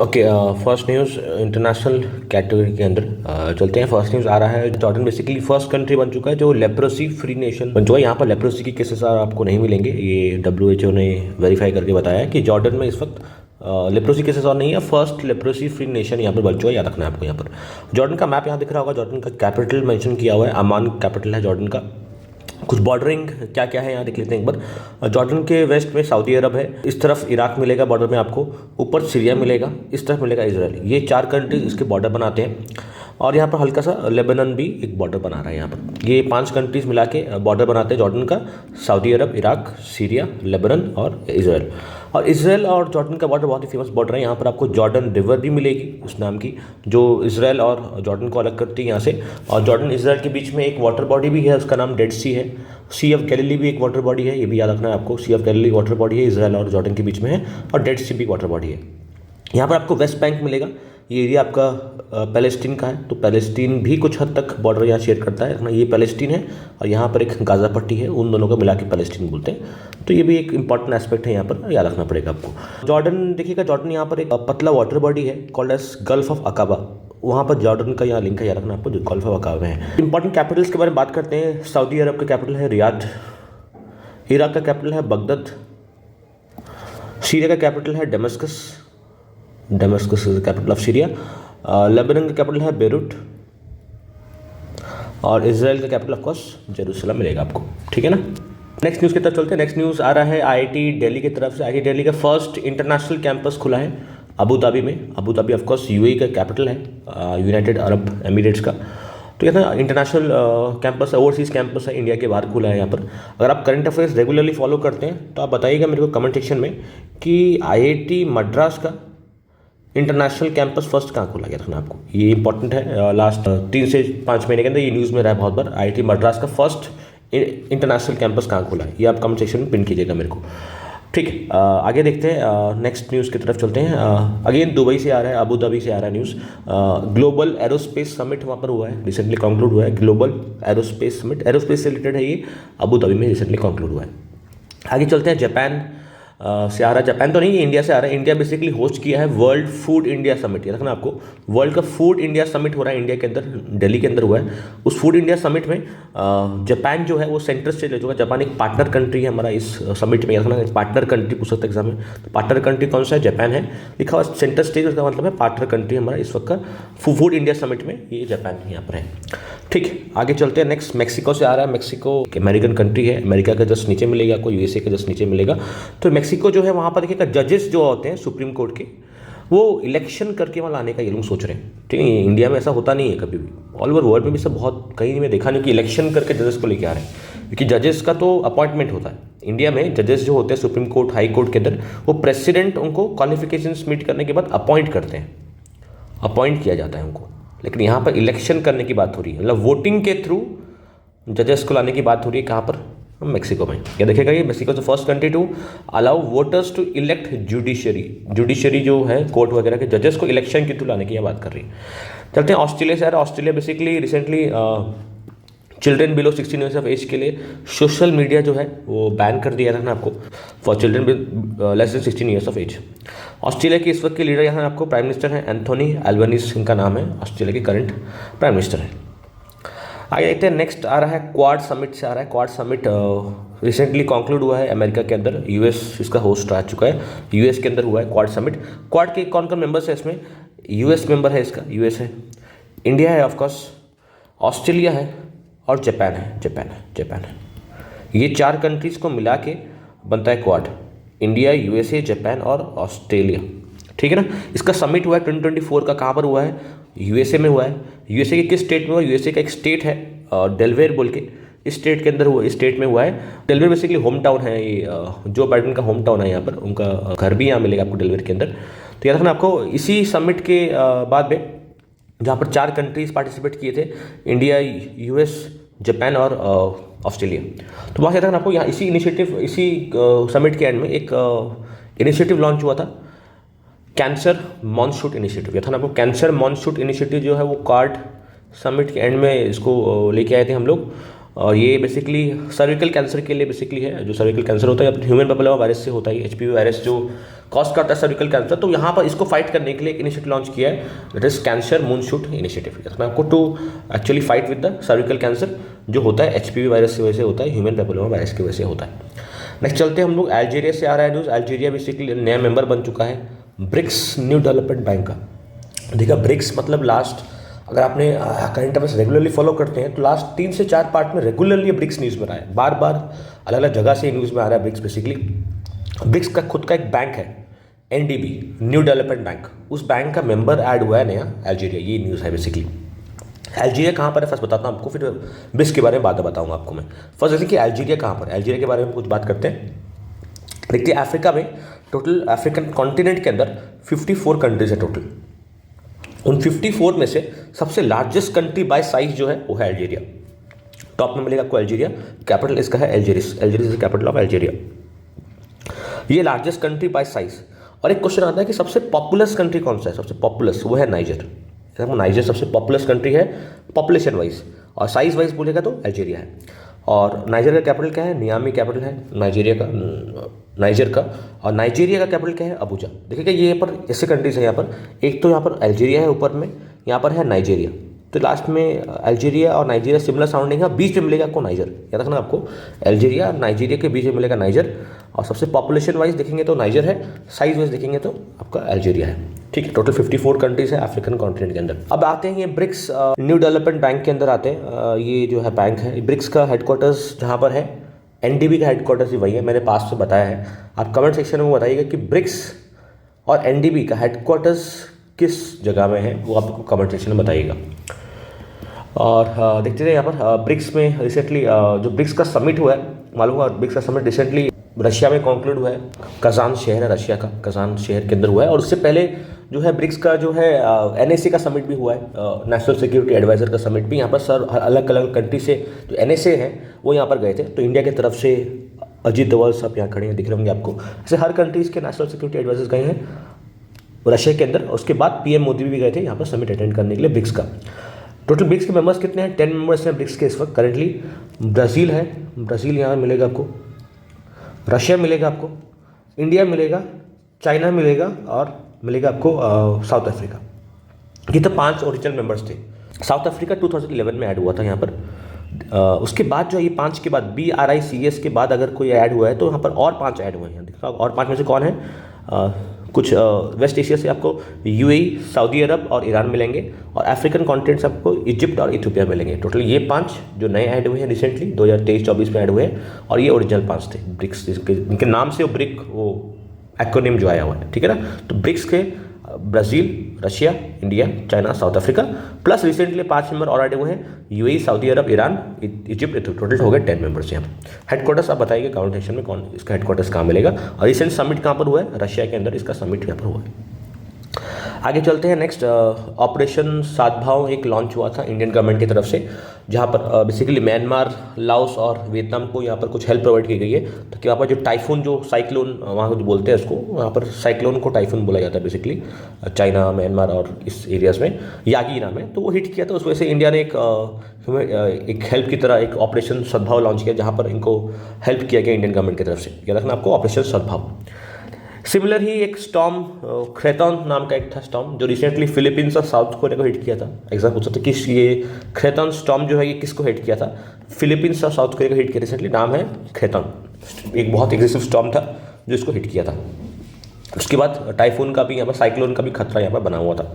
Okay, first news international category के अंदर चलते हैं। फर्स्ट न्यूज़ आ रहा है, जॉर्डन बेसिकली फर्स्ट कंट्री बन चुका है जो लेप्रोसी फ्री नेशन बन चुका है। यहाँ पर लेप्रोसी के केसेस आपको नहीं मिलेंगे, ये WHO ने वेरीफाई करके बताया है कि जॉर्डन में इस वक्त लेप्रोसी केसेस और नहीं है। फर्स्ट लेप्रोसी फ्री नेशन यहाँ पर बन चुका है, याद रखना है आपको। यहाँ पर जॉर्डन का मैप यहाँ दिख रहा होगा, जॉर्डन का कैपिटल मेंशन किया हुआ है, अमान कैपिटल है जॉर्डन का। कुछ बॉर्डरिंग क्या क्या है यहाँ देख लेते हैं एक बार। जॉर्डन के वेस्ट में सऊदी अरब है, इस तरफ इराक मिलेगा बॉर्डर में आपको, ऊपर सीरिया मिलेगा, इस तरफ मिलेगा इजराइल। ये 4 कंट्रीज इसके बॉर्डर बनाते हैं। और यहाँ पर हल्का सा लेबनान भी एक बॉर्डर बना रहा है। यहाँ पर ये 5 कंट्रीज मिला के बॉर्डर बनाते हैं जॉर्डन का, सऊदी अरब, इराक, सीरिया, लेबनान और इजराइल। और इजराइल और जॉर्डन का बॉर्डर बहुत ही फेमस बॉर्डर है। यहाँ पर आपको जॉर्डन रिवर भी मिलेगी उस नाम की, जो इजराइल और जॉर्डन को अलग करती है यहाँ से। और जॉर्डन इजराइल के बीच में एक वाटर बॉडी भी है, उसका नाम डेड सी है। सी ऑफ गैलिली भी एक वाटर बॉडी है, ये भी याद रखना है आपको। सी ऑफ गैलिली वाटर बॉडी है, इजराइल और जॉर्डन के बीच में है। और डेड सी भी वाटर बॉडी है। यहाँ पर आपको वेस्ट बैंक मिलेगा, ये एरिया आपका पैलेस्टीन का है, तो पैलेस्टीन भी कुछ हद तक बॉर्डर यहाँ शेयर करता है। ये पैलेस्टीन है और यहाँ पर एक गाज़ा पट्टी है, उन दोनों को मिला के पैलेस्टीन बोलते हैं। तो ये भी एक इंपॉर्टेंट एस्पेक्ट है, यहाँ पर याद रखना पड़ेगा आपको। जॉर्डन देखिएगा, जॉर्डन यहाँ पर एक पतला वाटर बॉडी है called as gulf of Aqaba, वहाँ पर जॉर्डन का यहाँ लिंक है, याद रखना आपको, जो गल्फ ऑफ अकाबा में है। इंपॉर्टेंट कैपिटल्स के बारे में बात करते हैं। सऊदी अरब का कैपिटल है रियाद, इराक का कैपिटल है बगदाद, सीरिया का कैपिटल है Damascus, Damascus is the capital of Syria. Lebanon का कैपिटल है बेरूट और इजराइल का कैपिटल ऑफ कोर्स जेरूसलम मिलेगा आपको, ठीक है ना। नेक्स्ट न्यूज़ की तरफ चलते हैं। नेक्स्ट न्यूज़ आ रहा है IIT दिल्ली की तरफ से। IIT दिल्ली का फर्स्ट इंटरनेशनल कैंपस खुला है अबू धाबी में। Abu Dhabi of course UAE का कैपिटल है, यूनाइटेड अरब एमिरेट्स का। तो ये ना इंटरनेशनल कैंपस, ओवरसीज़ कैंपस है, इंडिया के बाहर खुला है यहाँ पर। अगर आप करंट अफेयर्स रेगुलरली फॉलो करते हैं तो आप बताइएगा मेरे को कमेंट सेक्शन में कि IIT मद्रास का इंटरनेशनल कैंपस फर्स्ट कहाँ खोला गया था। आपको ये इंपॉर्टेंट है, लास्ट 3 से 5 महीने के अंदर ये न्यूज़ में रहा है बहुत बार। IIT मद्रास का फर्स्ट इंटरनेशनल कैंपस कहाँ खोला है, ये आप कमेंट सेक्शन में पिन कीजिएगा मेरे को, ठीक है। आगे देखते हैं, नेक्स्ट न्यूज़ की तरफ चलते हैं। अगेन दुबई से आ रहा है, अबू धाबी से आ रहा है न्यूज़। ग्लोबल एरोस्पेस समिट वहाँ पर हुआ है, रिसेंटली कंक्लूड हुआ है। ग्लोबल एरोस्पेस समिट, एरोस्पेस से रिलेटेड है ये, अबू धाबी में रिसेंटली कंक्लूड हुआ है। आगे चलते हैं, जापान से आ रहा है। जापान तो नहीं, ये इंडिया से आ रहा है। इंडिया बेसिकली होस्ट किया है वर्ल्ड फूड इंडिया समिट, ये रखना आपको। वर्ल्ड का फूड इंडिया समिट हो रहा है इंडिया के अंदर, दिल्ली के अंदर हुआ है। उस फूड इंडिया समिट में जापान जो है वो सेंटर स्टेज ले चुका है। जापान एक पार्टनर कंट्री है हमारा इस समिट में, रखना पार्टनर कंट्री पूछ सकते एग्जाम में। तो पार्टनर कंट्री कौन सा है, जापान है लिखा हुआ सेंटर स्टेज, उसका मतलब है पार्टनर कंट्री हमारा इस वक्त का फूड इंडिया समिट में, ये जापान यहाँ पर है, ठीक है। आगे चलते हैं, नेक्स्ट मैक्सिको से आ रहा है। मैक्सिको अमेरिकन कंट्री है, अमेरिका का जस्ट नीचे मिलेगा आपको, USA के जस्ट नीचे मिलेगा। तो मैक्सिको जो है वहाँ पर देखिएगा, जजेस जो होते हैं सुप्रीम कोर्ट के, वो इलेक्शन करके वहाँ लाने का ये लोग सोच रहे हैं, ठीक है। इंडिया में ऐसा होता नहीं है कभी भी, ऑल ओवर वर्ल्ड में भी सब बहुत कहीं मैं देखा नहीं कि इलेक्शन करके जजेस को लेके आ रहे हैं, क्योंकि जजेस का तो अपॉइंटमेंट होता है। इंडिया में जजेस जो होते हैं सुप्रीम कोर्ट, हाई कोर्ट के अंदर, वो प्रेसिडेंट उनको क्वालिफिकेशंस मीट करने के बाद अपॉइंट करते हैं, अपॉइंट किया जाता है उनको। लेकिन यहाँ पर इलेक्शन करने की बात हो रही है, मतलब वोटिंग के थ्रू जजेस को लाने की बात हो रही है। कहाँ पर, मैक्सिको में। क्या देखेगा, ये Mexico the first country to allow voters to elect judiciary जो है कोर्ट वगैरह के जजेस को इलेक्शन के थ्रू लाने की बात कर रही है। चलते हैं ऑस्ट्रेलिया से यार। Australia basically recently children below 16 years of age के लिए सोशल मीडिया जो है वो बैन कर दिया था ना आपको, for children less than 16 years of age. Australia के इस वक्त के लीडर यहाँ आपको प्राइम मिनिस्टर हैं एंथोनी एल्बनीज, इनका नाम है, ऑस्ट्रेलिया के करंट प्राइम मिनिस्टर है। आगे देखते हैं, नेक्स्ट आ रहा है क्वाड समिट से आ रहा है। क्वाड समिट रिसेंटली कंक्लूड हुआ है अमेरिका के अंदर, US इसका होस्ट आ चुका है, US के अंदर हुआ है क्वाड समिट। क्वाड के कौन कौन मेंबर्स है इसमें, US मेंबर है इसका, US है, इंडिया है ऑफकोर्स, ऑस्ट्रेलिया है और जापान है। ये 4 कंट्रीज़ को मिला के बनता है क्वाड, इंडिया, USA, जापान और ऑस्ट्रेलिया, ठीक है ना। इसका समिट हुआ है 2024 का, कहाँ पर हुआ है, USA में हुआ है। USA के किस स्टेट में हुआ, USA का एक स्टेट है डेलवेयर बोल के, इस स्टेट के अंदर हुआ, इस स्टेट में हुआ है। डेलवेयर बेसिकली होम टाउन है, ये जो बाइडेन का होम टाउन है, यहाँ पर उनका घर भी यहाँ मिलेगा आपको डेलवेयर के अंदर। तो याद रखना आपको, इसी समिट के बाद में जहाँ पर 4 कंट्रीज पार्टिसिपेट किए थे, इंडिया, US, जापान और ऑस्ट्रेलिया। तो वहाँ याद रखना आपको, यहाँ इसी इनिशिएटिव, इसी समिट के एंड में एक इनिशिएटिव लॉन्च हुआ था, कैंसर मॉनशूट इनिशिएटिव। या था ना आपको, कैंसर मॉनशूट इनिशिएटिव जो है वो क्वाड समिट के एंड में इसको लेके आए थे हम लोग। और ये बेसिकली सर्विकल कैंसर के लिए बेसिकली है। जो सर्विकल कैंसर होता है ह्यूमन पैपिलोमा वायरस से होता है, एचपीवी वायरस जो कॉज करता है सर्विकल कैंसर। तो यहाँ पर इसको फाइट करने के लिए एक इनिशिएटिव लॉन्च किया है, that is cancer moonshot initiative. इसमें आपको to actually fight with the cervical cancer जो होता है एचपीवी वायरस की वजह से होता है, ह्यूमन पैपिलोमा वायरस की वजह से होता है। नेक्स्ट चलते हैं हम लोग, अल्जीरिया से आ रहा है न्यूज़। अल्जीरिया बेसिकली नया मेंबर बन चुका है ब्रिक्स न्यू डेवलपमेंट बैंक का। देखा ब्रिक्स मतलब लास्ट, अगर आपने करंट अफेयर्स रेगुलरली फॉलो करते हैं तो लास्ट 3 से 4 पार्ट में रेगुलरली ब्रिक्स न्यूज़ में रहा है, बार बार अलग अलग जगह से न्यूज़ में आ रहा है ब्रिक्स। बेसिकली ब्रिक्स का खुद का एक बैंक है, एनडीबी न्यू डेवलपमेंट बैंक, उस बैंक का मेंबर ऐड हुआ है नया अल्जीरिया, ये न्यूज़ है बेसिकली। अल्जीरिया कहाँ पर है फर्स्ट बताता हूँ आपको, फिर ब्रिक्स के बारे में बाद में बताऊँगा आपको मैं। फर्स्ट जैसे कि अल्जीरिया कहाँ पर, अल्जीरिया के बारे में कुछ बात करते हैं। देखिए अफ्रीका में टोटल अफ्रीकन कॉन्टिनेंट के अंदर 54 कंट्रीज है टोटल। उन 54 में से सबसे लार्जेस्ट कंट्री बाय साइज जो है वो है अल्जीरिया। टॉप में मिलेगा आपको अल्जीरिया, कैपिटल इसका है एल्जेरिस, एल्जेरिस इज कैपिटल ऑफ अल्जीरिया। ये लार्जेस्ट कंट्री बाय साइज। और एक क्वेश्चन आता है कि सबसे पॉपुलस कंट्री कौन सा है, सबसे पॉपुलस वो है नाइजर। नाइजर सबसे पॉपुलस कंट्री है पॉपुलेशन वाइज, और साइज वाइज बोलेगा तो अल्जीरिया है। और नाइजर का कैपिटल क्या है, नियामी कैपिटल है नाइजीरिया का, नाइजर का। और नाइजीरिया का कैपिटल क्या है, अबूजा। देखिएगा ये पर ऐसे कंट्रीज है यहाँ पर, एक तो यहाँ पर अल्जीरिया है ऊपर में, यहाँ पर है नाइजीरिया, तो लास्ट में अल्जीरिया और नाइजीरिया सिमिलर साउंडिंग है, बीच में मिलेगा आपको नाइजर। याद रखना आपको, अल्जीरिया और नाइजीरिया के बीच में मिलेगा नाइजर। और सबसे पॉपुलेशन वाइज देखेंगे तो नाइजर है, साइज वाइज देखेंगे तो आपका अल्जीरिया है। ठीक है, टोटल 54 कंट्रीज है अफ्रीकन कॉन्टिनेंट के अंदर। अब आते हैं ये ब्रिक्स न्यू डेवलपमेंट बैंक के अंदर आते हैं। ये जो है बैंक है, ब्रिक्स का हेडक्वार्टर्स जहाँ पर है, एनडीबी का हेडक्वार्टर्स ही वही है, मैंने पास में बताया है। आप कमेंट सेक्शन में बताइएगा कि ब्रिक्स और एनडीबी का हेडक्वार्टर्स किस जगह में है, वो आपको कमेंट सेक्शन में बताइएगा। और देखते हैं यहाँ पर ब्रिक्स में रिसेंटली जो ब्रिक्स का समिट हुआ है, मालूम हुआ ब्रिक्स का समिट रिसेंटली रशिया में कॉन्क्लूड हुआ है। कजान शहर है रशिया का, कजान शहर के अंदर हुआ है। और उससे पहले जो है ब्रिक्स का जो है एनएसए का समिट भी हुआ है, नेशनल सिक्योरिटी एडवाइजर का समिट भी। यहाँ पर सर अलग अलग कंट्री से जो एनएसए है वो यहाँ पर गए थे। तो इंडिया की तरफ से अजीत डोवाल सब यहाँ खड़े हैं, दिख रहे होंगे आपको। ऐसे हर कंट्रीज़ के नेशनल सिक्योरिटी एडवाइजर्स गए हैं रशिया के अंदर। उसके बाद पीएम मोदी भी गए थे यहाँ पर समिट अटेंड करने के लिए ब्रिक्स का। टोटल ब्रिक्स के मेंबर्स कितने हैं, 10 मेंबर्स हैं ब्रिक्स के इस वक्त करेंटली। ब्राज़ील है, ब्राज़ील यहाँ मिलेगा आपको, रशिया मिलेगा आपको, इंडिया मिलेगा, चाइना मिलेगा, और मिलेगा आपको साउथ अफ्रीका। ये तो 5 ओरिजिनल मेंबर्स थे। साउथ अफ्रीका 2011 में ऐड हुआ था यहाँ पर। उसके बाद जो ये 5 के बाद BRICS के बाद अगर कोई ऐड हुआ है तो यहाँ पर और 5 ऐड हुए हैं। देखो और 5 में से कौन है, कुछ वेस्ट एशिया से आपको UAE, सऊदी अरब और ईरान मिलेंगे, और अफ्रीकन कॉन्टिनेंट से आपको इजिप्ट और इथियोपिया मिलेंगे। टोटल ये 5 जो नए ऐड हुए हैं रिसेंटली 2023-24 में ऐड हुए हैं, और ये ओरिजिनल 5 थे ब्रिक्स, इनके नाम से वो ब्रिक वो एक्रोनिम जो आया हुआ है। ठीक है ना, तो ब्रिक्स के Brazil, Russia, India, China, south Africa, plus recently 5 member और ऐड हुए हैं, UAE, सऊदी अरब, ईरान, इजिप्ट। टोटल हो गए 10 मेंबर्स यहाँ पर। हेडक्वार्टर्स आप बताइए कमेंट सेक्शन में कौन इसका हेडक्वार्टर्स कहाँ मिलेगा। और रिसेंट समिट कहाँ पर हुआ है, रशिया के अंदर इसका समिट यहाँ पर हुआ है। आगे चलते हैं नेक्स्ट, ऑपरेशन सद्भाव एक लॉन्च हुआ था इंडियन गवर्नमेंट की तरफ से, जहाँ पर बेसिकली म्यांमार, लाओस और वियतनाम को यहाँ पर कुछ हेल्प प्रोवाइड की गई है। तो कि वहाँ पर जो टाइफून, जो साइक्लोन वहाँ जो बोलते हैं उसको, वहाँ पर साइक्लोन को टाइफून बोला जाता है बेसिकली, चाइना, म्यांमार और इस एरियाज़ में, यागी नाम है, तो वो हिट किया था। उस वजह से इंडिया ने एक हेल्प की तरह एक ऑपरेशन सद्भाव लॉन्च किया, जहाँ पर इनको हेल्प किया गया इंडियन गवर्नमेंट की तरफ से। याद रखना आपको, ऑपरेशन सद्भाव। सिमिलर ही एक स्टॉर्म, क्रेतन नाम का एक था स्टॉर्म, जो रिसेंटली फिलीपींस और साउथ कोरिया को हिट किया था। एग्जाम पूछ सकते किस, ये क्रेतन स्टॉर्म जो है ये किसको हिट किया था, फिलीपींस और साउथ कोरिया को हिट किया रिसेंटली, नाम है क्रेतन। एक बहुत एग्रेसिव स्टॉर्म था जो इसको हिट किया था। उसके बाद टाइफून का भी यहाँ पर, साइक्लोन का भी खतरा यहाँ पर बना हुआ था।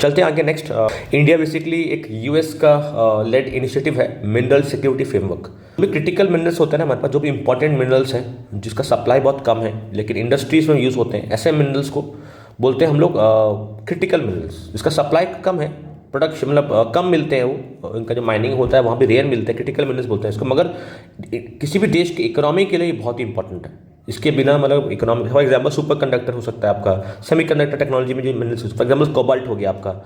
चलते हैं आगे नेक्स्ट, इंडिया बेसिकली एक US का लेड इनिशिएटिव है मिनरल सिक्योरिटी फ्रेमवर्क। जो क्रिटिकल मिनरल्स होते हैं ना हमारे पास, जो भी इंपॉर्टेंट मिनरल्स हैं जिसका सप्लाई बहुत कम है लेकिन इंडस्ट्रीज में यूज़ होते हैं, ऐसे मिनरल्स को बोलते हैं हम लोग क्रिटिकल मिनरल्स। जिसका सप्लाई कम है, प्रोडक्शन मतलब कम मिलते हैं, वो इनका जो माइनिंग होता है वहाँ भी रेयर मिलते हैं, क्रिटिकल मिनरल्स बोलते हैं इसको। मगर किसी भी देश की इकोनॉमी के लिए बहुत ही इंपॉर्टेंट है। इसके बिना मतलब economy, for example super conductor हो सकता है आपका, सेमी कंडक्टर टेक्नोलॉजी में जो मिनरल्स, फॉर एग्जाम्पल कोबाल्ट हो गया आपका,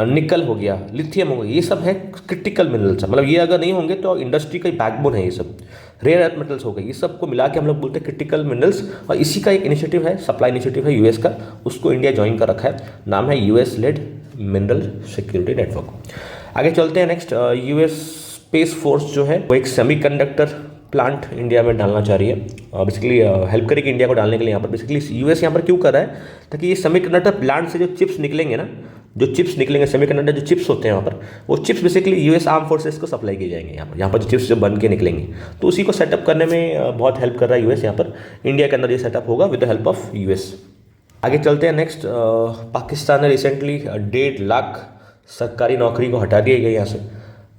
निकल हो गया, लिथियम हो गया, ये सब है क्रिटिकल मिनरल्स। मतलब ये अगर नहीं होंगे तो इंडस्ट्री का बैकबोन है ये सब। रेयर अर्थ मेटल्स हो गए, ये सबको मिला के हम लोग बोलते हैं क्रिटिकल मिनरल्स। और इसी का एक इनिशिएटिव है, सप्लाई इनिशिएटिव है US का, उसको इंडिया ज्वाइन कर रखा है, नाम है US lead Mineral Security Network. आगे चलते हैं नेक्स्ट, US स्पेस फोर्स जो है वो एक सेमीकंडक्टर प्लांट इंडिया में डालना चाह रही है, बेसिकली हेल्प करेगी इंडिया को डालने के लिए यहाँ पर। बेसिकली यूएस यहाँ पर क्यों कर रहा है, ताकि ये सेमीकंडक्टर प्लांट से जो चिप्स निकलेंगे ना, जो चिप्स निकलेंगे सेमीकंडक्टर जो चिप्स होते हैं वहाँ पर, वो chips basically US arm forces को सप्लाई किए जाएंगे यहाँ पर जो चिप्स जो बन के निकलेंगे, तो उसी को सेटअप करने में बहुत हेल्प कर रहा है यूएस यहाँ पर। इंडिया के अंदर ये सेटअप होगा with the help of US. आगे चलते हैं नेक्स्ट। पाकिस्तान ने रिसेंटली 1.5 लाख सरकारी नौकरी को हटा दिया गया यहाँ से,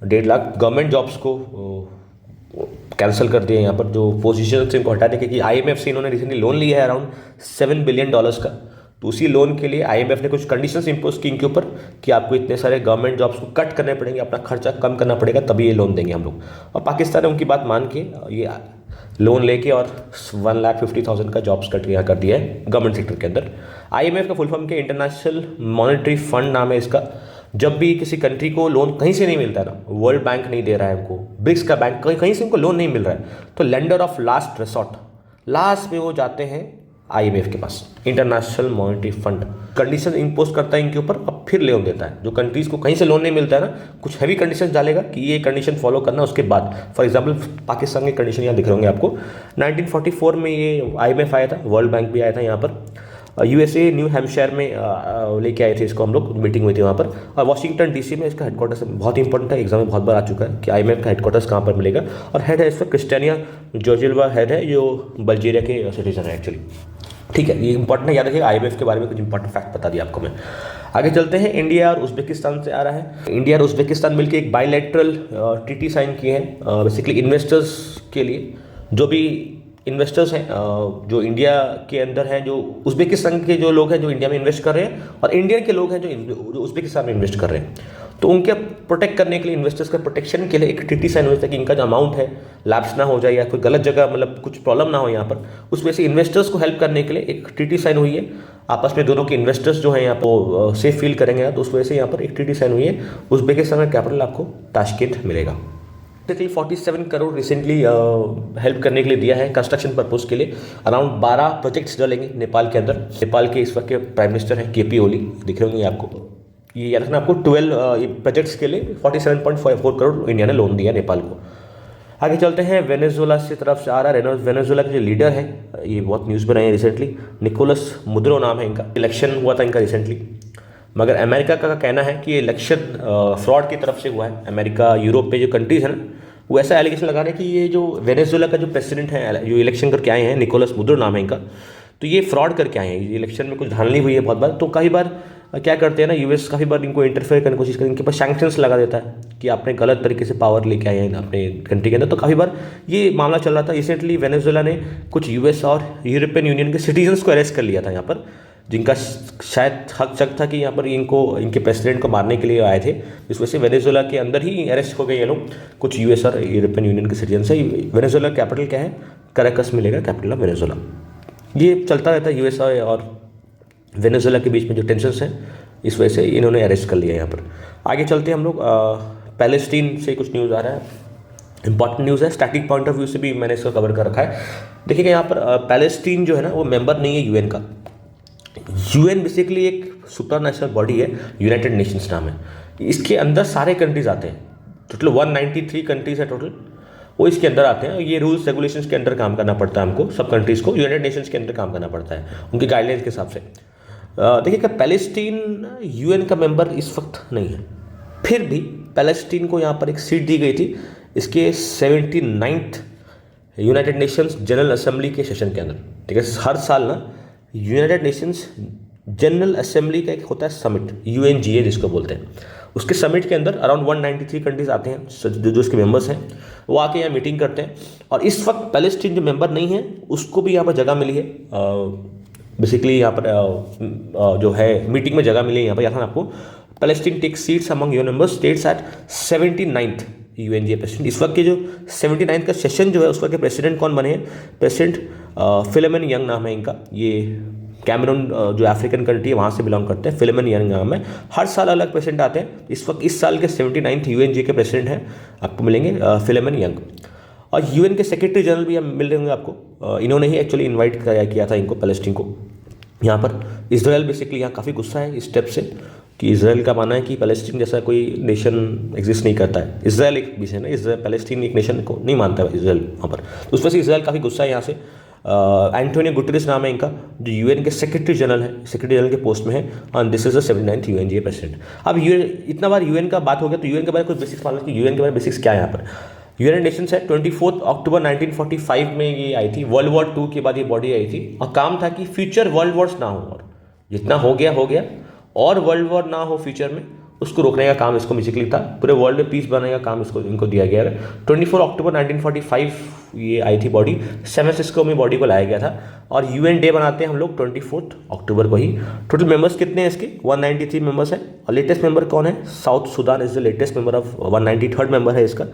1.5 लाख गवर्नमेंट जॉब्स को कैंसिल कर दिया यहाँ पर, जो पोजीशन से इनको हटा दिया, क्योंकि आईएमएफ से इन्होंने रिसेंटली लोन लिया है अराउंड $7 बिलियन का। तो उसी लोन के लिए आईएमएफ ने कुछ कंडीशंस इंपोज की इनके ऊपर कि आपको इतने सारे गवर्नमेंट जॉब्स को कट करने पड़ेंगे, अपना खर्चा कम करना पड़ेगा, तभी ये लोन देंगे हम लोग। और पाकिस्तान ने उनकी बात मान के ये लोन लेके और 1,50,000 का जॉब्स कट यहाँ कर दिया है गवर्नमेंट सेक्टर के अंदर। आईएमएफ का फुल फॉर्म के इंटरनेशनल मॉनेटरी फंड नाम है इसका। जब भी किसी कंट्री को लोन कहीं से नहीं मिलता है ना, वर्ल्ड बैंक नहीं दे रहा है उनको, ब्रिक्स का बैंक कहीं से उनको लोन नहीं मिल रहा है, तो lender of last resort, last में वो जाते हैं आईएमएफ के पास, international monetary fund. Condition impose करता है इनके ऊपर, अब फिर लोन देता है। जो कंट्रीज को कहीं से लोन नहीं मिलता है ना, कुछ हैवी कंडीशन डालेगा कि ये कंडीशन फॉलो करना, उसके बाद फॉर एग्जांपल पाकिस्तान के कंडीशन यहाँ दिख रहे होंगे आपको। 1944 में ये आईएमएफ आया था, वर्ल्ड बैंक भी आया था यहाँ पर, यूएसए न्यू हैम्पशायर में लेके आए थे इसको हम लोग, मीटिंग हुई थी वहाँ पर। और वाशिंगटन डीसी में इसका हेडक्वार्टर्स बहुत इंपॉर्टेंट है, एग्जाम में बहुत बार आ चुका है कि आईएमएफ का हेडक्वार्टर्स कहाँ पर मिलेगा। और हेड है इसका क्रिस्टियानिया जॉर्जिल्वा हेड है, जो बल्गेरिया के सिटीजन है एक्चुअली। ठीक है, ये इंपॉर्टेंट है, याद रखिएगा। आईएमएफ के बारे में कुछ इंपॉर्टेंट फैक्ट बता दिया आपको मैं। आगे चलते हैं, इंडिया और उज्बेकिस्तान से आ रहा है। इंडिया और उज्बेकिस्तान मिलकर एक बायलैटरल ट्रीटी साइन किए हैं, बेसिकली इन्वेस्टर्स के लिए। जो भी इन्वेस्टर्स हैं जो इंडिया के अंदर हैं, जो उज्बेकिस्तान के जो लोग हैं जो इंडिया में इन्वेस्ट कर रहे हैं, और इंडियन के लोग हैं जो उज्बेकिस्तान में इन्वेस्ट कर रहे हैं, तो उनके प्रोटेक्ट करने के लिए, इन्वेस्टर्स का प्रोटेक्शन के लिए एक ट्रीटी साइन हुई, ताकि इनका जो अमाउंट है लैप्स ना हो जाए या कोई गलत जगह मतलब कुछ प्रॉब्लम ना हो यहाँ पर। उसमें से इन्वेस्टर्स को हेल्प करने के लिए एक ट्रीटी साइन हुई है आपस में, दोनों के इन्वेस्टर्स जो हैं यहाँ पर सेफ फील करेंगे, तो उस वजह से यहाँ पर एक ट्रीटी साइन हुई है। उज्बेकिस्तान का कैपिटल आपको ताशकेंत मिलेगा। बेसिकली 47 करोड़ रिसेंटली हेल्प करने के लिए दिया है कंस्ट्रक्शन पर्पज़ के लिए। अराउंड 12 प्रोजेक्ट्स डलेंगे नेपाल के अंदर। नेपाल के इस वक्त के प्राइम मिनिस्टर हैं केपी ओली, दिख रहे होंगे आपको। ये याद रखना आपको, 12 प्रोजेक्ट्स के लिए 47.4 करोड़ इंडिया ने लोन दिया नेपाल को। आगे चलते हैं, वेनेजुएला से तरफ से आ रहा है। वेनेजुएला के जो लीडर है, ये बहुत न्यूज़ में रहे हैं रिसेंटली, निकोलस मुद्रो नाम है इनका। इलेक्शन हुआ था इनका रिसेंटली, मगर अमेरिका का कहना है कि ये इलेक्शन फ्रॉड की तरफ से हुआ है। अमेरिका, यूरोप पे जो कंट्रीज है ना, वो ऐसा एलिगेशन लगा रहे हैं कि ये जो वेनेजुएला का जो प्रेसिडेंट है, जो इलेक्शन करके आए हैं, निकोलस मुद्रो नाम है इनका, तो ये फ्रॉड करके आए हैं। ये इलेक्शन में कुछ धांधली हुई है बहुत बार, तो कई बार क्या करते हैं ना, यूएस काफ़ी बार इनको इंटरफेयर करने की कोशिश करते हैं, इनके पास सैंक्शंस लगा देता है कि आपने गलत तरीके से पावर लेके आए हैं अपने कंट्री के अंदर। तो काफ़ी बार ये मामला चल रहा था। रिसेंटली वेनेजुएला ने कुछ यूएस और यूरोपियन यूनियन के सिटीजन्स को अरेस्ट कर लिया था यहाँ पर, जिनका शायद हक शक था कि यहाँ पर इनके प्रेसिडेंट को मारने के लिए आए थे। इस वजह से वेनेजुएला के अंदर ही अरेस्ट हो गए ये लोग, कुछ यूएस और यूरोपियन यूनियन के सिटीजन से। वेनेजुएला कैपिटल क्या है, कैराकस मिलेगा कैपिटल ऑफ वेनेजुएला। ये चलता रहता है यूएस और वेनेजुएला के बीच में जो टेंशन्स हैं, इस वजह से इन्होंने अरेस्ट कर लिया यहाँ पर। आगे चलते हैं हम लोग, पैलेस्टीन से कुछ न्यूज़ आ रहा है, इंपॉर्टेंट न्यूज़ है। स्टैटिक पॉइंट ऑफ व्यू से भी मैंने इसको कवर कर रखा है। देखिएगा यहाँ पर पैलेस्टीन जो है ना, वो मेंबर नहीं है यूएन का। यूएन बेसिकली एक सुपर नेशनल बॉडी है, यूनाइटेड नेशंस नाम है। इसके अंदर सारे कंट्रीज आते हैं, टोटल 193 कंट्रीज है टोटल, वो इसके अंदर आते हैं। ये रूल्स रेगुलेशंस के अंदर काम करना पड़ता है हमको, सब कंट्रीज़ को यूनाइटेड नेशंस के अंदर काम करना पड़ता है उनकी गाइडलाइंस के हिसाब से। देखिएगा पैलेस्टीन यूएन का मेंबर इस वक्त नहीं है, फिर भी पैलेस्टीन को यहाँ पर एक सीट दी गई थी इसके 79th United Nations general assembly के सेशन के अंदर। ठीक है, हर साल ना यूनाइटेड नेशंस जनरल असेंबली का एक होता है समिट, यूएनजीए जिसको बोलते हैं, उसके समिट के अंदर अराउंड 193 कंट्रीज आते हैं जो इसके मेंबर्स हैं, वो आके यहाँ मीटिंग करते हैं। और इस वक्त पैलेस्टीन जो मेंबर नहीं है उसको भी यहाँ पर जगह मिली है, बेसिकली यहाँ पर जो है मीटिंग में जगह मिली है यहाँ पर। यहाँ आपको Palestine take seats among UN member states at 79th UNGA president. इस वक्त के जो 79th का सेशन जो है उस वक्त के प्रेसिडेंट कौन बने हैं, प्रेसिडेंट फिलेमन यंग नाम है इनका। ये कैमरून जो अफ्रीकन कंट्री है वहाँ से बिलोंग करते हैं, फिलेमन यंग नाम है। हर साल अलग प्रेसिडेंट आते हैं। इस वक्त इस साल के 79th यूएनजीए के प्रेसिडेंट हैं, आपको मिलेंगे फिलेमन यंग। और यूएन के सेक्रेटरी जनरल भी मिल रहे होंगे आपको, इन्होंने ही एक्चुअली इन्वाइट किया था इनको, पैलेस्टीन को यहाँ पर। इसराइल बेसिकली यहाँ काफ़ी गुस्सा है इस स्टेप से, कि इसराइल का मानना है कि पैलेस्टीन जैसा कोई नेशन एग्जिस्ट नहीं करता है। इसराइल एक विषय ना, इसराइल पैलेस्टीन एक नेशन को नहीं मानता है इसराइल वहाँ पर, तो उस वजह से इसराइल काफ़ी गुस्सा है यहाँ से। एंटोनियो गुटेरेस नाम है इनका, जो यूएन के सेक्रेटरी जनरल है, सेक्रेटरी जनरल के पोस्ट में है, और this is the 79th UNGA president. अब इतना बार यूएन का बात हो गया तो यूएन के बारे में कुछ बेसिक्स मालूम कि यूएन के बारे में बेसिक्स क्या है यहाँ पर। यूनाइटेड नेशंस है 24 अक्टूबर 1945 में ये आई थी, वर्ल्ड वॉर 2 के बाद ये बॉडी आई थी, और काम था कि फ्यूचर वर्ल्ड वॉर्स ना हो, और जितना हो गया, और वर्ल्ड वॉर ना हो फ्यूचर में, उसको रोकने का काम इसको बेसिकली था। पूरे वर्ल्ड में पीस बनाने का काम इनको दिया गया है। 24 अक्टूबर 1945 ये आई थी बॉडी, सैन फ्रांसिस्को में बॉडी को लाया गया था, और यूएन डे बनाते हैं हम लोग 24 अक्टूबर को ही। टोटल मेंबर्स कितने हैं इसके? 193 मेंबर्स हैं, और लेटेस्ट मेंबर कौन है? South Sudan is the latest member of 193rd member है इसका।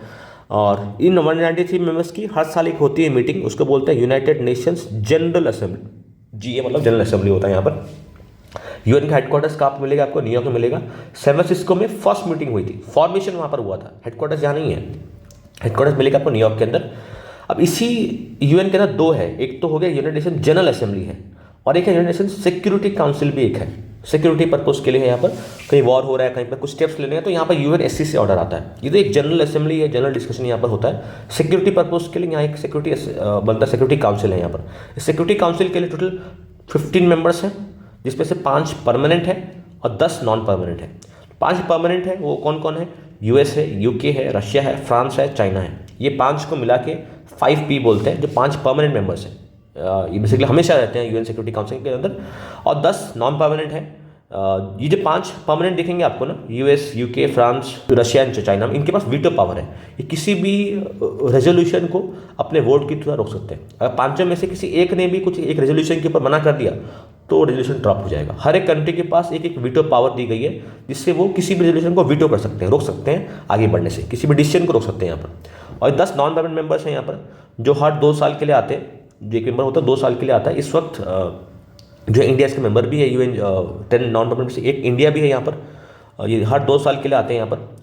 और इन 193 मेंबर्स की हर साल एक होती है मीटिंग, उसको बोलते हैं यूनाइटेड नेशंस जनरल असेंबली, जीए मतलब जनरल असेंबली होता है यहाँ पर। यूएन का हेडक्वार्टर्स कहाँ पर मिलेगा आपको? न्यूयॉर्क में मिलेगा। सैन फ्रांसिस्को में फर्स्ट मीटिंग हुई थी, फॉर्मेशन वहाँ पर हुआ था, हेडक्वार्टर्स यहाँ नहीं है, हेडक्वार्टर्स मिलेगा आपको न्यूयॉर्क के अंदर। अब इसी यूएन के अंदर दो है, एक तो हो गया यूनाइटेड नेशन जनरल असेंबली है, और एक है यूनाइटेड नेशन सिक्योरिटी काउंसिल भी एक है, सिक्योरिटी पर्पज के लिए है। यहाँ पर कहीं वॉर हो रहा है, कहीं पर कुछ स्टेप्स लेने हैं, तो यहाँ पर यूएनएससी से ऑर्डर आता है। ये तो एक जनरल असेंबली है, जनरल डिस्कशन यहाँ पर होता है। सिक्योरिटी पर्पज के लिए यहाँ एक सिक्योरिटी बनता है, सिक्योरिटी काउंसिल है यहाँ पर। सिक्योरिटी काउंसिल के लिए टोटल 15 मेंबर्स हैं, जिसमें से 5 परमानेंट है और 10 नॉन परमानेंट है। 5 परमानेंट है, वो कौन कौन है? यूएस है, यूके है, रशिया है, फ्रांस है, चाइना है। ये 5 को मिला के 5P बोलते हैं, जो 5 परमानेंट मेंबर्स हैं। ये बेसिकली हमेशा रहते हैं यूएन सिक्योरिटी काउंसिल के अंदर, और 10 नॉन परमानेंट है। ये जो 5 परमानेंट दिखेंगे आपको ना, US, UK, France, Russia and China, इनके पास वीटो पावर है। ये किसी भी रेजोल्यूशन को अपने वोट की तरह रोक सकते हैं। अगर 5 में से किसी एक ने भी कुछ एक रेजोल्यूशन के ऊपर मना कर दिया तो रेजोल्यूशन ड्रॉप हो जाएगा। हर एक कंट्री के पास एक एक वीटो पावर दी गई है, जिससे वो किसी भी रेजोल्यूशन को वीटो कर सकते हैं, रोक सकते हैं आगे बढ़ने से, किसी भी डिसीजन को रोक सकते हैं यहाँ पर। और 10 नॉन परमानेंट मेंबर्स हैं यहाँ पर, जो हर 2 साल के लिए आते हैं। जो एक मेंबर होता है 2 साल के लिए आता है। इस वक्त जो इंडिया इसके मेंबर भी है, यूएन 10 नॉन परमानेंट से एक इंडिया भी है यहाँ पर। ये हर 2 साल के लिए आते हैं यहाँ पर।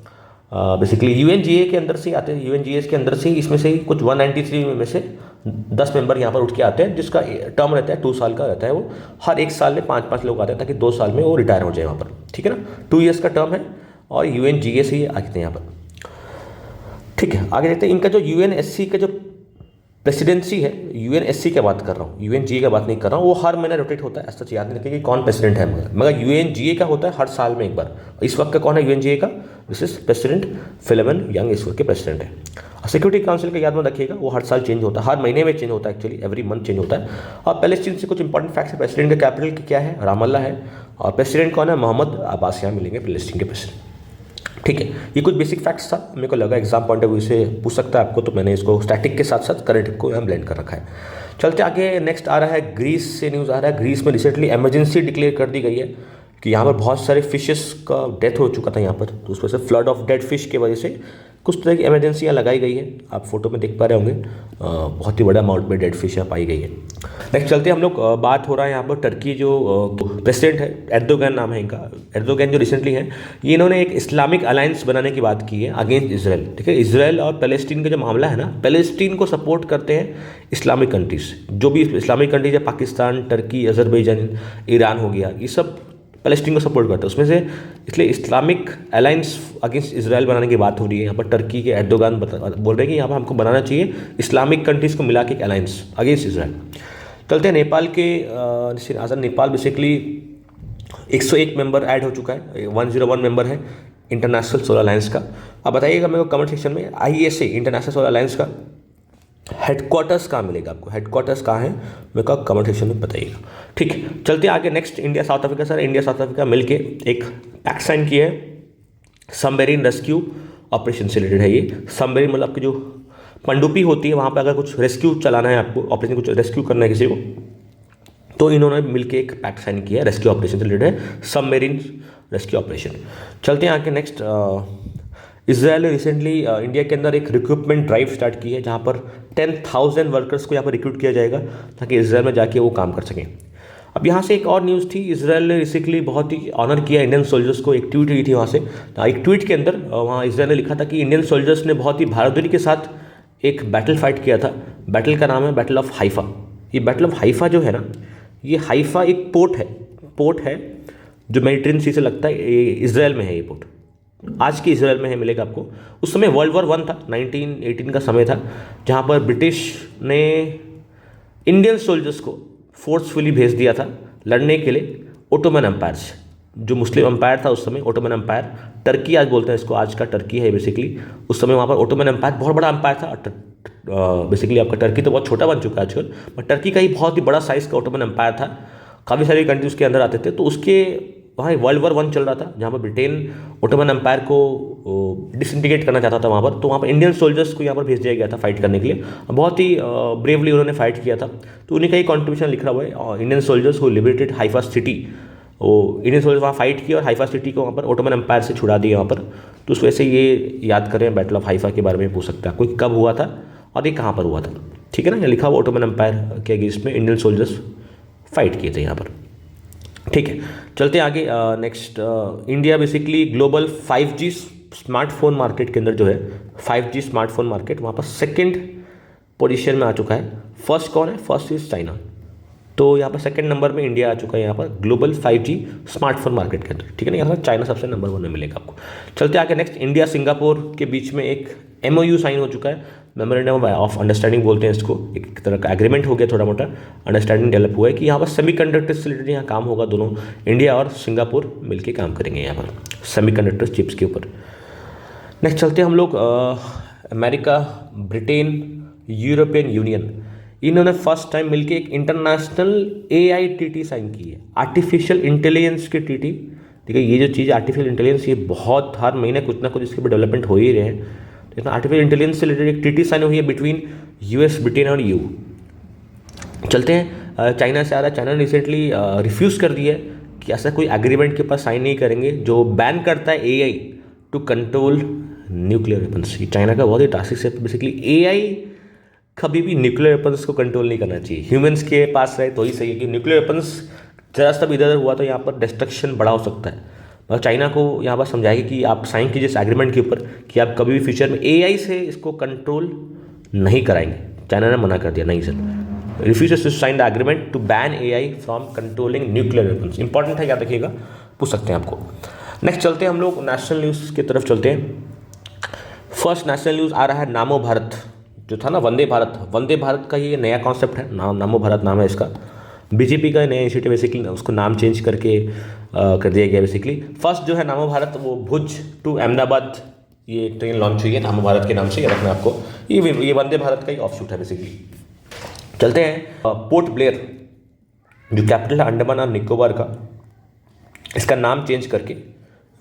बेसिकली यूएनजीए के अंदर से आते हैं, यूएनजीए के अंदर से इसमें से ही कुछ 193 में से 10 मेंबर यहाँ पर उठ के आते हैं, जिसका टर्म रहता है 2 साल का रहता है। वो हर 1 साल में 5-5 लोग आते हैं, ताकि 2 साल में वो रिटायर हो जाए वहाँ पर, ठीक है ना। 2 ईयर्स का टर्म है, और यूएनजीए से ही आते हैं यहाँ पर, ठीक है। आगे देखते हैं इनका जो यूएनएससी का जो प्रेसिडेंसी है, यूएनएससी की बात कर रहा हूँ, यूएनजीए की बात नहीं कर रहा हूँ। वो हर महीने रोटेट होता है, सच याद नहीं रखें कि कौन प्रेसिडेंट है, मगर यूएनजीए का होता है हर साल में एक बार। इस वक्त का कौन है यूएनजीए का? दिस इज प्रेसिडेंट फिलिमन यंग, इस वक्त के प्रेसिडेंट है। और सिक्योरिटी काउंसिल का याद में रखिएगा, वो हर साल चेंज होता है, हर महीने में चेंज होता है, एक्चुअली एवरी मंथ चेंज होता है। और पैलेस्टीन से कुछ इंपॉर्टेंट फैक्ट्स है। प्रेसिडेंट का कैपिटल क्या है? रामल्ला है। और प्रेसिडेंट कौन है? मोहम्मद अब्बास यहाँ मिलेंगे पैलेस्टीन के प्रेसिडेंट, ठीक है। ये कुछ बेसिक फैक्ट्स था, मेरे को लगा एग्जाम पॉइंट ऑफ व्यू से पूछ सकता है आपको, तो मैंने इसको स्टैटिक के साथ साथ करंट को यहाँ ब्लेंड कर रखा है। चलते आगे, नेक्स्ट आ रहा है ग्रीस से न्यूज़ आ रहा है। ग्रीस में रिसेंटली इमरजेंसी डिक्लेयर कर दी गई है कि यहाँ पर बहुत सारे फिशेस का डेथ हो चुका था यहाँ पर, तो उस वजह से फ्लड ऑफ डेड फिश की वजह से कुछ तरह की इमरजेंसियाँ लगाई गई है। आप फोटो में देख पा रहे होंगे, बहुत ही बड़ा अमाउंट में डेड फिश यहाँ पाई गई है। नेक्स्ट चलते हम लोग, बात हो रहा है यहाँ पर टर्की जो प्रेसिडेंट है, एर्दोगन नाम है इनका। एर्दोगन जो रिसेंटली है, ये इन्होंने एक इस्लामिक अलायंस बनाने की बात की है अगेंस्ट इसराइल, ठीक है। इसराइल और पैलेस्टीन का जो मामला है ना, पैलेस्टीन को सपोर्ट करते हैं इस्लामिक कंट्रीज, जो भी इस्लामिक कंट्रीज है, पाकिस्तान, टर्की, अजरबैजान, ईरान हो गया, ये सब पैलेस्टीन को सपोर्ट करते हैं उसमें से। इसलिए इस्लामिक अलायंस अगेंस्ट इसराइल बनाने की बात हो रही है यहाँ पर। टर्की के एर्दोगन बोल रहे हैं कि यहाँ पर हमको बनाना चाहिए इस्लामिक कंट्रीज़ को मिला के एक अलायंस अगेंस्ट इसराइल। चलते हैं नेपाल के आज़ाद। नेपाल बेसिकली 101 मेंबर ऐड हो चुका है, 101 मेंबर है इंटरनेशनल सोलर अलायंस का। अब बताइएगा मेरे को कमेंट सेक्शन में, ISA इंटरनेशनल सोलर अलायंस का हेडक्वार्टर्स कहाँ मिलेगा आपको, हेडक्वार्टर्स कहाँ है मेरे को कमेंट सेक्शन में बताइएगा, ठीक है। चलते हैं आगे, next India south Africa. Sir India south Africa मिलके एक पैक्ट साइन किया है, सबमरीन रेस्क्यू ऑपरेशन से रिलेटेड है ये। सबमरीन मतलब आपकी जो पनडुब्बी होती है, वहाँ पर अगर कुछ रेस्क्यू चलाना है आपको, ऑपरेशन कुछ रेस्क्यू करना है किसी को, तो इन्होंने मिलके एक पैक्ट साइन किया है, रेस्क्यू ऑपरेशन से रिलेटेड है, सबमरीन रेस्क्यू ऑपरेशन। चलते हैं आगे नेक्स्ट, इसराइल ने रिसेंटली इंडिया के अंदर एक रिक्रूटमेंट ड्राइव स्टार्ट की है, जहाँ पर 10,000 वर्कर्स को यहाँ पर रिक्रूट किया जाएगा ताकि इसराइल में जाके वो काम कर सकें। अब यहाँ से एक और न्यूज़ थी, इसराइल ने रिसेंटली बहुत ही ऑनर किया इंडियन सोल्जर्स को। एक ट्वीट हुई थी वहाँ से, एक ट्वीट के अंदर वहाँ इसराइल ने लिखा था कि इंडियन सोल्जर्स ने बहुत ही बहादुरी के साथ एक बैटल फाइट किया था। बैटल का नाम है बैटल ऑफ हाइफा। ये बैटल ऑफ हाइफा जो है ना, ये हाइफा एक पोर्ट है जो मेडिटेरियन सी से लगता है, ये इसराइल में है ये पोर्ट, आज की इसराइल में है, मिलेगा आपको। उस समय वर्ल्ड वॉर 1 था, 1918 का समय था, जहाँ पर ब्रिटिश ने इंडियन सोल्जर्स को फोर्सफुली भेज दिया था लड़ने के लिए ओटोमन एम्पायर से। जो मुस्लिम एम्पायर था उस समय, ओटोमन एम्पायर, टर्की आज बोलते हैं इसको, आज का टर्की है बेसिकली। उस समय वहाँ पर ओटोमन एम्पायर बहुत बड़ा एम्पायर था। बेसिकली आपका टर्की तो बहुत छोटा बन चुका है आजकल, बट टर्की का ही बहुत ही बड़ा साइज़ का ओटोमन एम्पायर था। काफ़ी सारी कंट्रीज के अंदर आते थे। तो उसके वहाँ वर्ल्ड वॉर 1 चल रहा था, जहाँ पर ब्रिटेन ओटोमन एम्पायर को डिसइंटीग्रेट करना चाहता था वहाँ पर। तो वहाँ पर इंडियन सोल्जर्स को यहाँ पर भेज दिया गया था फाइट करने के लिए। बहुत ही ब्रेवली उन्होंने फाइट किया था। तो उन्हीं का ही कॉन्ट्रीब्यूशन लिखा हुआ है, Indian soldiers who liberated Haifa city. वो इंडियन सोल्जर्स वहाँ फाइट किया और हाइफा सिटी को वहाँ पर ओटोमन एम्पायर से छुड़ा दिया वहाँ पर। तो उस वजह से ये याद करें, बैटल ऑफ हाइफा के बारे में पूछ सकते हैं आपको, कब हुआ था और ये कहाँ पर हुआ था। ठीक है ना, ये लिखा हुआ ओटोमन एम्पायर के अगेंस्ट में इंडियन सोल्जर्स फाइट किए थे यहाँ पर। ठीक है, चलते हैं आगे। Next, India basically global 5G smartphone market के अंदर जो है, 5G स्मार्टफोन मार्केट वहाँ पर सेकंड पोजीशन में आ चुका है। फर्स्ट कौन है? First is China. तो यहाँ पर सेकंड नंबर में इंडिया आ चुका है यहाँ पर ग्लोबल 5G स्मार्टफोन मार्केट के अंदर। ठीक है ना, यहाँ पर चाइना सबसे नंबर 1 में मिलेगा आपको। चलते आगे नेक्स्ट, इंडिया सिंगापुर के बीच में एक MOU साइन हो चुका है, मेमोरेंडम ऑफ अंडरस्टैंडिंग बोलते हैं इसको। एक तरह का एग्रीमेंट हो गया, थोड़ा मोटा अंडरस्टैंडिंग डेवलप हुआ है कि यहाँ पर सेमीकंडक्टर से रिलेटेड यहाँ काम होगा। दोनों इंडिया और सिंगापुर मिलकर काम करेंगे यहाँ पर सेमीकंडक्टर चिप्स के ऊपर। नेक्स्ट चलते हम लोग अमेरिका, ब्रिटेन, यूरोपियन यूनियन, इन्होंने फर्स्ट टाइम मिलके एक इंटरनेशनल AITT साइन की है, आर्टिफिशियल इंटेलिजेंस की TT। ठीक है, ये जो चीज़ आर्टिफिशियल इंटेलिजेंस, ये बहुत हर महीने कुछ ना कुछ इसके ऊपर डेवलपमेंट हो ही रहे हैं। तो आर्टिफिशियल इंटेलिजेंस से रिलेटेड एक TT साइन हुई है बिटवीन US, ब्रिटेन और EU। चलते हैं, चाइना से आ रहा है। चाइना ने रिसेंटली रिफ्यूज़ कर दिया है कि ऐसा कोई एग्रीमेंट के पास साइन नहीं करेंगे जो बैन करता है AI to control nuclear weapons. China का बहुत ही ड्रास्टिक स्टेप। बेसिकली AI कभी भी न्यूक्लियर वेपन्स को कंट्रोल नहीं करना चाहिए। ह्यूमंस के पास रहे तो ही सही है, कि न्यूक्लियर वेपन्स जरा सा भी इधर हुआ तो यहाँ पर डिस्ट्रक्शन बड़ा हो सकता है। मगर चाइना को यहाँ पर समझाएगी कि आप साइन कीजिए इस एग्रीमेंट के ऊपर कि आप कभी भी फ्यूचर में AI से इसको कंट्रोल नहीं कराएंगे। चाइना ने मना कर दिया, नहीं sir, refuses to sign the agreement to ban AI from controlling nuclear weapons. Important है, याद रखिएगा, पूछ सकते हैं आपको। नेक्स्ट चलते हैं हम लोग नेशनल न्यूज़ की तरफ चलते हैं। फर्स्ट नेशनल न्यूज़ आ रहा है नामो भारत, जो था ना वंदे भारत। वंदे भारत का ये नया कॉन्सेप्ट है, नामो भारत नाम है इसका। BJP का नया इनिशिएटिव, बेसिकली उसको नाम चेंज करके कर दिया गया बेसिकली। फर्स्ट जो है नामो भारत, वो भुज टू अहमदाबाद ये ट्रेन लॉन्च हुई है नामो भारत के नाम से, ये रखना आपको। ये वंदे भारत का ही ऑफशूट है बेसिकली। चलते हैं, पोर्ट ब्लेयर जो कैपिटल है अंडमान और निकोबार का, इसका नाम चेंज करके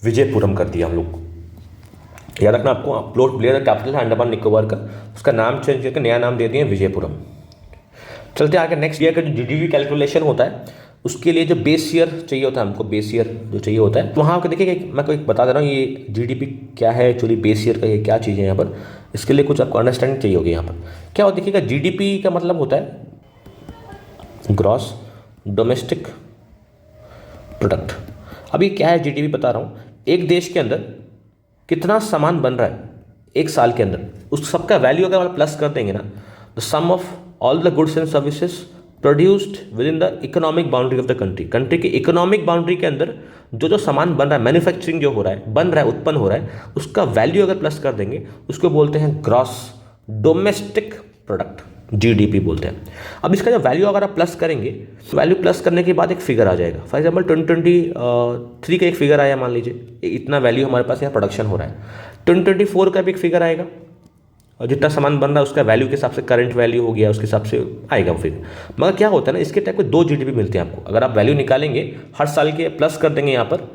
विजयपुरम कर दिया हम लोग। याद रखना आपको, पोर्ट ब्लेयर कैपिटल है अंडमान निकोबार का, उसका नाम चेंज करके नया नाम दे दिए विजयपुरम। चलते आगे नेक्स्ट, ईयर का जो GDP कैलकुलेशन होता है उसके लिए जो बेस ईयर चाहिए होता है हमको, बेस ईयर जो चाहिए होता है, तो वहाँ पर देखिए मैं कोई बता दे रहा हूँ ये GDP क्या है एक्चुअली, बेस ईयर का ये क्या चीज़ है यहाँ पर, इसके लिए कुछ आपको अंडरस्टैंडिंग चाहिए होगी। यहाँ पर क्या होता है, देखिएगा GDP का मतलब होता है ग्रॉस डोमेस्टिक प्रोडक्ट। अभी क्या है GDP बता रहा हूँ, एक देश के अंदर कितना सामान बन रहा है एक साल के अंदर, उस सबका वैल्यू अगर प्लस कर देंगे ना, the sum of all the goods and services produced within the economic boundary of the country. Country की इकोनॉमिक बाउंड्री के अंदर जो सामान बन रहा है, मैन्युफैक्चरिंग जो हो रहा है, बन रहा है, उत्पन्न हो रहा है, उसका वैल्यू अगर प्लस कर देंगे उसको बोलते हैं ग्रॉस डोमेस्टिक प्रोडक्ट, GDP बोलते हैं। अब इसका जो वैल्यू अगर आप प्लस करेंगे, वैल्यू प्लस करने के बाद एक फिगर आ जाएगा। फॉर एग्जांपल 2023 का एक फिगर आया, मान लीजिए इतना वैल्यू हमारे पास यहाँ प्रोडक्शन हो रहा है। 2024 का भी एक फिगर आएगा, और जितना सामान बन रहा है उसका वैल्यू के हिसाब से करंट वैल्यू हो गया, उसके हिसाब से आएगा वो फिगर। मगर क्या होता है ना, इसके टाइप के 2 GDP मिलते हैं आपको। अगर आप वैल्यू निकालेंगे हर साल के, प्लस कर देंगे यहाँ पर,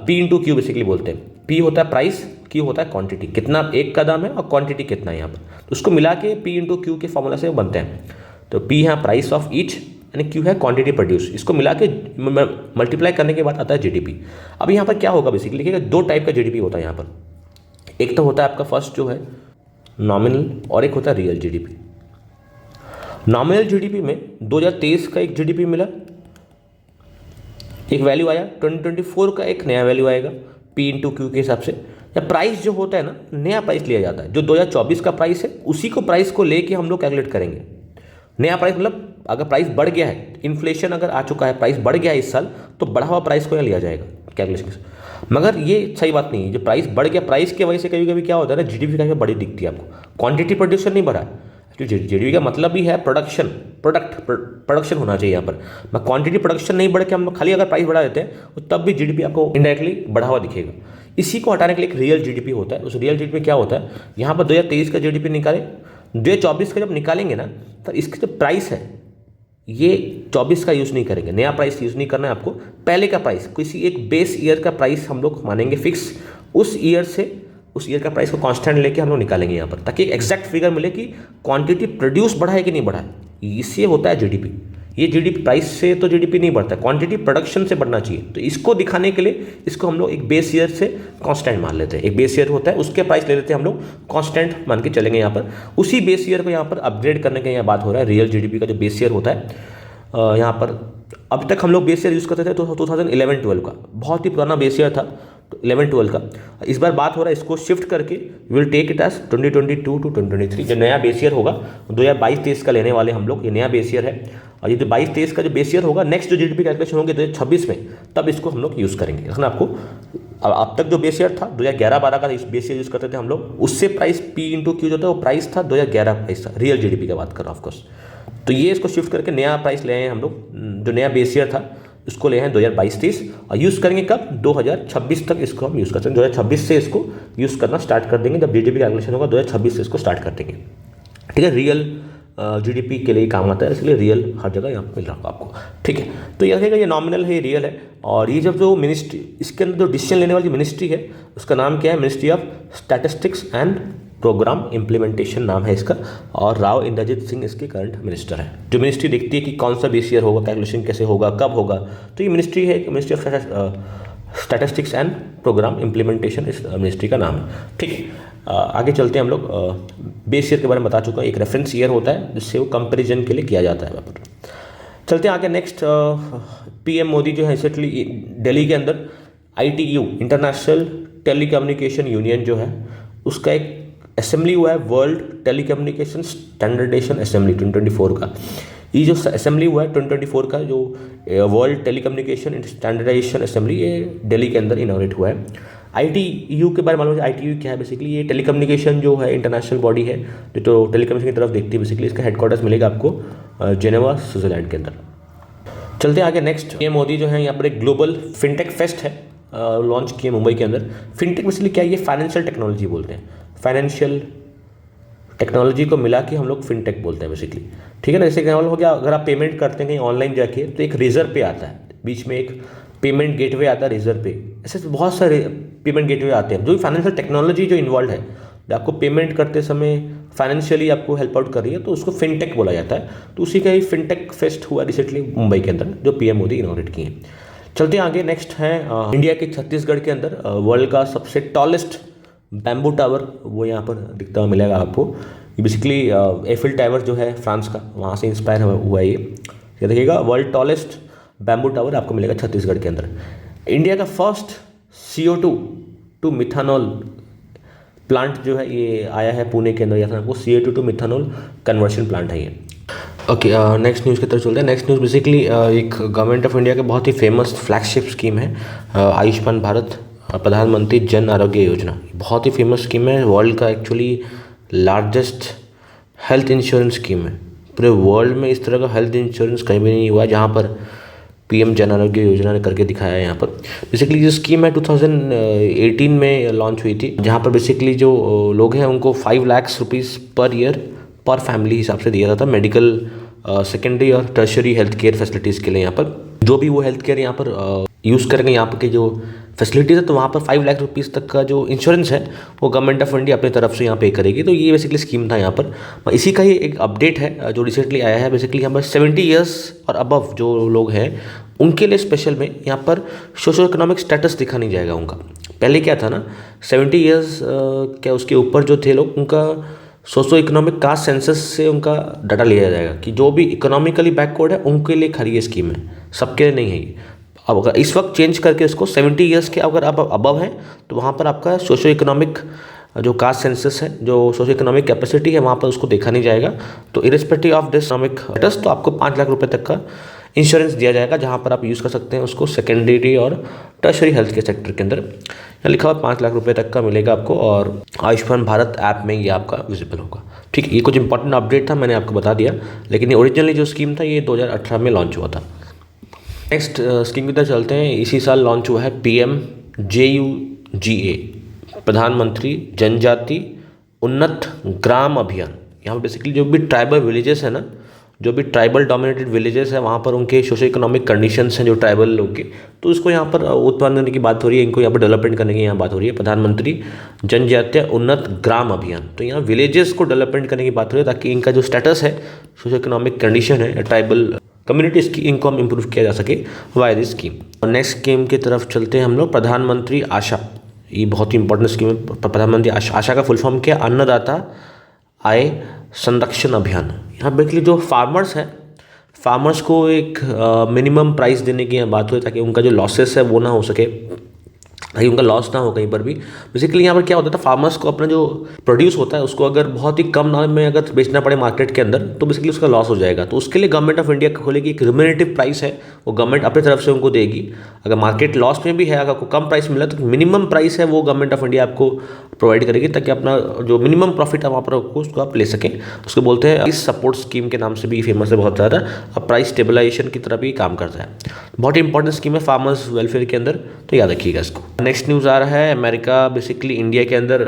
P इंटू Q बेसिकली बोलते हैं। P होता है प्राइस, Q होता है क्वांटिटी, कितना एक का दाम है और क्वांटिटी कितना है यहाँ पर, तो उसको मिला के P इंटू Q के फॉर्मूला से बनते हैं। तो P है प्राइस ऑफ ईच, यानी Q है क्वांटिटी प्रोड्यूस, इसको मिला के मल्टीप्लाई करने के बाद आता है GDP। अब यहाँ पर क्या होगा बेसिकली, देखिएगा 2 टाइप का GDP होता है यहाँ पर। एक तो होता है आपका फर्स्ट जो है नॉमिनल, और एक होता है रियल GDP। नॉमिनल GDP में 2023 का एक GDP मिला, एक वैल्यू आया, 2024 का एक नया वैल्यू आएगा P इंटू Q के हिसाब से। या प्राइस जो होता है ना, नया प्राइस लिया जाता है, जो 2024 का प्राइस है उसी को प्राइस को लेके हम लोग कैलकुलेट करेंगे। नया प्राइस मतलब अगर प्राइस बढ़ गया है, इन्फ्लेशन अगर आ चुका है, प्राइस बढ़ गया है इस साल, तो बढ़ा हुआ प्राइस को यहाँ लिया जाएगा कैलकुलेशन से। मगर ये सही बात नहीं है, जो प्राइस बढ़ गया, प्राइस की वजह से कभी कभी क्या होता है ना, जीडीपी काफी बड़ी दिखती है आपको, क्वांटिटी प्रोड्यूशन नहीं बढ़ा। जीडीपी का मतलब भी है प्रोडक्शन होना चाहिए यहाँ पर। मैं क्वांटिटी प्रोडक्शन नहीं बढ़ के हम खाली अगर प्राइस बढ़ा देते हैं तो तब भी जीडीपी आपको इनडायरेक्टली बढ़ा हुआ दिखेगा। इसी को हटाने के लिए एक रियल जीडीपी होता है। उस रियल जीडीपी क्या होता है, यहाँ पर 2023 का जीडीपी निकाले, 2024 का जब निकालेंगे ना, तो इसकी जो प्राइस है ये 24 का यूज़ नहीं करेंगे, नया प्राइस यूज़ नहीं करना है आपको। पहले का प्राइस, किसी एक बेस ईयर का प्राइस हम लोग मानेंगे फिक्स, उस ईयर का प्राइस को कांस्टेंट लेके हम लोग निकालेंगे यहाँ पर, ताकि एक एग्जैक्ट फिगर मिले कि क्वांटिटी प्रोड्यूस बढ़ा है कि नहीं बढ़ा है। इससे होता है जीडीपी। ये जीडीपी प्राइस से तो जीडीपी नहीं बढ़ता, क्वांटिटी प्रोडक्शन से बढ़ना चाहिए। तो इसको दिखाने के लिए इसको हम लोग एक बेस ईयर से कांस्टेंट मान लेते हैं। एक बेस ईयर होता है, उसके प्राइस ले लेते हैं हम लोग, कांस्टेंट मान के चलेंगे यहाँ पर। उसी बेस ईयर को यहाँ पर अपग्रेड करने का यहाँ बात हो रहा है। रियल जीडीपी का जो बेस ईयर होता है यहाँ पर, अब तक हम लोग बेस ईयर यूज़ करते थे तो 2011-12 का, बहुत ही पुराना बेस ईयर था, तो 11-12 का। इस बार बात हो रहा है इसको शिफ्ट करके will take it as 2022 to 2023। जो नया बेस ईयर होगा 2022-23 का लेने वाले हम लोग, ये नया बेस ईयर है। और ये जो 22-23 का जो बेस ईयर होगा, नेक्स्ट जो जीडीपी कैलकुलेशन होंगे 2026 में, तब इसको हम लोग यूज़ करेंगे। लेकिन आपको अब तक जो बेस ईयर था 2011-12 का इस बेस ईयर यूज़ करते थे हम लोग, उससे प्राइस P इंटू क्यू जो था वो प्राइस था 2011 प्राइस था, रियल जीडीपी का बात कर रहा हूँ ऑफकोर्स। तो ये इसको शिफ्ट करके नया प्राइस ले आए हैं हम लोग, जो नया बेस ईयर था इसको ले हैं 2022-23, और यूज़ करेंगे कब, 2026 तक इसको हम यूज़ करते हैं। 2026 से इसको यूज़ करना स्टार्ट कर देंगे। जब जीडीपी कैलकुलेशन होगा 2026 से इसको स्टार्ट कर देंगे। ठीक है, रियल जीडीपी के लिए काम आता है, इसलिए रियल हर जगह यहाँ मिल रहा होगा आपको। ठीक है, तो ये रहेगा, ये नॉमिनल है, ये रियल है। और ये जब जो मिनिस्ट्री, इसके अंदर जो डिसीजन लेने वाली मिनिस्ट्री है उसका नाम क्या है, Ministry of Statistics and Programme Implementation नाम है इसका, और राव इंद्रजीत सिंह इसके करंट मिनिस्टर है। जो मिनिस्ट्री देखती है कि कौन सा बेस ईयर होगा, कैलकुलेशन कैसे होगा, कब होगा, तो ये मिनिस्ट्री है, Ministry of Statistics and Programme Implementation इस मिनिस्ट्री का नाम है। ठीक है, आगे चलते हैं हम लोग। बेस ईयर के बारे में बता चुका हूँ, एक रेफरेंस ईयर होता है जिससे वो कंपेरिजन के लिए किया जाता है। वहाँ पर चलते हैं आगे। नेक्स्ट, पीएम मोदी जो है रिसेंटली दिल्ली के अंदर ITU इंटरनेशनल टेलीकम्युनिकेशन यूनियन जो है उसका एक असेंबली हुआ है, वर्ल्ड टेलीकम्युनिकेशन स्टैंडर्डाइजेशन असेंबली 2024 का। ये जो असेंबली हुआ है 2024 का, जो वर्ल्ड टेलीकम्युनिकेशन स्टैंडर्डाइजेशन असेंबली, ये दिल्ली के अंदर इनॉग्रेट हुआ है। ITU के बारे में मालूम है, ITU क्या है बेसिकली, ये टेलीकम्युनिकेशन जो है इंटरनेशनल बॉडी है जो तो टेलीकम्युनिकेशन की तरफ देखती है बेसिकली। इसका हेडक्वार्टर्स मिलेगा आपको जेनेवा स्विट्जरलैंड के अंदर। चलते हैं आगे। नेक्स्ट, पीएम मोदी जो है यहाँ पर एक ग्लोबल फिनटेक फेस्ट है लॉन्च किए मुंबई के अंदर। फिनटेक बेसिकली क्या है, ये फाइनेंशियल टेक्नोलॉजी बोलते हैं, फाइनेंशियल टेक्नोलॉजी को मिला के हम लोग फिनटेक बोलते हैं बेसिकली। ठीक है ना, जैसे एग्जाम्पल हो गया, अगर आप पेमेंट करते हैं कहीं ऑनलाइन जाके तो एक रिजर्व पे आता है, बीच में एक पेमेंट गेटवे आता है रिजर्व पे, ऐसे बहुत सारे पेमेंट गेटवे आते हैं। जो फाइनेंशियल टेक्नोलॉजी जो इन्वॉल्व है, जो आपको पेमेंट करते समय फाइनेंशियली आपको हेल्प आउट कर रही है, तो उसको फिनटेक बोला जाता है। तो उसी का ही फिनटेक फेस्ट हुआ रिसेंटली मुंबई के अंदर, जो पीएम मोदी इनॉग्रेट किए। चलते हैं आगे। नेक्स्ट है इंडिया के छत्तीसगढ़ के अंदर वर्ल्ड का सबसे टॉलेस्ट बैम्बू टावर, वो यहाँ पर दिखता हुआ मिलेगा आपको। ये बेसिकली एफिल टावर जो है फ्रांस का, वहाँ से इंस्पायर हुआ है ये देखिएगा। वर्ल्ड टॉलेस्ट बैम्बू टावर आपको मिलेगा छत्तीसगढ़ के अंदर। इंडिया का first CO2 to methanol plant जो है ये आया है पुणे के अंदर, यहाँ आपको CO2 to methanol conversion plant है ये। ओके, नेक्स्ट न्यूज़ की तरफ चलते हैं। नेक्स्ट न्यूज़ बेसिकली एक गवर्नमेंट ऑफ इंडिया का बहुत ही फेमस फ्लैगशिप स्कीम है, आयुष्मान भारत प्रधानमंत्री जन आरोग्य योजना। बहुत ही फेमस स्कीम है, वर्ल्ड का actually largest health insurance scheme है। पूरे वर्ल्ड में इस तरह का हेल्थ इंश्योरेंस कहीं भी नहीं हुआ है जहाँ पर पीएम जन आरोग्य योजना ने करके दिखाया है। यहाँ पर बेसिकली जो स्कीम है 2018 में लॉन्च हुई थी, जहाँ पर बेसिकली जो लोग हैं उनको 5 लाख रुपीज़ पर ईयर पर फैमिली हिसाब से दिया जाता है मेडिकल सेकेंडरी और टर्शरी हेल्थ केयर फैसिलिटीज़ के लिए। यहाँ पर जो भी वो हेल्थ केयर यहाँ पर यूज़ करेंगे, यहाँ पर के जो फैसिलिटीज़ है, तो वहाँ पर 5 लाख रुपीज़ तक का जो इंश्योरेंस है वो गवर्नमेंट ऑफ इंडिया अपनी तरफ से यहाँ पे करेगी। तो ये बेसिकली स्कीम था यहाँ पर। इसी का ही एक अपडेट है जो रिसेंटली आया है। बेसिकली यहाँ पर 70 ईयर्स और अबव जो लोग हैं उनके लिए स्पेशल में यहाँ पर सोशो इकोनॉमिक स्टेटस दिखा नहीं जाएगा उनका। पहले क्या था ना, 70 ईयर्स क्या उसके ऊपर जो थे लोग, उनका सोशो इकोनॉमिक कास्ट सेंसस से उनका डाटा लिया जाएगा कि जो भी इकोनॉमिकली बैकवर्ड है उनके लिए खरी ये स्कीम है, सबके लिए नहीं है ये। अब अगर इस वक्त चेंज करके इसको 70 ईयर्स के अगर आप अबव हैं तो वहाँ पर आपका सोशो इकोनॉमिक जो कास्ट सेंसस है, जो सोशो इकोनॉमिक कैपेसिटी है वहाँ पर उसको देखा नहीं जाएगा। तो irrespective of this economic status तो आपको 5 लाख रुपए तक का इंश्योरेंस दिया जाएगा, जहाँ पर आप यूज़ कर सकते हैं उसको सेकेंडरी और टर्शरी हेल्थ के सेक्टर के अंदर। यहाँ लिखा हुआ 5 लाख रुपए तक का मिलेगा आपको, और आयुष्मान भारत ऐप में ये आपका विजिबल होगा। ठीक, ये कुछ इंपॉर्टेंट अपडेट था, मैंने आपको बता दिया, लेकिन ये ओरिजिनली जो स्कीम था ये 2018 में लॉन्च हुआ था। नेक्स्ट स्कीम की तरफ चलते हैं। इसी साल लॉन्च हुआ है PMJUGA, प्रधानमंत्री जनजाति उन्नत ग्राम अभियान। यहाँ पर बेसिकली जो भी ट्राइबल विलेजेस है ना, जो भी ट्राइबल डोमिनेटेड विलेजेस हैं वहाँ पर उनके सोशो इकोनॉमिक कंडीशंस हैं जो ट्राइबल लोग के, तो इसको यहाँ पर उत्पन्न करने की बात हो रही है, इनको यहाँ पर डेवलपमेंट करने की यहाँ बात हो रही है। प्रधानमंत्री जनजातीय उन्नत ग्राम अभियान, तो यहाँ विलेजेस को डेवलपमेंट करने की बात हो रही है ताकि इनका जो स्टेटस है, सोशो इकोनॉमिक कंडीशन है ट्राइबल कम्युनिटीज़ की, इनको हम इम्प्रूव किया जा सके वाई दिस स्कीम। और नेक्स्ट स्कीम की तरफ चलते हैं हम लोग। प्रधानमंत्री आशा, ये बहुत ही इंपॉर्टेंट स्कीम है। प्रधानमंत्री आशा का फुल फॉर्म क्या? अन्नदाता आय संरक्षण अभियान। यहाँ बेसिकली जो फार्मर्स हैं, फार्मर्स को एक मिनिमम प्राइस देने की यहाँ बात हुई ताकि उनका जो लॉसेस है वो ना हो सके, ताकि उनका लॉस ना हो कहीं पर भी। बेसिकली यहाँ पर क्या होता था, फार्मर्स को अपना जो प्रोड्यूस होता है उसको अगर बहुत ही कम दाम में अगर बेचना पड़े मार्केट के अंदर तो बेसिकली उसका लॉस हो जाएगा। तो उसके लिए गवर्नमेंट ऑफ इंडिया खोलेगी एक रिम्यूनरेटिव प्राइस है, वो गवर्नमेंट अपनी तरफ से उनको देगी। अगर मार्केट लॉस में भी है, अगर आपको कम प्राइस मिला तो मिनिमम प्राइस है वो गवर्नमेंट ऑफ इंडिया आपको प्रोवाइड करेगी, ताकि अपना जो मिनिमम प्रॉफिट है वहाँ पर उसको आप ले सकें। उसको बोलते हैं प्राइस सपोर्ट स्कीम के नाम से भी फेमस है बहुत ज़्यादा। अब प्राइस स्टेबलाइजेशन की तरह भी काम करता है। बहुत इंपॉर्टेंट स्कीम है फार्मर्स वेलफेयर के अंदर, तो याद रखिएगा इसको। नेक्स्ट न्यूज़ आ रहा है, अमेरिका बेसिकली इंडिया के अंदर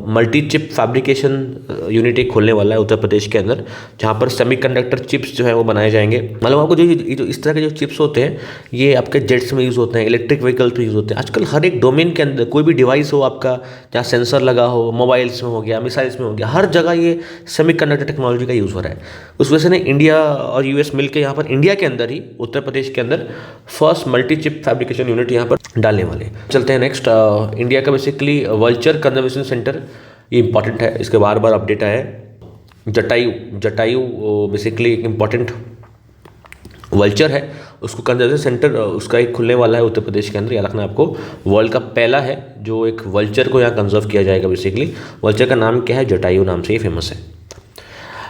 मल्टी चिप फैब्रिकेशन यूनिट एक खोलने वाला है उत्तर प्रदेश के अंदर, जहाँ पर सेमीकंडक्टर चिप्स जो है वो बनाए जाएंगे। मतलब आपको जो इस तरह के जो चिप्स होते हैं ये आपके जेट्स में यूज़ होते हैं, इलेक्ट्रिक व्हीकल्स में यूज़ होते हैं। आजकल हर एक डोमेन के अंदर कोई भी डिवाइस हो आपका, जहाँ सेंसर लगा हो, मोबाइल्स में हो गया, मिसाइल्स में हो गया, हर जगह ये सेमीकंडक्टर टेक्नोलॉजी का यूज़ हो रहा है। उस वजह से ना इंडिया और यूएस मिलकर यहाँ पर इंडिया के अंदर ही उत्तर प्रदेश के अंदर first multi chip fabrication unit यहाँ पर डालने वाले। चलते हैं नेक्स्ट। इंडिया का बेसिकली वल्चर कंजर्वेशन सेंटर, ये इंपॉर्टेंट है, इसके बार बार अपडेट आया है। जटायु बेसिकली एक इम्पॉर्टेंट वल्चर है, उसको कंजर्वेशन सेंटर उसका एक खुलने वाला है उत्तर प्रदेश के अंदर। याद रखना आपको, वर्ल्ड का पहला है जो एक वल्चर को यहाँ कंजर्व किया जाएगा। बेसिकली वल्चर का नाम क्या है? जटायु नाम से ये फेमस है।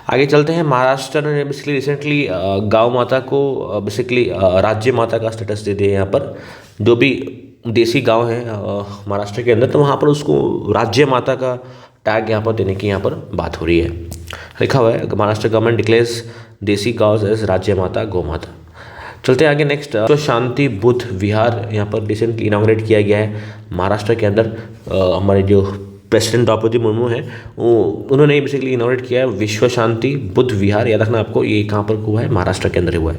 आगे चलते हैं। महाराष्ट्र ने बेसिकली रिसेंटली गांव माता को बेसिकली राज्य माता का स्टेटस दे दिया। यहाँ पर जो भी देसी गांव है महाराष्ट्र के अंदर, तो वहाँ पर उसको राज्य माता का टैग यहाँ पर देने की यहाँ पर बात हो रही है। लिखा हुआ है महाराष्ट्र गवर्नमेंट डिक्लेयर्स देसी गांव एज राज्य माता गौ माता। चलते हैं आगे नेक्स्ट। विश्व शांति बुद्ध विहार यहाँ पर रिसेंटली इनॉग्रेट किया गया है महाराष्ट्र के अंदर। हमारे जो प्रेसिडेंट द्रौपदी मुर्मू है उन्होंने बेसिकली इनॉग्रेट किया है विश्व शांति बुद्ध विहार। याद रखना आपको, ये कहाँ पर हुआ है? महाराष्ट्र के अंदर हुआ है।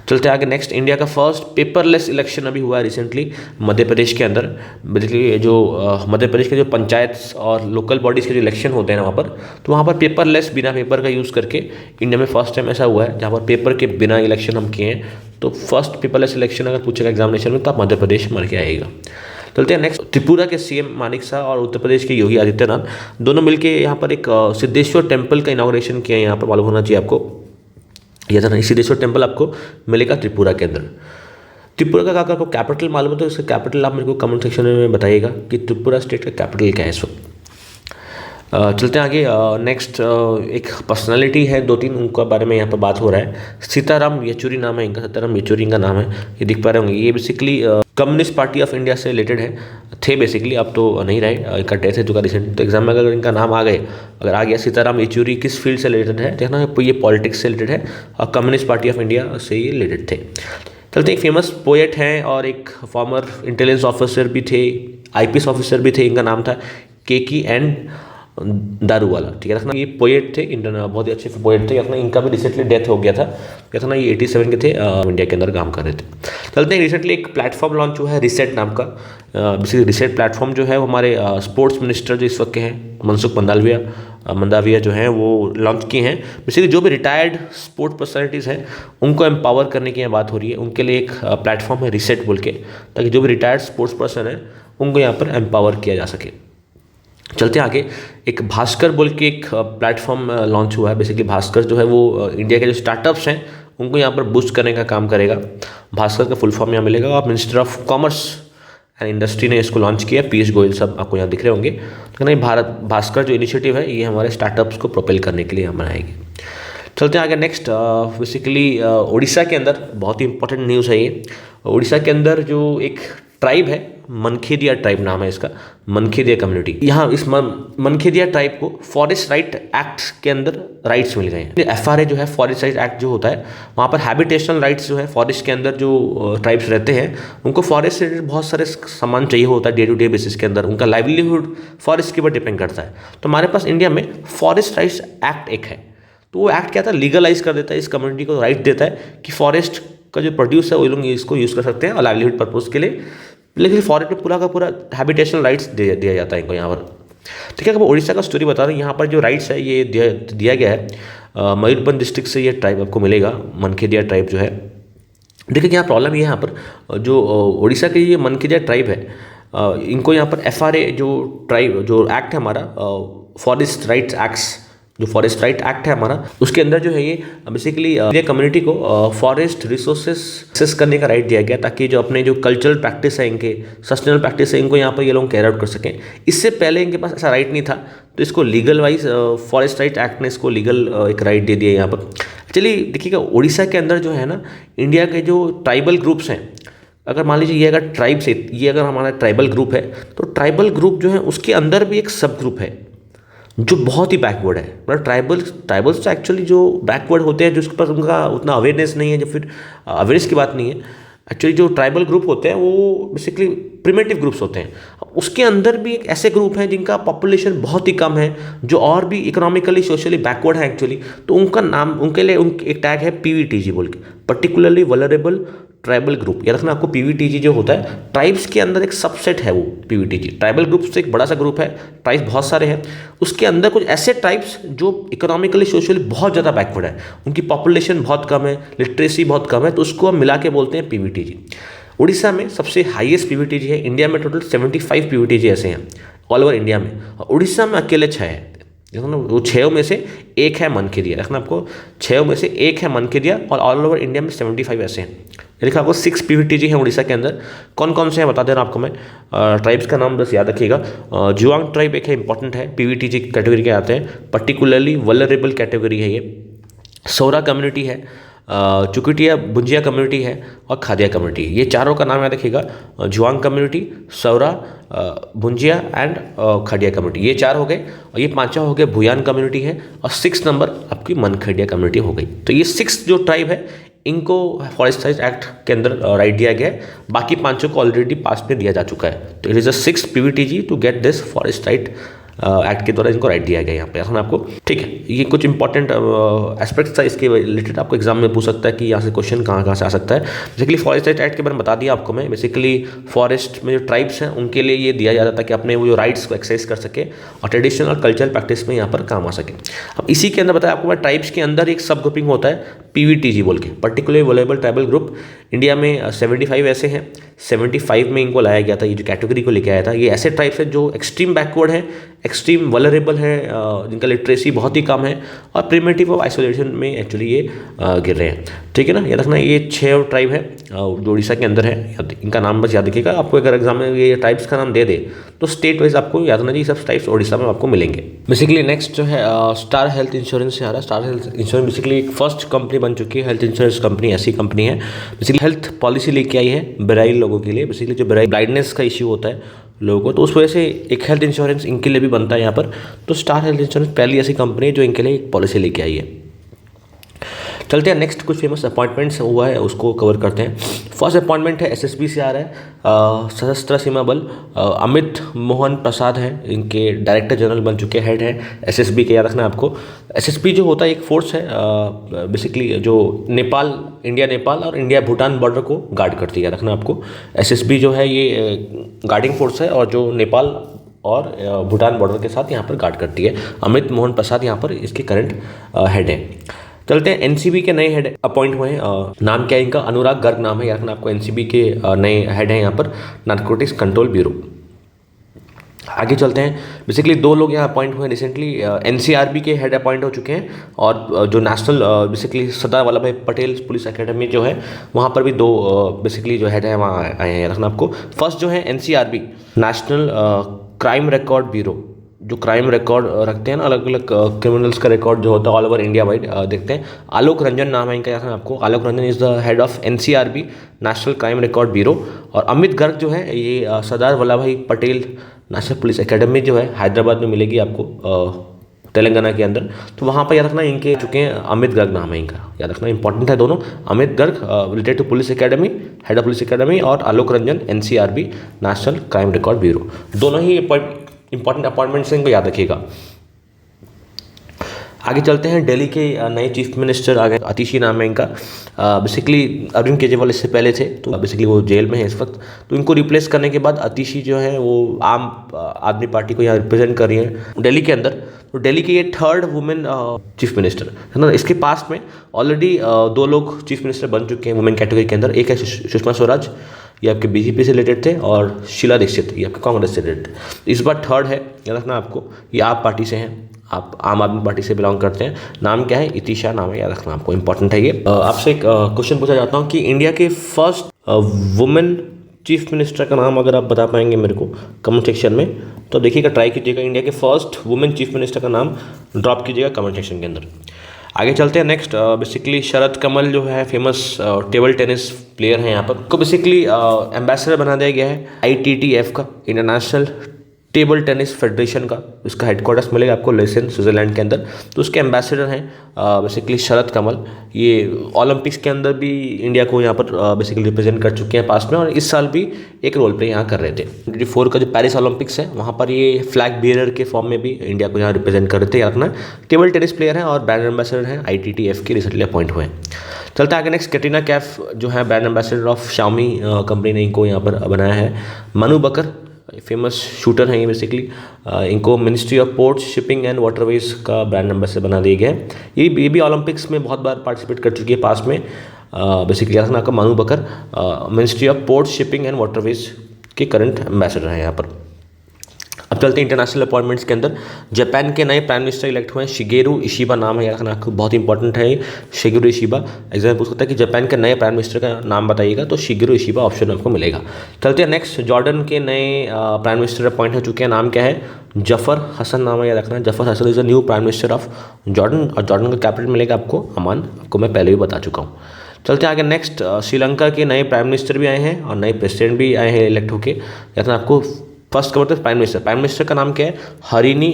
चलते आगे नेक्स्ट। इंडिया का फर्स्ट पेपरलेस इलेक्शन अभी हुआ है रिसेंटली मध्य प्रदेश के अंदर। बेसिकली जो मध्य प्रदेश के जो पंचायत और लोकल बॉडीज़ के जो इलेक्शन होते हैं वहाँ पर, तो वहाँ पर पेपरलेस, बिना पेपर का यूज़ करके इंडिया में फर्स्ट टाइम ऐसा हुआ है जहाँ पर पेपर के बिना इलेक्शन हम किए हैं। तो फर्स्ट पेपरलेस इलेक्शन अगर पूछेगा एग्जामिनेशन में तो आप मध्य प्रदेश मर के आएगा। चलते हैं नेक्स्ट। त्रिपुरा के सीएम मानिक शाह और उत्तर प्रदेश के योगी आदित्यनाथ दोनों मिलकर यहाँ पर एक सिद्धेश्वर टेम्पल का इनॉग्रेशन किया है। यहाँ पर मालूम होना चाहिए आपको, यह था सिद्धेश्वर टेम्पल आपको मिलेगा त्रिपुरा के अंदर। त्रिपुरा का अगर आपको कैपिटल मालूम है तो इसका कैपिटल आप मेरे को कमेंट सेक्शन में बताइएगा कि त्रिपुरा स्टेट का कैपिटल क्या है इस वक्त। चलते हैं आगे। नेक्स्ट एक पर्सनालिटी है, 2-3 उनका बारे में यहाँ पर बात हो रहा है। सीताराम येचुरी नाम है इनका, सीताराम येचुरी इनका नाम है, ये दिख पा रहे होंगे। ये basically communist party of India से रिलेटेड है, थे बेसिकली, अब तो नहीं रहे, इनका डेथ है चुका रिसेंट। तो एग्जाम में अगर इनका नाम आ गया सीताराम येचुरी किस फील्ड से रिलेटेड है देखना, ये पॉलिटिक्स से रिलेटेड है और कम्युनिस्ट पार्टी ऑफ इंडिया से ये रिलेटेड थे। चलते एक फेमस पोएट हैं और एक फॉर्मर इंटेलिजेंस ऑफिसर भी थे, IPS ऑफिसर भी थे, इनका नाम था KK दारूवाला। ठीक है रखना, ये पोएट थे, बहुत ही अच्छे पोएट थे। रखना इनका भी रिसेंटली डेथ हो गया था। रखना ये 87 के थे, इंडिया के अंदर काम कर रहे थे। चलते हैं रिसेंटली एक प्लेटफॉर्म लॉन्च हुआ है रिसेट नाम का। बेसिकली रिसेट प्लेटफॉर्म जो है वो हमारे स्पोर्ट्स मिनिस्टर जो इस वक्त के हैं मनसुख मंडाविया जो हैं वो लॉन्च किए हैं। बेसिकली जो भी रिटायर्ड स्पोर्ट्स पर्सनैलिटीज़ हैं उनको एम्पावर करने की यहाँ बात हो रही है। उनके लिए एक प्लेटफॉर्म है रिसेट बोल के, ताकि जो भी रिटायर्ड स्पोर्ट्स पर्सन है उनको यहाँ पर एम्पावर किया जा सके। चलते हैं आगे। एक भास्कर बोल के एक प्लेटफॉर्म लॉन्च हुआ है। बेसिकली भास्कर जो है वो इंडिया के जो स्टार्टअप्स हैं उनको यहाँ पर बूस्ट करने का काम करेगा। भास्कर का फुल फॉर्म यहाँ मिलेगा, आप minister of commerce and industry ने इसको लॉन्च किया, पीयूष गोयल सब आपको यहाँ दिख रहे होंगे। तो नहीं, भारत भास्कर जो इनिशिएटिव है ये हमारे स्टार्टअप्स को प्रोपेल करने के लिए हम बनाएगी। चलते हैं आगे नेक्स्ट। बेसिकली उड़ीसा के अंदर बहुत ही इंपॉर्टेंट न्यूज़ है ये। उड़ीसा के अंदर जो एक ट्राइब है, मनखेदिया ट्राइब नाम है इसका, मनखेदिया कम्युनिटी, यहाँ इस मनखेदिया ट्राइब को फॉरेस्ट राइट एक्ट के अंदर राइट्स मिल गए हैं। FRA जो है, फॉरेस्ट राइट एक्ट जो होता है, वहाँ पर हैबिटेशनल राइट्स जो है, फॉरेस्ट के अंदर जो ट्राइब्स रहते हैं उनको फॉरेस्ट से बहुत सारे सामान चाहिए होता है डे टू डे बेसिस के अंदर, उनका लाइवलीहुड फॉरेस्ट के ऊपर डिपेंड करता है। तो हमारे पास इंडिया में फॉरेस्ट राइट्स एक्ट एक है, तो वो एक्ट क्या था, लीगलाइज कर देता है, इस कम्युनिटी को राइट देता है कि फॉरेस्ट का जो प्रोड्यूस है वो लोग इसको यूज़ कर सकते हैं और लाइवलीहुड पर्पज़ के लिए, लेकिन फॉरेस्ट में पूरा का पूरा हैबिटेशनल राइट्स दिया जाता है इनको यहाँ पर। ठीक है, अब उड़ीसा का स्टोरी बता रहे हैं। यहाँ पर जो राइट्स है ये दिया गया है मयूरभंज डिस्ट्रिक्ट से, ये ट्राइब आपको मिलेगा, मनखेदिया ट्राइब जो है। देखिए क्या प्रॉब्लम ये यहाँ पर, जो उड़ीसा के ये मनखेदिया ट्राइब है, इनको यहाँ पर FRA जो एक्ट है हमारा, फॉरेस्ट राइट्स एक्ट्स, जो फॉरेस्ट राइट एक्ट है हमारा, उसके अंदर जो है ये बेसिकली ये कम्युनिटी को फॉरेस्ट रिसोर्सेस एक्सेस करने का राइट दिया गया, ताकि जो अपने जो कल्चरल प्रैक्टिस है, इनके सस्टेनेबल प्रैक्टिस है, इनको यहाँ पर ये लोग कैरी आउट कर सकें। इससे पहले इनके पास ऐसा राइट नहीं था, तो इसको legal wise forest Right act ने इसको लीगल एक राइट दे दिया यहाँ पर। चलिए देखिएगा, उड़ीसा के अंदर जो है ना, इंडिया के जो ट्राइबल ग्रुप्स हैं, अगर मान लीजिए ये अगर ट्राइब से, ये अगर हमारा ट्राइबल ग्रुप है, तो ट्राइबल ग्रुप जो है उसके अंदर भी एक सब ग्रुप है जो बहुत ही बैकवर्ड है। मतलब ट्राइबल्स तो एक्चुअली जो बैकवर्ड होते हैं, जिसके पास उनका उतना अवेयरनेस नहीं है, जो फिर अवेयरनेस की बात नहीं है, एक्चुअली जो ट्राइबल ग्रुप होते हैं वो बेसिकली प्रिमिटिव ग्रुप्स होते हैं। उसके अंदर भी एक ऐसे ग्रुप हैं जिनका पॉपुलेशन बहुत ही कम है, जो और भी इकोनॉमिकली सोशली बैकवर्ड है एक्चुअली, तो उनका नाम, उनके लिए एक टैग है PVTG बोल के, पर्टिकुलरली वल्नरेबल ट्राइबल ग्रुप। याद रखना आपको, PVTG जो होता है ट्राइब्स के अंदर एक सबसेट है वो PVTG। ट्राइबल ग्रुप से एक बड़ा सा ग्रुप है, ट्राइब्स बहुत सारे हैं, उसके अंदर कुछ ऐसे ट्राइब्स जो इकोनॉमिकली सोशली बहुत ज़्यादा बैकवर्ड है, उनकी पॉपुलेशन बहुत कम है, लिटरेसी बहुत कम है, तो उसको हम मिला के बोलते हैं PVTG। उड़ीसा में सबसे हाईएस्ट PVTG है, इंडिया में टोटल 75 PVTG ऐसे हैं ऑल ओवर इंडिया में, और उड़ीसा में अकेले 6 है। देखो ना, वो 6 में से एक है मनखेदिया, रखना आपको 6 में से एक है मनखेदिया, और ऑल ओवर इंडिया में 75 ऐसे हैं। लिखा आपको 6 PVTG हैं उड़ीसा के अंदर। कौन कौन से हैं बता दे रहा हूँ आपको मैं, ट्राइब्स का नाम बस याद रखिएगा। जुआंग ट्राइब एक है, इंपॉर्टेंट है, PVTG कैटेगरी के आते हैं, पर्टिकुलरली वल्नरेबल कैटेगरी है ये। सौरा कम्युनिटी है, चुकुटिया बुंजिया कम्युनिटी है, और खादिया कम्युनिटी। ये चारों का नाम याद रखिएगा, जुआंग कम्युनिटी, सौरा, बुंजिया एंड खादिया कम्युनिटी, ये 4 हो गए, और ये 5वां हो गया भूयान कम्युनिटी है, और 6 नंबर आपकी मनखेदिया कम्युनिटी हो गई। तो ये 6 जो ट्राइब है इनको फॉरेस्ट राइट एक्ट के अंदर राइट दिया गया है, बाकी 5 को ऑलरेडी पास में दिया जा चुका है। तो it is a 6 PVTG to get this Forest Right Act के द्वारा इनको राइट दिया गया यहाँ पे, এখন आपको ठीक है। ये कुछ इंपॉर्टेंट एस्पेक्ट्स था, इसके रिलेटेड आपको एग्जाम में पूछ सकता है कि यहाँ से क्वेश्चन कहाँ से आ सकता है। बेसिकली फॉरेस्ट राइट एक्ट के बारे में बता दिया आपको मैं। बेसिकली फॉरेस्ट में जो ट्राइब्स हैं उनके लिए ये दिया जाता है कि अपने वो जो राइट्स को एक्सरसाइज कर सके और ट्रेडिशनल और कल्चरल प्रैक्टिस में यहाँ पर काम आ सके। अब इसी के अंदर बताया आपको मैं, ट्राइब्स के अंदर एक सब ग्रुपिंग होता है PVTG बोल के, particularly vulnerable tribal group. India में 75 ऐसे हैं, 75 में इनको लाया गया था, ये जो कैटेगरी को लेके आया था। ये ऐसे ट्राइब्स हैं जो एक्सट्रीम बैकवर्ड है, एक्सट्रीम वल्नरेबल है, जिनका लिटरेसी बहुत ही कम है, और प्रिमिटिव और आइसोलेशन में एक्चुअली ये गिर रहे हैं। ठीक है ना, याद रखना ये 6 ट्राइब है जो उड़ीसा के अंदर है, इनका नाम बस याद रखिएगा। आपको अगर एग्जाम में ये ट्राइब्स का नाम दे दे तो स्टेट वाइज आपको याद रखना चाहिए, सब ट्राइब्स उड़ीसा में आपको मिलेंगे। बेसिकली नेक्स्ट जो है स्टार हेल्थ इंश्योरेंस से आ रहा है। स्टार हेल्थ इंश्योरेंस बेसिकली एक फर्स्ट कंपनी बन चुकी है, हेल्थ इंश्योरेंस कंपनी ऐसी कंपनी है बेसिकली हेल्थ पॉलिसी लेके आई है ब्राइल लोगों के लिए। बेसिकली जो ब्लाइंडनेस का इश्यू होता है लोगों को, तो उस वजह से एक हेल्थ इंश्योरेंस इनके लिए भी बनता है यहाँ पर। तो स्टार हेल्थ इंश्योरेंस पहली ऐसी कंपनी है जो इनके लिए एक पॉलिसी लेके आई है। चलते हैं नेक्स्ट, कुछ फेमस अपॉइंटमेंट्स हुआ है उसको कवर करते हैं। फर्स्ट अपॉइंटमेंट है SSB से आ रहा है, सशस्त्र सीमा बल। अमित मोहन प्रसाद हैं, इनके डायरेक्टर जनरल बन चुके, हेड हैं SSB के। याद रखना आपको, SSB जो होता है एक फोर्स है बेसिकली जो नेपाल, इंडिया नेपाल और इंडिया भूटान बॉर्डर को गार्ड करती है। याद रखना आपको, SSB जो है ये गार्डिंग फोर्स है और जो नेपाल और भूटान बॉर्डर के साथ यहाँ पर गार्ड करती है। अमित मोहन प्रसाद यहाँ पर इसके करंट हेड है। चलते हैं NCB के नए हेड अपॉइंट हुए हैं, नाम क्या है इनका, अनुराग गर्ग नाम है। याद रखना आपको, NCB के नए हेड हैं यहाँ पर, नारकोटिक्स कंट्रोल ब्यूरो। आगे चलते हैं। बेसिकली 2 लोग यहाँ अपॉइंट हुए रिसेंटली, एनसीआरबी के हेड अपॉइंट हो चुके हैं, और जो नेशनल बेसिकली सरदार वल्लभ भाई पटेल पुलिस एकेडमी जो है वहाँ पर भी 2 बेसिकली जो हेड है वहाँ आए हैं, रखना आपको। फर्स्ट जो है NCRB, national crime record bureau, जो क्राइम रिकॉर्ड रखते हैं ना, अलग अलग क्रिमिनल्स का रिकॉर्ड जो होता है ऑल ओवर इंडिया वाइड देखते हैं। आलोक रंजन नाम है इनका, याद है आपको। Alok Ranjan is the head of NCRB, national crime record bureau. और अमित गर्ग जो है ये सरदार वल्लभ भाई पटेल नेशनल पुलिस एकेडमी जो है हैदराबाद में मिलेगी आपको, तेलंगाना के अंदर। तो वहाँ पर याद रखना इनके चुके हैं, अमित गर्ग नाम है इनका, याद रखना इंपॉर्टेंट है दोनों। Amit Garg related to police academy, head of police academy, और Alok Ranjan NCRB, national crime record bureau. दोनों ही इंपॉर्टेंट अपॉइंटमेंट्स इनको याद रखिएगा। आगे चलते हैं, दिल्ली के नए चीफ मिनिस्टर आ गए, आतिशी नाम है इनका। बेसिकली अरविंद केजरीवाल इससे पहले थे, तो बेसिकली वो जेल में है इस वक्त। तो इनको रिप्लेस करने के बाद आतिशी जो है वो आम आदमी पार्टी को यहाँ रिप्रेजेंट कर रही है दिल्ली के अंदर। तो दिल्ली की ये 3rd वुमेन चीफ मिनिस्टर है ना। इसके पास में ऑलरेडी 2 लोग चीफ मिनिस्टर बन चुके हैं वुमेन कैटेगरी के अंदर। एक है सुषमा स्वराज, ये आपके बीजेपी से रिलेटेड थे, और शीला दीक्षित ये आपके कांग्रेस से रिलेटेड थे। इस बार 3rd है, याद रखना आपको। ये आप पार्टी से हैं, आप आम आदमी पार्टी से बिलोंग करते हैं। नाम क्या है? इतिशा नाम है, याद रखना आपको, इंपॉर्टेंट है ये। आपसे एक क्वेश्चन पूछा जाता हूँ कि इंडिया के फर्स्ट वुमेन चीफ मिनिस्टर का नाम अगर आप बता पाएंगे मेरे को कमेंट सेक्शन में, तो देखिएगा, ट्राई कीजिएगा। इंडिया के फर्स्ट वुमेन चीफ मिनिस्टर का नाम ड्रॉप कीजिएगा कमेंट सेक्शन के अंदर। आगे चलते हैं नेक्स्ट। बेसिकली शरद कमल जो है फेमस टेबल टेनिस प्लेयर हैं यहाँ पर, को बेसिकली एम्बेसडर बना दिया गया है ITTF का, इंटरनेशनल टेबल टेनिस फेडरेशन का। इसका हेडक्वार्टर्स मिलेगा आपको लेसेन, स्विट्जरलैंड के अंदर। तो उसके एम्बेसडर हैं बेसिकली शरद कमल। ये ओलंपिक्स के अंदर भी इंडिया को यहाँ पर बेसिकली रिप्रेजेंट कर चुके हैं पास में, और इस साल भी एक रोल प्ले यहाँ कर रहे थे। 2024 का जो पेरिस ओलंपिक्स है वहाँ पर ये फ्लैग बियरर के फॉर्म में भी इंडिया को यहाँ रिप्रेजेंट कर रहे थे, याद रखना। टेबल टेनिस प्लेयर हैं और ब्रांड एम्बेसडर हैं ITTF के, रिसेंटली अपॉइंट हुए हैं। चलते आगे नेक्स्ट, कैटरीना कैफ जो है brand ambassador of Xiaomi company ने इनको यहाँ पर बनाया है। मनु बकर फेमस शूटर हैं ये बेसिकली, इनको ministry of ports, shipping and waterways का ब्रांड एम्बेसडर बना दिया गया है। ये भी ओलंपिक्स में बहुत बार पार्टिसिपेट कर चुकी है पास में। बेसिकली याद रखना आपका, Manu Bakar ministry of ports, shipping and waterways के करंट एम्बेसडर हैं यहाँ पर। अब चलते हैं इंटरनेशनल अपॉइंटमेंट्स के अंदर। जापान के नए प्राइम मिनिस्टर इलेक्ट हुए हैं, शिगेरू इशिबा नाम है, याद रखना आपको, बहुत इंपॉर्टेंट है शिगेरू इशिबा। एग्जाम पूछ सकता है कि जापान के नए प्राइम मिनिस्टर का नाम बताइएगा, तो शिगेरू इशिबा ऑप्शन आपको मिलेगा। चलते हैं नेक्स्ट, जॉर्डन के नए प्राइम मिनिस्टर अपॉइंट हो चुके हैं। नाम क्या है? जफर हसन नाम है, याद रखना। Jafar Hassan is the new prime minister of Jordan, और जॉर्डन का कैपिटल मिलेगा आपको अमान, आपको मैं पहले भी बता चुका हूँ। चलते हैं आगे नेक्स्ट, श्रीलंका के नए प्राइम मिनिस्टर भी आए हैं और नए प्रेसिडेंट भी आए हैं इलेक्ट होके, याद रखना आपको। फर्स्ट कवर तो प्राइम मिनिस्टर का नाम क्या है? हरिनी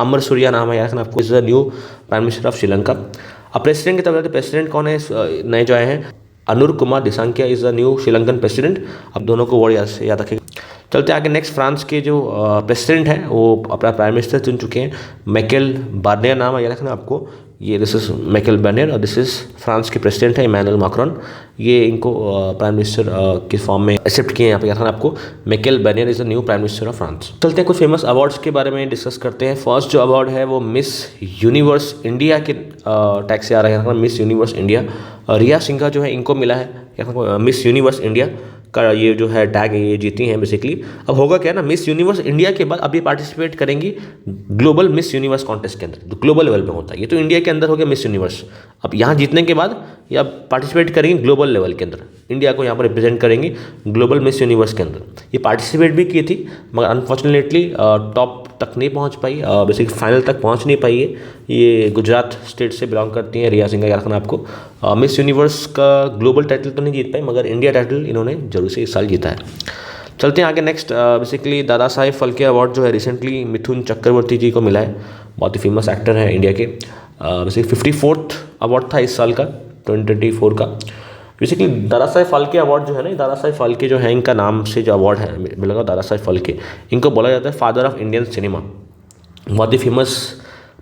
अमरसूरिया नाम है, याद रखना आपको। Is the new prime minister of Sri Lanka. अब प्रेसिडेंट की तरफ प्रेसिडेंट कौन है नए जो आए हैं? Anura Kumara Dissanayake is the new Sri Lankan president. अब दोनों को वर्ड याद रखेगा। चलते आगे नेक्स्ट, फ्रांस के जो प्रेसिडेंट हैं वो अपना प्राइम मिनिस्टर चुन चुके हैं। मैकेल बार्नियर नाम है, याद रखना आपको। ये दिस इज मैकेल बार्नियर, और दिस इज फ्रांस के प्रेसिडेंट है इमैनुअल मैक्रोन। ये इनको प्राइम मिनिस्टर के फॉर्म में एक्सेप्ट किए हैं यहाँ पे, याद रखना आपको। Michel Barnier is the new prime minister of France. चलते हैं कुछ फेमस अवार्ड्स के बारे में डिस्कस करते हैं। फर्स्ट जो अवार्ड है वो मिस यूनिवर्स इंडिया के टैग से आ रहा है, मिस यूनिवर्स इंडिया। रिया सिंघा जो है इनको मिला है मिस यूनिवर्स इंडिया का ये जो है टैग ये जीती हैं बेसिकली। अब होगा क्या ना, मिस यूनिवर्स इंडिया के बाद अब ये पार्टिसिपेट करेंगी ग्लोबल मिस यूनिवर्स कॉन्टेस्ट के अंदर, जो ग्लोबल लेवल पे होता है। ये तो इंडिया के अंदर हो गया मिस यूनिवर्स। अब यहाँ जीतने के बाद ये अब पार्टिसिपेट करेंगी ग्लोबल लेवल के अंदर, इंडिया को यहाँ पर रिप्रेजेंट करेंगी ग्लोबल मिस यूनिवर्स के अंदर। ये पार्टिसिपेट भी की थी, मगर अनफॉर्चुनेटली टॉप तक नहीं पहुँच पाई, बेसिक फाइनल तक पहुँच नहीं पाई है। ये गुजरात स्टेट से बिलोंग करती हैं रिया सिंघा, याद रखना आपको। मिस यूनिवर्स का ग्लोबल टाइटल तो नहीं जीत पाई, मगर इंडिया टाइटल इन्होंने जरूर से इस साल जीता है। चलते हैं आगे next, basically Dada Saheb Phalke award जो है रिसेंटली मिथुन चक्रवर्ती जी को मिला है। बहुत ही फेमस एक्टर हैं इंडिया के। बेसिकली 54th अवार्ड था इस साल का, 2024 का। बेसिकली दादा साहेब फाल्के अवार्ड जो है ना, दादा साहेब फाल्के जो है इनका नाम से जो अवार्ड है मिलेगा, दादा साहेब फाल्के, इनको बोला जाता है फादर ऑफ इंडियन सिनेमा। बहुत ही फेमस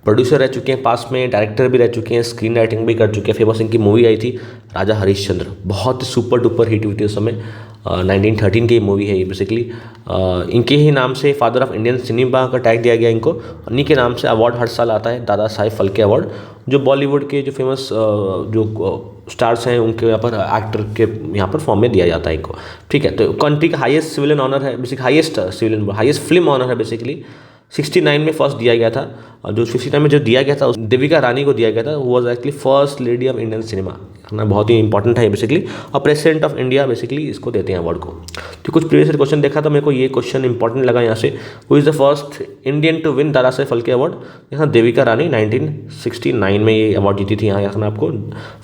प्रोड्यूसर रह चुके हैं, पास में डायरेक्टर भी रह चुके हैं, स्क्रीन राइटिंग भी कर चुके हैं। फेमस इनकी मूवी आई थी राजा हरिश्चंद्र, बहुत ही सुपर डुपर हिट हुई थी उस समय। 1913 की मूवी है ये बेसिकली। इनके ही नाम से फादर ऑफ इंडियन सिनेमा का टैग दिया गया इनको। इन्हीं के नाम से अवार्ड हर साल आता है, दादा साहेब फाल्के अवार्ड, जो बॉलीवुड के जो फेमस जो स्टार्स हैं उनके यहाँ पर एक्टर के यहाँ पर फॉर्म में दिया जाता है इनको। ठीक है, तो कंट्री का हाईएस्ट सिविलियन ऑनर है, बेसिक हाईएस्ट फिल्म ऑनर है बेसिकली। 69 में फर्स्ट दिया गया था, और जो 69 में जो दिया गया था उस देविका रानी को दिया गया था, वो was actually first lady of Indian cinema. ना बहुत ही इंपॉर्टेंट है बेसिकली, और प्रेसिडेंट ऑफ इंडिया बेसिकली इसको देते हैं अवार्ड को। तो कुछ प्रीवियस क्वेश्चन देखा तो मेरे को ये क्वेश्चन इंपॉर्टेंट लगा यहाँ से, who is the first Indian to win Dadasaheb Phalke award. यहाँ देविका रानी 1969 में ये अवार्ड जीती थी। यहाँ आपको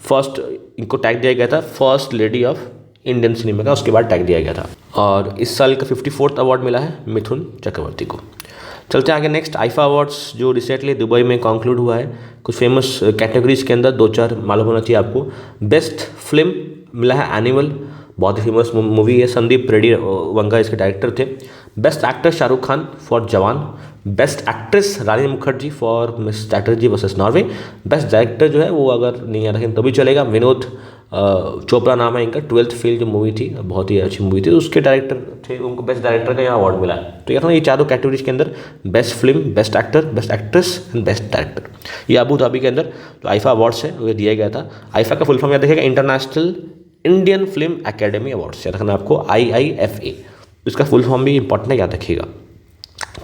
फर्स्ट इनको टैग दिया गया था first lady of Indian cinema का, उसके बाद टैग दिया गया था। और इस साल का 54th अवार्ड मिला है मिथुन चक्रवर्ती को। चलते आगे नेक्स्ट, आईफा अवार्ड्स जो रिसेंटली दुबई में कंक्लूड हुआ है। कुछ फेमस कैटेगरीज के अंदर 2-4 मालूम होना चाहिए आपको। बेस्ट फिल्म मिला है एनिमल, बहुत ही फेमस मूवी है, संदीप रेड्डी वंगा इसके डायरेक्टर थे। Best actor Shahrukh Khan for Jawan. Best actress Rani Mukherjee for miss Chatterjee versus Norway. Best director जो है वो अगर नहीं आ रहे तो भी चलेगा, विनोद चोपड़ा नाम है इनका। 12th फेल जो मूवी थी बहुत ही अच्छी मूवी थी, उसके डायरेक्टर थे, उनको बेस्ट डायरेक्टर का यहाँ अवार्ड मिला है। तो यहाँ ये चारों कैटेगरीज के अंदर best film, best actor, best actress and best director, ये अबू धाबी के अंदर जो आईफा अवार्ड्स है वो दिया गया था। आईफा का फुल फॉर्म याद रखिएगा, international Indian film academy awards, याद रखना आपको, IIFA। इसका फुल फॉर्म भी इंपॉर्टेंट है, याद रखिएगा।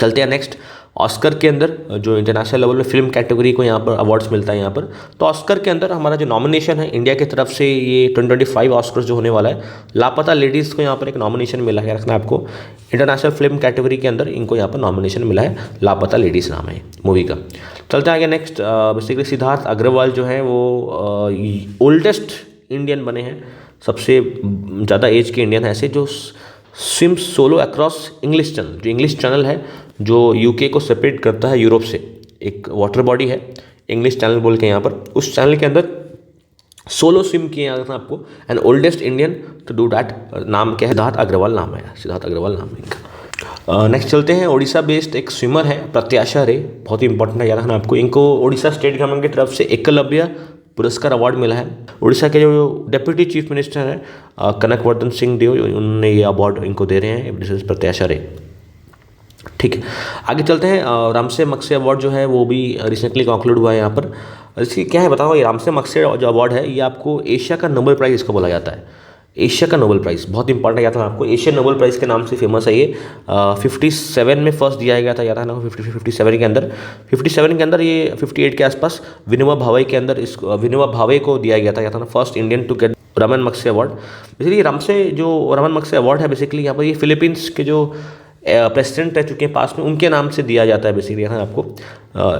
चलते हैं नेक्स्ट, ऑस्कर के अंदर जो इंटरनेशनल लेवल में फिल्म कैटेगरी को यहाँ पर अवार्ड्स मिलता है यहाँ पर। तो ऑस्कर के अंदर हमारा जो नॉमिनेशन है इंडिया की तरफ से, ये 2025 ऑस्कर्स जो होने वाला है, लापता लेडीज़ को यहाँ पर एक नॉमिनेशन मिला है, रखना आपको। इंटरनेशनल फिल्म कैटेगरी के अंदर इनको यहाँ पर नॉमिनेशन मिला है, लापता लेडीज़ नाम है मूवी का। चलते आगे नेक्स्ट, बेसिकली सिद्धार्थ अग्रवाल जो है वो ओल्डेस्ट इंडियन बने हैं, सबसे ज़्यादा एज के इंडियन ऐसे जो swim solo across English channel, जो इंग्लिश चैनल है जो यूके को सेपरेट करता है यूरोप से, एक वाटर बॉडी है इंग्लिश चैनल बोल के यहाँ पर, उस चैनल के अंदर सोलो स्विम किए यहाँ था आपको। And oldest Indian to do that, नाम क्या है, सिद्धार्थ अग्रवाल नाम है, सिद्धार्थ अग्रवाल नाम है इनका। नेक्स्ट चलते हैं, ओडिशा बेस्ड एक स्विमर है प्रत्याशा रे, बहुत ही इंपॉर्टेंट है याद रखना आपको। इनको ओडिशा स्टेट गवर्नमेंट की तरफ से एकलव्य पुरस्कार अवार्ड मिला है। उड़ीसा के जो डेप्यूटी चीफ मिनिस्टर हैं कनकवर्धन सिंह देव, उन्होंने ये अवार्ड इनको दे रहे हैं, दिस इज प्रत्याशा रे। ठीक है, आगे चलते हैं, रामसे मक्से अवार्ड जो है वो भी रिसेंटली कंक्लूड हुआ है यहाँ पर। इसकी क्या है बताओ, ये रामसे मक्से जो अवार्ड है ये आपको एशिया का नोबेल प्राइज़ इसको बोला जाता है, एशिया का नोबेल प्राइज़, बहुत इंपॉर्टेंट है याद रखना आपको। एशियन नोबेल प्राइज़ के नाम से फेमस है ये। 57 में फर्स्ट दिया गया था, याद रखना 57 के अंदर, 57 के अंदर, ये 58 के आसपास विनोबा भावे के अंदर इस विनोबा भावे को दिया गया था, याद रखना, first Indian to get Ramon Magsaysay award. Basically रामसे जो रमन मक्से अवार्ड है बेसिकली यहाँ पर ये फिलीपींस के जो प्रेसिडेंट रह चुके हैं पास में, उनके नाम से दिया जाता है बेसिकली यहाँ आपको।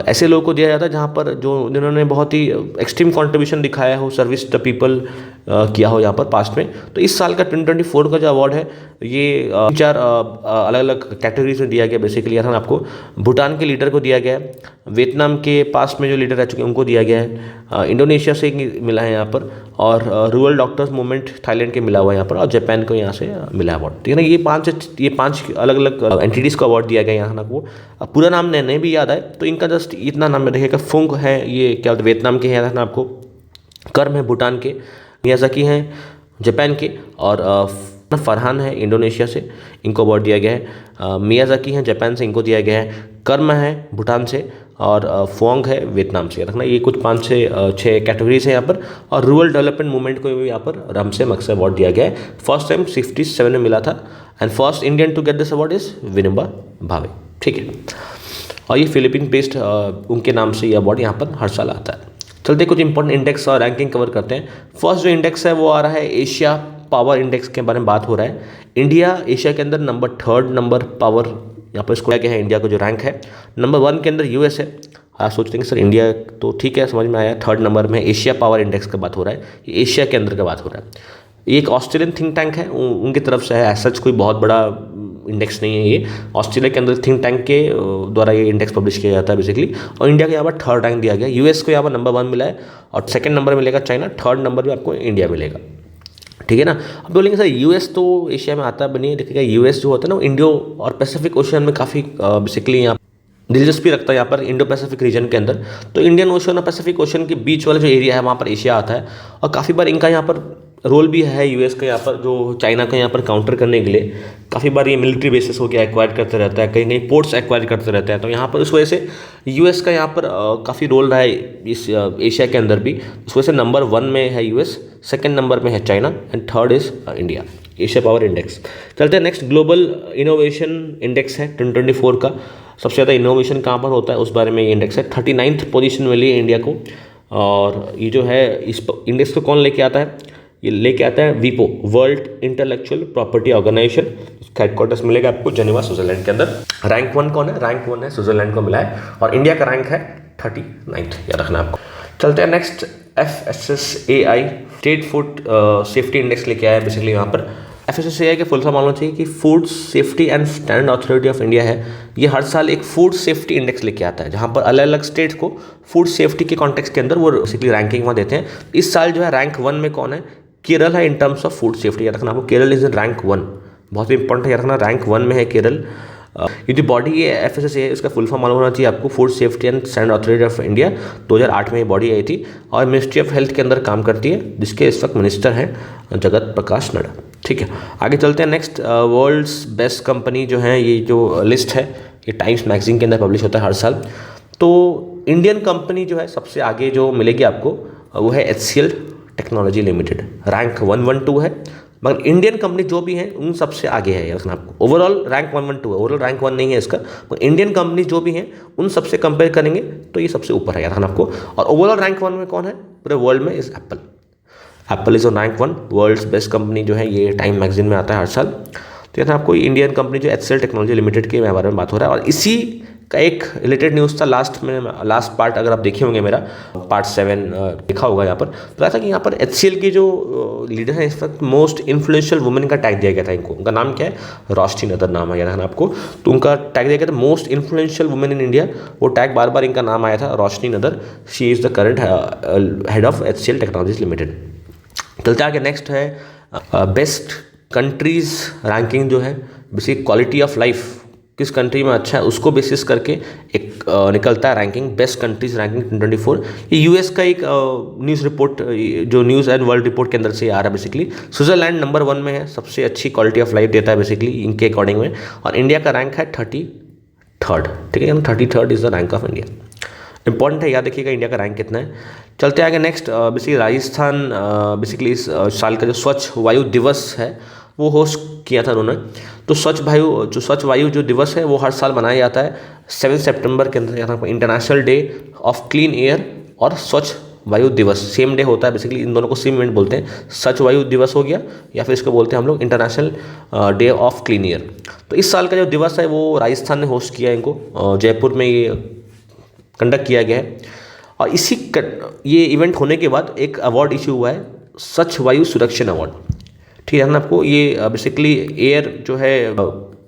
ऐसे लोगों को दिया जाता है जहाँ पर जो जिन्होंने बहुत ही एक्सट्रीम कंट्रीब्यूशन दिखाया हो, सर्विस द पीपल किया हो यहाँ पर पास्ट में। तो इस साल का 2024 का जो अवार्ड है ये 4 अलग अलग कैटेगरीज में दिया गया बेसिकली यहाँ आपको। भूटान के लीडर को दिया गया है, वियतनाम के पास्ट में जो लीडर रह चुके हैं उनको दिया गया है, इंडोनेशिया से मिला है यहाँ पर, और रूरल डॉक्टर्स मूवमेंट थाईलैंड के मिला हुआ है यहाँ पर, और जापान को यहाँ से मिला अवार्ड। ठीक है ना, ये पाँच अलग अलग एंटिटीज़ को अवार्ड दिया गया यहाँ ना को। पूरा नाम नहीं भी याद आए तो इनका जस्ट इतना नाम में रखेगा। फुंग है, ये क्या होता है, वियतनाम के हैं ना आपको। कर्म है भूटान के, मियाज़ाकी हैं जापान के, और फरहान है इंडोनेशिया से, इनको अवार्ड दिया गया है। मियाज़ाकी हैं जापान से, इनको दिया गया है। कर्म है भूटान से, और फोंग है वियतनाम से, रखना। ये कुछ 5 से 6 कैटेगरीज हैं यहाँ पर। और रूरल डेवलपमेंट मूवमेंट को भी यहाँ पर रामसे मक्से अवार्ड दिया गया है। फर्स्ट टाइम 67 में मिला था, and first Indian to get this award is Vinoba Bhave. ठीक है, और ये फिलीपीन बेस्ड उनके नाम से ये अवार्ड यहाँ पर हर साल आता है। चलते कुछ इंपॉर्टेंट इंडेक्स और रैंकिंग कवर करते हैं। फर्स्ट जो इंडेक्स है वो आ रहा है एशिया पावर इंडेक्स के बारे में बात हो रहा है। इंडिया एशिया के अंदर नंबर 3 नंबर पावर यहाँ पर इसको क्या है, इंडिया का जो रैंक है। नंबर 1 के अंदर यूएस है। आप सोचते हैं कि सर इंडिया तो ठीक है, समझ में आया, 3rd नंबर में एशिया पावर इंडेक्स की बात हो रहा है, ये एशिया के अंदर का बात हो रहा है। ये एक ऑस्ट्रेलियन थिंक टैंक है, उनकी तरफ से है, सच कोई बहुत बड़ा इंडेक्स नहीं है ये। ऑस्ट्रेलिया के अंदर थिंक टैंक के द्वारा ये इंडेक्स पब्लिश किया जाता है बेसिकली। और इंडिया को यहाँ पर 3rd रैंक दिया गया। यूएस को यहाँ पर नंबर 1 मिला है, और 2nd नंबर मिलेगा चाइना, 3rd नंबर भी आपको इंडिया मिलेगा। ठीक है ना। अब बोलेंगे सर यूएस तो एशिया में आता बनी है, देखिएगा यूएस जो होता है ना वो इंडो और पैसिफिक ओशियन में काफ़ी बेसिकली यहाँ दिलचस्पी रखता है, यहाँ पर इंडो पैसिफिक रीजन के अंदर। तो इंडियन ओशन और पैसिफिक ओशन के बीच वाला जो एरिया है वहाँ पर एशिया आता है, और काफ़ी बार इनका यहाँ पर रोल भी है यूएस का यहाँ पर, जो चाइना का यहाँ पर काउंटर करने के लिए काफ़ी बार ये मिलिट्री बेसिस हो गया एक्वायर करते रहता है, कहीं कहीं पोर्ट्स एक्वायर करते रहते हैं। तो यहाँ पर उस वजह से यूएस का यहाँ पर काफ़ी रोल रहा है इस एशिया के अंदर भी। उस वजह से नंबर 1 में है यूएस, सेकंड नंबर में है China and third is India, Asia power index. चलते हैं नेक्स्ट, ग्लोबल इनोवेशन इंडेक्स है 2024 का। सबसे ज़्यादा इनोवेशन कहाँ पर होता है उस बारे में ये इंडेक्स है। 39th पोजीशन मिली है इंडिया को। और ये जो है इस इंडेक्स को कौन लेके आता है, ये लेके आता है वीपो, वर्ल्ड इंटेलेक्चुअल प्रॉपर्टी ऑर्गेनाइजेशन। उसका हेडक्वार्टर्स मिलेगा आपको जेनेवा स्विट्जरलैंड के अंदर। रैंक 1 कौन है, रैंक 1 है स्विट्जरलैंड को मिला है और इंडिया का रैंक है 39th, याद रखना आपको। चलते हैं next, FSSAI state food safety index लेके आया है बेसिकली यहाँ पर। FSSAI के फुल फॉर्म मालूम चाहिए कि food safety and standard authority of India है। ये हर साल एक फूड सेफ्टी इंडेक्स लेके आता है जहाँ पर अलग अलग स्टेट्स को फूड सेफ्टी के कॉन्टेक्स्ट के अंदर वो बेसिकली रैंकिंग वहाँ देते हैं। इस साल जो है रैंक 1 में कौन है, केरल है in terms of food safety. याद रखना आपको, केरल इज इन रैंक 1, बहुत ही इंपॉर्टेंट है याद रखना, रैंक 1 में है केरल। ये जो बॉडी है FSSAI है, इसका फुल फॉर्म मालूम होना चाहिए आपको, food safety and standard authority of India. 2008 में ये बॉडी आई थी और मिनिस्ट्री ऑफ हेल्थ के अंदर काम करती है, जिसके इस वक्त मिनिस्टर हैं जगत प्रकाश नड्डा। ठीक है, आगे चलते हैं नेक्स्ट, वर्ल्ड्स बेस्ट कंपनी जो है, ये जो लिस्ट है ये टाइम्स मैगजीन के अंदर पब्लिश होता है हर साल। तो इंडियन कंपनी जो है सबसे आगे जो मिलेगी आपको वो है HCL टेक्नोलॉजी लिमिटेड, रैंक 112 है। मगर इंडियन कंपनी जो भी हैं उन सबसे आगे है, याद आपको। ओवरऑल रैंक 112 है, ओवरऑल रैंक 1 नहीं है इसका, मगर इंडियन कंपनी जो भी हैं उन सबसे कंपेयर करेंगे तो ये सबसे ऊपर है, याद आपको। और ओवरऑल रैंक 1 में कौन है पूरे वर्ल्ड में, is Apple. Apple is on rank 1, world's best company जो है, ये टाइम मैगजीन में आता है हर साल। तो याद आपको इंडियन कंपनी जो HCL टेक्नोलॉजी लिमिटेड के बारे में बात हो रहा है। और इसी का एक रिलेटेड न्यूज़ था लास्ट पार्ट, अगर आप देखे होंगे मेरा पार्ट 7 लिखा होगा यहाँ पर, तो ऐसा कि यहाँ पर HCL की जो लीडर है इस वक्त मोस्ट इन्फ्लुएंशियल वुमेन का टैग दिया गया था इनको। उनका नाम क्या है, रोशनी नदर नाम है, याद है आपको। तो उनका टैग दिया गया था most influential women in India, वो टैग बार बार इनका नाम आया था, रोशनी नदर। She is the current head of HCL technologies limited. चलते आगे, नेक्स्ट है बेस्ट कंट्रीज रैंकिंग जो है, बेसिक क्वालिटी ऑफ लाइफ किस कंट्री में अच्छा है उसको बेसिस करके एक निकलता है रैंकिंग, बेस्ट कंट्रीज रैंकिंग 2024। ये यूएस का एक न्यूज़ रिपोर्ट, जो न्यूज़ एंड वर्ल्ड रिपोर्ट के अंदर से आ रहा है बेसिकली। स्विट्जरलैंड नंबर 1 में है, सबसे अच्छी क्वालिटी ऑफ लाइफ देता है बेसिकली इनके अकॉर्डिंग में। और इंडिया का रैंक है 33rd, ठीक है, 33rd is the rank of India. Important है, याद रखिएगा इंडिया का रैंक कितना है। चलते आगे नेक्स्ट, बेसिकली राजस्थान बेसिकली इस साल का जो स्वच्छ वायु दिवस है वो होस्ट किया था उन्होंने। तो स्वच्छ वायु जो दिवस है वो हर साल मनाया जाता है 7 सितंबर के अंदर, यहाँ पर international day of clean air और स्वच्छ वायु दिवस सेम डे होता है बेसिकली। इन दोनों को सेम इवेंट बोलते हैं, स्वच्छ वायु दिवस हो गया या फिर इसको बोलते हैं हम लोग international day of clean air. तो इस साल का जो दिवस है वो राजस्थान ने होस्ट किया, इनको जयपुर में ये कंडक्ट किया गया है। और ये इवेंट होने के बाद एक अवार्ड इशू हुआ है, स्वच्छ वायु सुरक्षण अवार्ड। ठीक है ना आपको, ये बेसिकली एयर जो है,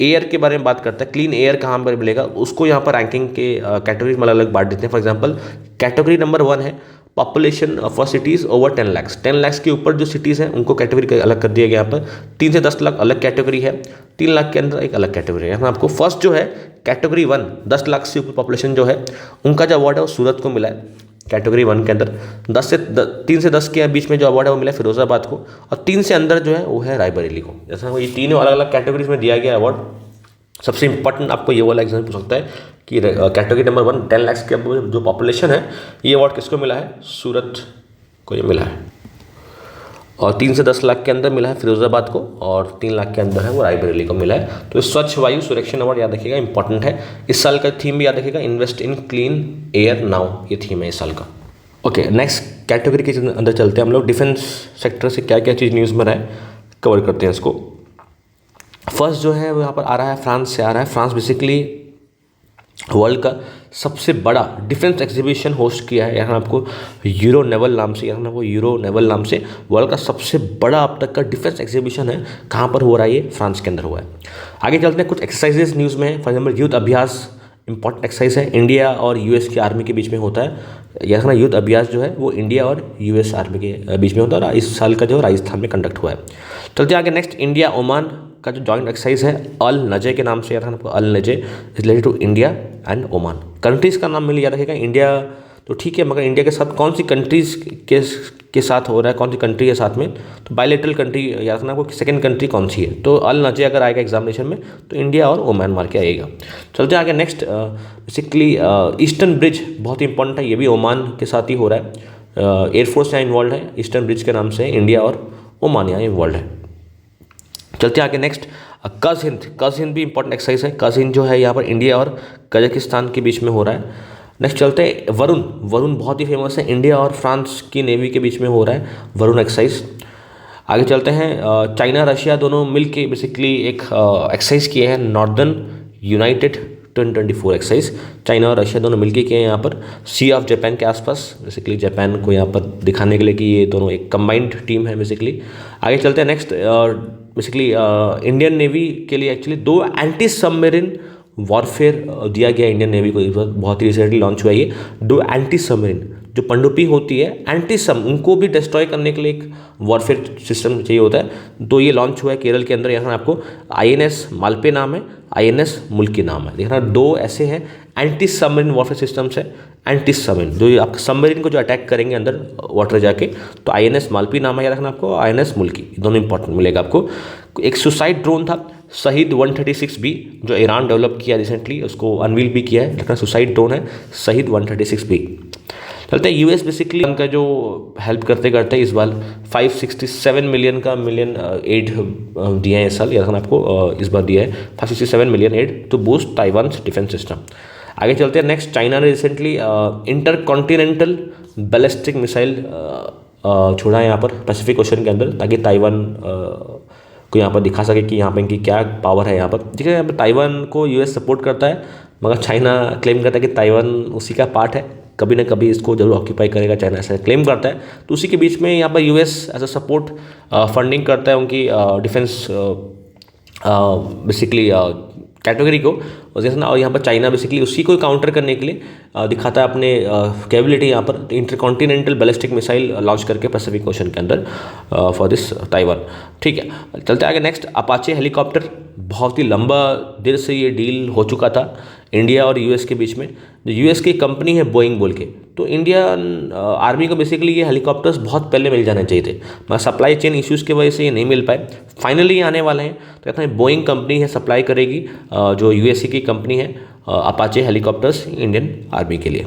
एयर के बारे में बात करता है, क्लीन एयर कहाँ पर मिलेगा उसको यहाँ पर रैंकिंग के कैटेगरीज में अलग अलग बांट देते हैं। फॉर एग्जांपल कैटेगरी नंबर 1 है population for cities over 10 lakh. 10 lakh के ऊपर जो सिटीज़ हैं उनको कैटेगरी अलग कर दिया गया। यहाँ पर 3 से 10 लाख अलग कैटेगरी है, 3 लाख के अंदर एक अलग कैटेगरी है। यहाँ आपको फर्स्ट जो है कैटेगरी 1 10 लाख से ऊपर पॉपुलेशन जो है उनका जो अवार्ड है वो सूरत को मिला है कैटेगरी 1 के अंदर। 3 से 10 के बीच में जो अवार्ड है वो मिला फिरोजाबाद को, और 3 से अंदर जो है वो है रायबरेली को। जैसा ये तीनों अलग अलग कैटेगरीज में दिया गया अवार्ड। सबसे इंपॉर्टेंट आपको ये वाला एग्जाम पूछ सकता है कि कैटेगरी नंबर 1 10 लाख के जो पॉपुलेशन है ये अवार्ड किसको मिला है, सूरत को ये मिला है। और 3 से 10 लाख के अंदर मिला है फिरोजाबाद को, और 3 लाख के अंदर है वो रायबरेली को मिला है। तो स्वच्छ वायु सुरक्षण अवार्ड याद रखिएगा, इंपॉर्टेंट है। इस साल का थीम भी याद रखिएगा, invest in clean air now, ये थीम है इस साल का। ओके, नेक्स्ट कैटेगरी के अंदर चलते हैं हम लोग। डिफेंस सेक्टर से क्या क्या चीज़ न्यूज़ में रहा है कवर करते हैं इसको। फर्स्ट जो है वो यहाँ पर आ रहा है, फ्रांस से आ रहा है। फ्रांस बेसिकली वर्ल्ड का सबसे बड़ा डिफेंस एग्जीबिशन होस्ट किया है, यहाँ आपको यूरो नेवल नाम से, यहाँ वो यूरो नेवल नाम से वर्ल्ड का सबसे बड़ा अब तक का डिफेंस एग्जीबिशन है। कहाँ पर हो रहा है ये, फ्रांस के अंदर हुआ है। आगे चलते हैं, कुछ एक्सरसाइजेज न्यूज़ में है। फॉर एग्जाम्पल युद्ध अभ्यास इंपॉर्टेंट एक्सरसाइज है, इंडिया और यूएस की आर्मी के बीच में होता है। यहाँ युद्ध अभ्यास जो है वो इंडिया और यूएस आर्मी के बीच में होता है और इस साल का जो राजस्थान में कंडक्ट हुआ है। चलते आगे नेक्स्ट, इंडिया ओमान का जो जॉइंट एक्सरसाइज है अल नजे के नाम से, याद है आपको, Al Najah is related to India and Oman. Countries का नाम मिल याद रखेगा, इंडिया तो ठीक है, मगर इंडिया के साथ कौन सी कंट्रीज़ के साथ हो रहा है, कौन सी कंट्री है साथ में, तो बायलेटरल कंट्री याद रखना आपको, सेकंड कंट्री कौन सी है। तो अल नजे अगर आएगा एग्जामिनेशन में तो इंडिया और ओमान मार के आएगा। चलते आगे नेक्स्ट, बेसिकली ईस्टर्न ब्रिज बहुत ही इंपॉर्टेंट है, ये भी ओमान के साथ ही हो रहा है। एयरफोर्स यहाँ इन्वॉल्व है, ईस्टर्न ब्रिज के नाम से इंडिया और ओमान यहाँ इन्वॉल्व है। चलते आगे नेक्स्ट, कज़ हिंद भी इंपॉर्टेंट एक्सरसाइज है। कज़ हिंद जो है यहाँ पर इंडिया और कजाकिस्तान के बीच में हो रहा है। नेक्स्ट चलते हैं वरुण बहुत ही फेमस है, इंडिया और फ्रांस की नेवी के बीच में हो रहा है वरुण एक्सरसाइज। आगे चलते हैं, चाइना रशिया दोनों मिल के बेसिकली एक एक्सरसाइज किए हैं, नॉर्दर्न यूनाइटेड 2024 एक्सरसाइज। चाइना और रशिया दोनों मिलके किए हैं यहाँ पर सी ऑफ जापान के आसपास, बेसिकली जापान को यहाँ पर दिखाने के लिए कि ये दोनों एक कंबाइंड टीम है बेसिकली। आगे चलते हैं नेक्स्ट, बेसिकली इंडियन नेवी के लिए एक्चुअली 2 एंटी सबमरीन वॉरफेयर दिया गया इंडियन नेवी को, बहुत ही रिसेंटली लॉन्च हुआ ये 2 एंटी सबमरीन, जो पनडुब्बी होती है एंटी सब, उनको भी डिस्ट्रॉय करने के लिए एक वॉरफेयर सिस्टम चाहिए होता है। तो ये लॉन्च हुआ है केरल के अंदर। यहाँ आपको INS मालपे नाम है, INS मुल्की नाम है। देखना 2 ऐसे हैं एंटी सबमरीन वॉरफेयर सिस्टम्स है, एंटी सबमरीन जो आपके सबमरीन को जो अटैक करेंगे अंदर वाटर जाके, तो INS मालपी नाम है याद रखना आपको, INS मुल्की, दोनों इंपॉर्टेंट मिलेगा आपको। एक सुसाइड ड्रोन था शहीद 136B, जो ईरान डेवलप किया रिसेंटली, उसको अनवील भी किया है, लेकिन सुसाइड ड्रोन है शहीद 136B। चलते हैं यूएस, बेसिकली उनका जो हेल्प करते करते इस बार 567 मिलियन एड दिया है इस साल, याद रखना आपको, इस बार दिया है 567 million aid to boost Taiwan defence system. आगे चलते हैं नेक्स्ट, चाइना ने रिसेंटली इंटरकॉन्टिनेंटल बैलिस्टिक मिसाइल छोड़ा है यहाँ पर पैसिफिक ओशन के अंदर, ताकि ताइवान को यहाँ पर दिखा सके कि यहाँ पर इनकी क्या पावर है। यहाँ पर ठीक है, यहाँ पर ताइवान को यूएस सपोर्ट करता है, मगर चाइना क्लेम करता है कि ताइवान उसी का पार्ट है, कभी ना कभी इसको जरूर ऑक्यूपाई करेगा, चाइना ऐसा क्लेम करता है। तो उसी के बीच में यहाँ पर US as a support funding करता है उनकी डिफेंस बेसिकली कैटेगरी को, और यहाँ पर चाइना बेसिकली उसी को काउंटर करने के लिए दिखाता है अपने कैपेबिलिटी यहाँ पर इंटरकॉन्टिनेंटल बैलिस्टिक मिसाइल लॉन्च करके पैसिफिक ओशन के अंदर फॉर दिस ताइवान। ठीक है, चलते आगे नेक्स्ट, अपाचे हेलीकॉप्टर, बहुत ही लंबा देर से ये डील हो चुका था इंडिया और यूएस के बीच में। जो यूएस की कंपनी है बोइंग बोल के, तो इंडियन आर्मी को बेसिकली ये हेलीकॉप्टर्स बहुत पहले मिल जाने चाहिए थे, मगर सप्लाई चेन इश्यूज़ की वजह से ये नहीं मिल पाए। फाइनली आने वाले हैं, तो कहते हैं बोइंग कंपनी है सप्लाई करेगी, जो यूएसए की कंपनी है, अपाचे हेलीकॉप्टर्स इंडियन आर्मी के लिए।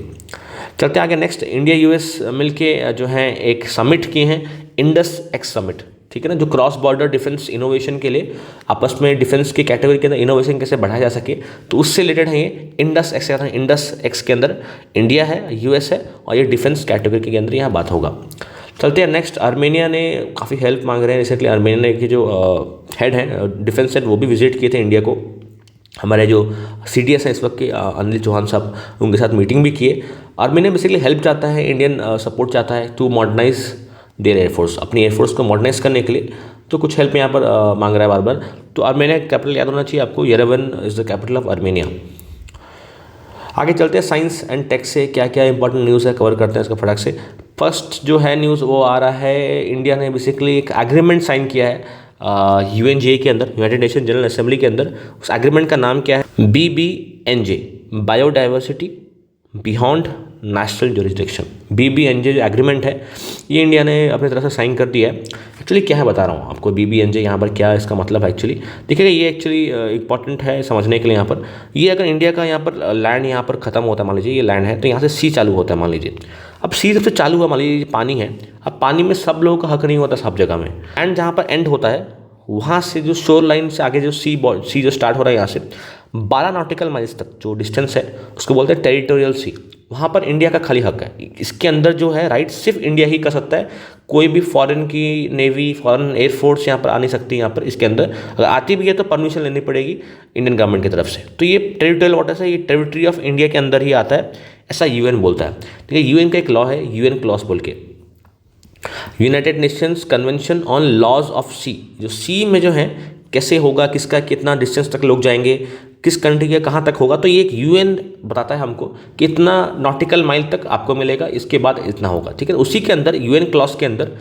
चलते आगे नेक्स्ट, इंडिया यूएस मिलके जो है एक समिट किए हैं, इंडस एक्स समिट, ठीक है ना, जो क्रॉस बॉर्डर डिफेंस इनोवेशन के लिए आपस में डिफेंस की कैटेगरी के अंदर इनोवेशन कैसे बढ़ाया जा सके, तो उससे रिलेटेड है ये इंडस एक्स। इंडस एक्स के अंदर इंडिया है, यूएस है, और ये डिफेंस कैटेगरी के अंदर यहाँ बात होगा। चलते हैं नेक्स्ट, आर्मेनिया ने काफ़ी हेल्प मांग रहे हैं रिसेंटली। आर्मेनिया के जो हेड हैं डिफेंस हेड, वो भी विजिट किए थे इंडिया को। हमारे जो CDS हैं इस वक्त के अनिल चौहान साहब, उनके साथ मीटिंग भी किए। आर्मेनिया बेसिकली हेल्प चाहता है, इंडियन सपोर्ट चाहता है टू मॉडर्नाइज देयर एयरफोर्स, अपनी एयरफोर्स को मॉडर्नाइज करने के लिए, तो कुछ हेल्प यहाँ पर मांग रहा है बार बार। तो आर्मेनिया कैपिटल याद होना चाहिए आपको, Yerevan is the capital of Armenia. आगे चलते हैं, साइंस एंड टेक से क्या क्या इंपॉर्टेंट न्यूज़ है कवर करते हैं इसका फटाक से। फर्स्ट जो है न्यूज़ वो आ रहा है, इंडिया ने बेसिकली एक एग्रीमेंट साइन किया है UNGA के अंदर, यूनाइटेड नेशन जनरल असेंबली के अंदर। उस एग्रीमेंट का नाम क्या है, BBNJ, biodiversity beyond national jurisdiction. BBNJ जो एग्रीमेंट है ये इंडिया ने अपनी तरफ से साइन कर दिया है। एक्चुअली क्या है बता रहा हूँ आपको, BBNJ यहाँ पर क्या इसका मतलब है एक्चुअली देखिएगा, ये एक्चुअली इंपॉर्टेंट है समझने के लिए। यहाँ पर ये अगर इंडिया का यहाँ पर लैंड यहाँ पर खत्म होता है, मान लीजिए ये लैंड है, तो यहाँ से सी चालू होता है मान लीजिए। अब सी जब से चालू हुआ, मान लीजिए पानी है, अब पानी में सब लोगों का हक नहीं होता सब जगह में, एंड जहाँ पर एंड होता है वहाँ से जो शोर लाइन से आगे जो सी जो स्टार्ट हो रहा है यहाँ से 12 नॉटिकल माइल्स तक जो डिस्टेंस है उसको बोलते हैं टेरिटोरियल सी। वहाँ पर इंडिया का खाली हक है, इसके अंदर जो है राइट सिर्फ इंडिया ही कर सकता है, कोई भी फॉरेन की नेवी, फॉरेन एयरफोर्स यहाँ पर आ नहीं सकती। यहाँ पर इसके अंदर अगर आती भी है तो परमिशन लेनी पड़ेगी इंडियन गवर्नमेंट की तरफ से। तो ये टेरिटोरियल वाटर्स है, ये टेरिटरी ऑफ इंडिया के अंदर ही आता है, ऐसा UN बोलता है। ठीक है, UN का एक लॉ है, UN क्लॉज बोल के, United Nations convention on laws of sea. जो सी में जो है कैसे होगा, किसका कितना डिस्टेंस तक लोग जाएंगे, किस कंट्री के कहाँ तक होगा, तो ये एक UN बताता है हमको कि इतना नॉटिकल माइल तक आपको मिलेगा, इसके बाद इतना होगा। ठीक है, उसी के अंदर UN क्लॉज के अंदर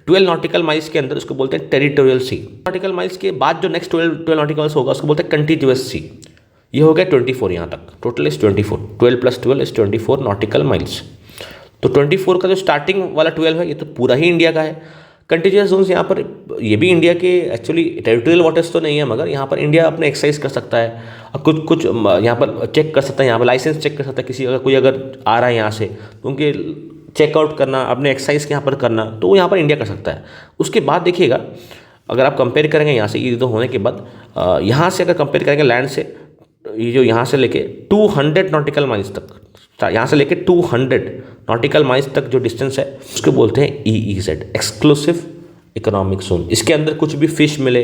12 नॉटिकल माइल्स के अंदर उसको बोलते हैं टेरिटोरियल सी। नॉटिकल माइल्स के बाद जो नेक्स्ट 12 नॉटिकल माइल्स होगा उसको बोलते हैं कंटिन्यूअस सी। ये हो गया 24, यहाँ तक total is 24, 12 + 12 is 24 nautical miles. तो 24 का जो स्टार्टिंग वाला 12 है ये तो पूरा ही इंडिया का है। कंटिन्यूस जोन्स यहाँ पर ये भी इंडिया के एक्चुअली टेरिटोरियल वाटर्स तो नहीं है, मगर यहाँ पर इंडिया अपने एक्सरसाइज कर सकता है और कुछ कुछ यहाँ पर चेक कर सकता है, यहाँ पर लाइसेंस चेक कर सकता है। कोई अगर आ रहा है यहाँ से तो उनके चेकआउट करना, अपने एक्सरसाइज के यहाँ पर करना, तो वो यहाँ पर इंडिया कर सकता है। उसके बाद देखिएगा अगर आप कंपेयर करेंगे यहाँ से ये तो होने के बाद यहाँ से अगर कंपेयर करेंगे लैंड से, ये जो यहाँ से लेके 200 नॉटिकल माइल्स तक, यहाँ से लेके 200 नॉटिकल माइल्स तक जो डिस्टेंस है उसको बोलते हैं EEZ, एक्सक्लूसिव इकोनॉमिक जोन। इसके अंदर कुछ भी फिश मिले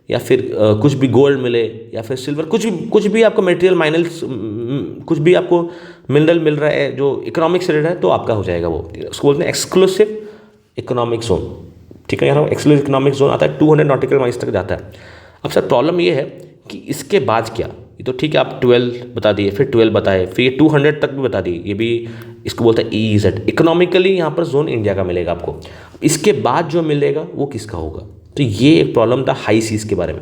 या फिर कुछ भी गोल्ड मिले या फिर सिल्वर, कुछ भी आपको मटेरियल माइनल्स, कुछ भी आपको मिनरल मिल रहा है जो इकोनॉमिक से रिलेटेड है तो आपका हो जाएगा वो। उसको बोलते हैं एक्सक्लूसिव इकोनॉमिक जोन। ठीक है, यहाँ एक्सक्लूसिव इकोनॉमिक जोन आता है 200 नॉटिकल माइल्स तक जाता है। अब सर प्रॉब्लम ये है कि इसके बाद क्या, ये तो ठीक है आप 12 बता दिए, फिर 12 बताए, फिर ये 200 तक भी बता दिए, ये भी इसको बोलते हैं EEZ, इकोनॉमिकली यहाँ पर जोन इंडिया का मिलेगा आपको। इसके बाद जो मिलेगा वो किसका होगा, तो ये एक प्रॉब्लम था हाई सीज के बारे में।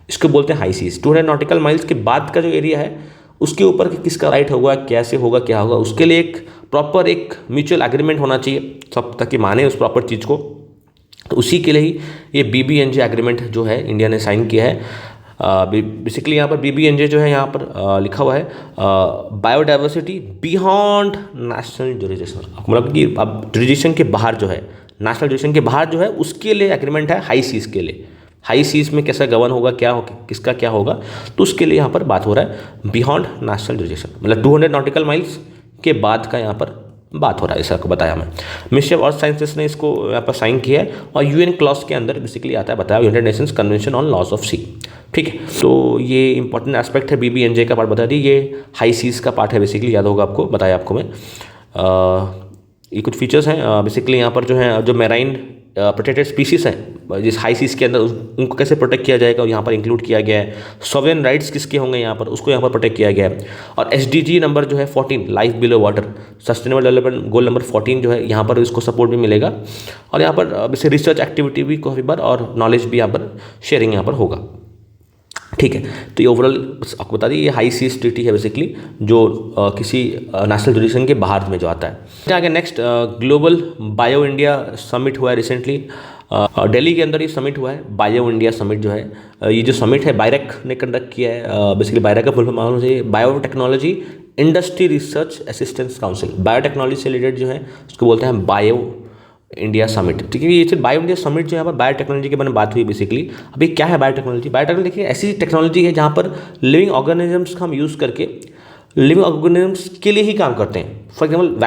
इसको बोलते हैं हाई सीज। 200 नॉटिकल माइल्स के बाद का जो एरिया है उसके ऊपर किसका राइट होगा, कैसे होगा, क्या होगा, उसके लिए एक प्रॉपर एक म्यूचुअल एग्रीमेंट होना चाहिए सब, ताकि माने उस प्रॉपर चीज़ को। तो उसी के लिए ही ये BBNJ एग्रीमेंट जो है इंडिया ने साइन किया है। बेसिकली यहाँ पर BBNJ जो है यहाँ पर लिखा हुआ है बायोडाइवर्सिटी बियॉन्ड नेशनल जुरिडिक्शन, मतलब कि अब जुरिडिक्शन के बाहर जो है, नेशनल जुरिडिक्शन के बाहर जो है उसके लिए एग्रीमेंट है हाई सीज के लिए। हाई सीज में कैसा गवर्न होगा, क्या हो, किसका क्या होगा, तो उसके लिए यहाँ पर बात हो रहा है बियॉन्ड नेशनल जुरिडिक्शन, मतलब 200 नॉटिकल माइल्स के बाद का यहाँ पर बात हो रहा है। ऐसा आपको बताया मैं। मिनिस्ट्री ऑफ अर्थ साइंसेस ने इसको यहाँ पर साइन किया है और UN क्लॉज के अंदर बेसिकली आता है, बताया United Nations convention on laws of sea. ठीक है, तो ये इंपॉर्टेंट एस्पेक्ट है, BBNJ का पार्ट बता दी, ये हाई सीज का पार्ट है बेसिकली, याद होगा आपको, बताया आपको मैं। ये कुछ फीचर्स हैं बेसिकली यहाँ पर जो है, जो मैराइन प्रोटेक्टेड स्पीसीज है जिस हाई सीज के अंदर उनको कैसे प्रोटेक्ट किया जाएगा, और यहाँ पर इंक्लूड किया गया है। सॉवरेन राइट्स किसके होंगे यहाँ पर, उसको यहाँ पर प्रोटेक्ट किया गया है। और SDG नंबर जो है 14, life below water, sustainable development goal number 14 जो है, यहाँ पर इसको सपोर्ट भी मिलेगा। और यहाँ पर वैसे रिसर्च एक्टिविटी भी काफ़ी बार और नॉलेज भी यहाँ पर शेयरिंग यहाँ पर होगा। ठीक है, तो ये ओवरऑल आपको बता दी, ये हाई सीज ट्रीटी है बेसिकली, जो किसी नेशनल जुरिडिक्शन के बाहर में जो आता है। आगे next global bio India summit हुआ है रिसेंटली, दिल्ली के अंदर ये समिट हुआ है, बायो इंडिया समिट जो है। ये जो समिट है बायरेक ने कंडक्ट किया है। बेसिकली बायरेक का फुल फॉर्म मालूम चाहिए, biotechnology industry research assistance council. Biotechnology से रिलेटेड जो है उसको बोलते हैं बायो इंडिया समिट। ठीक है, ये सिर्फ बायो इंडिया समिट जो है यहाँ पर बायोटेक्नोलॉजी के बारे में बात हुई बेसिकली। अभी क्या है बायोटेक्नोलॉजी? बायोटेक्नोलॉजी देखिए ऐसी टेक्नोलॉजी है जहाँ पर लिविंग ऑर्गेनिजम्स का हम यूज़ करके लिविंग ऑर्गेनिजम्स के लिए ही काम करते हैं। फॉर एग्जाम्पल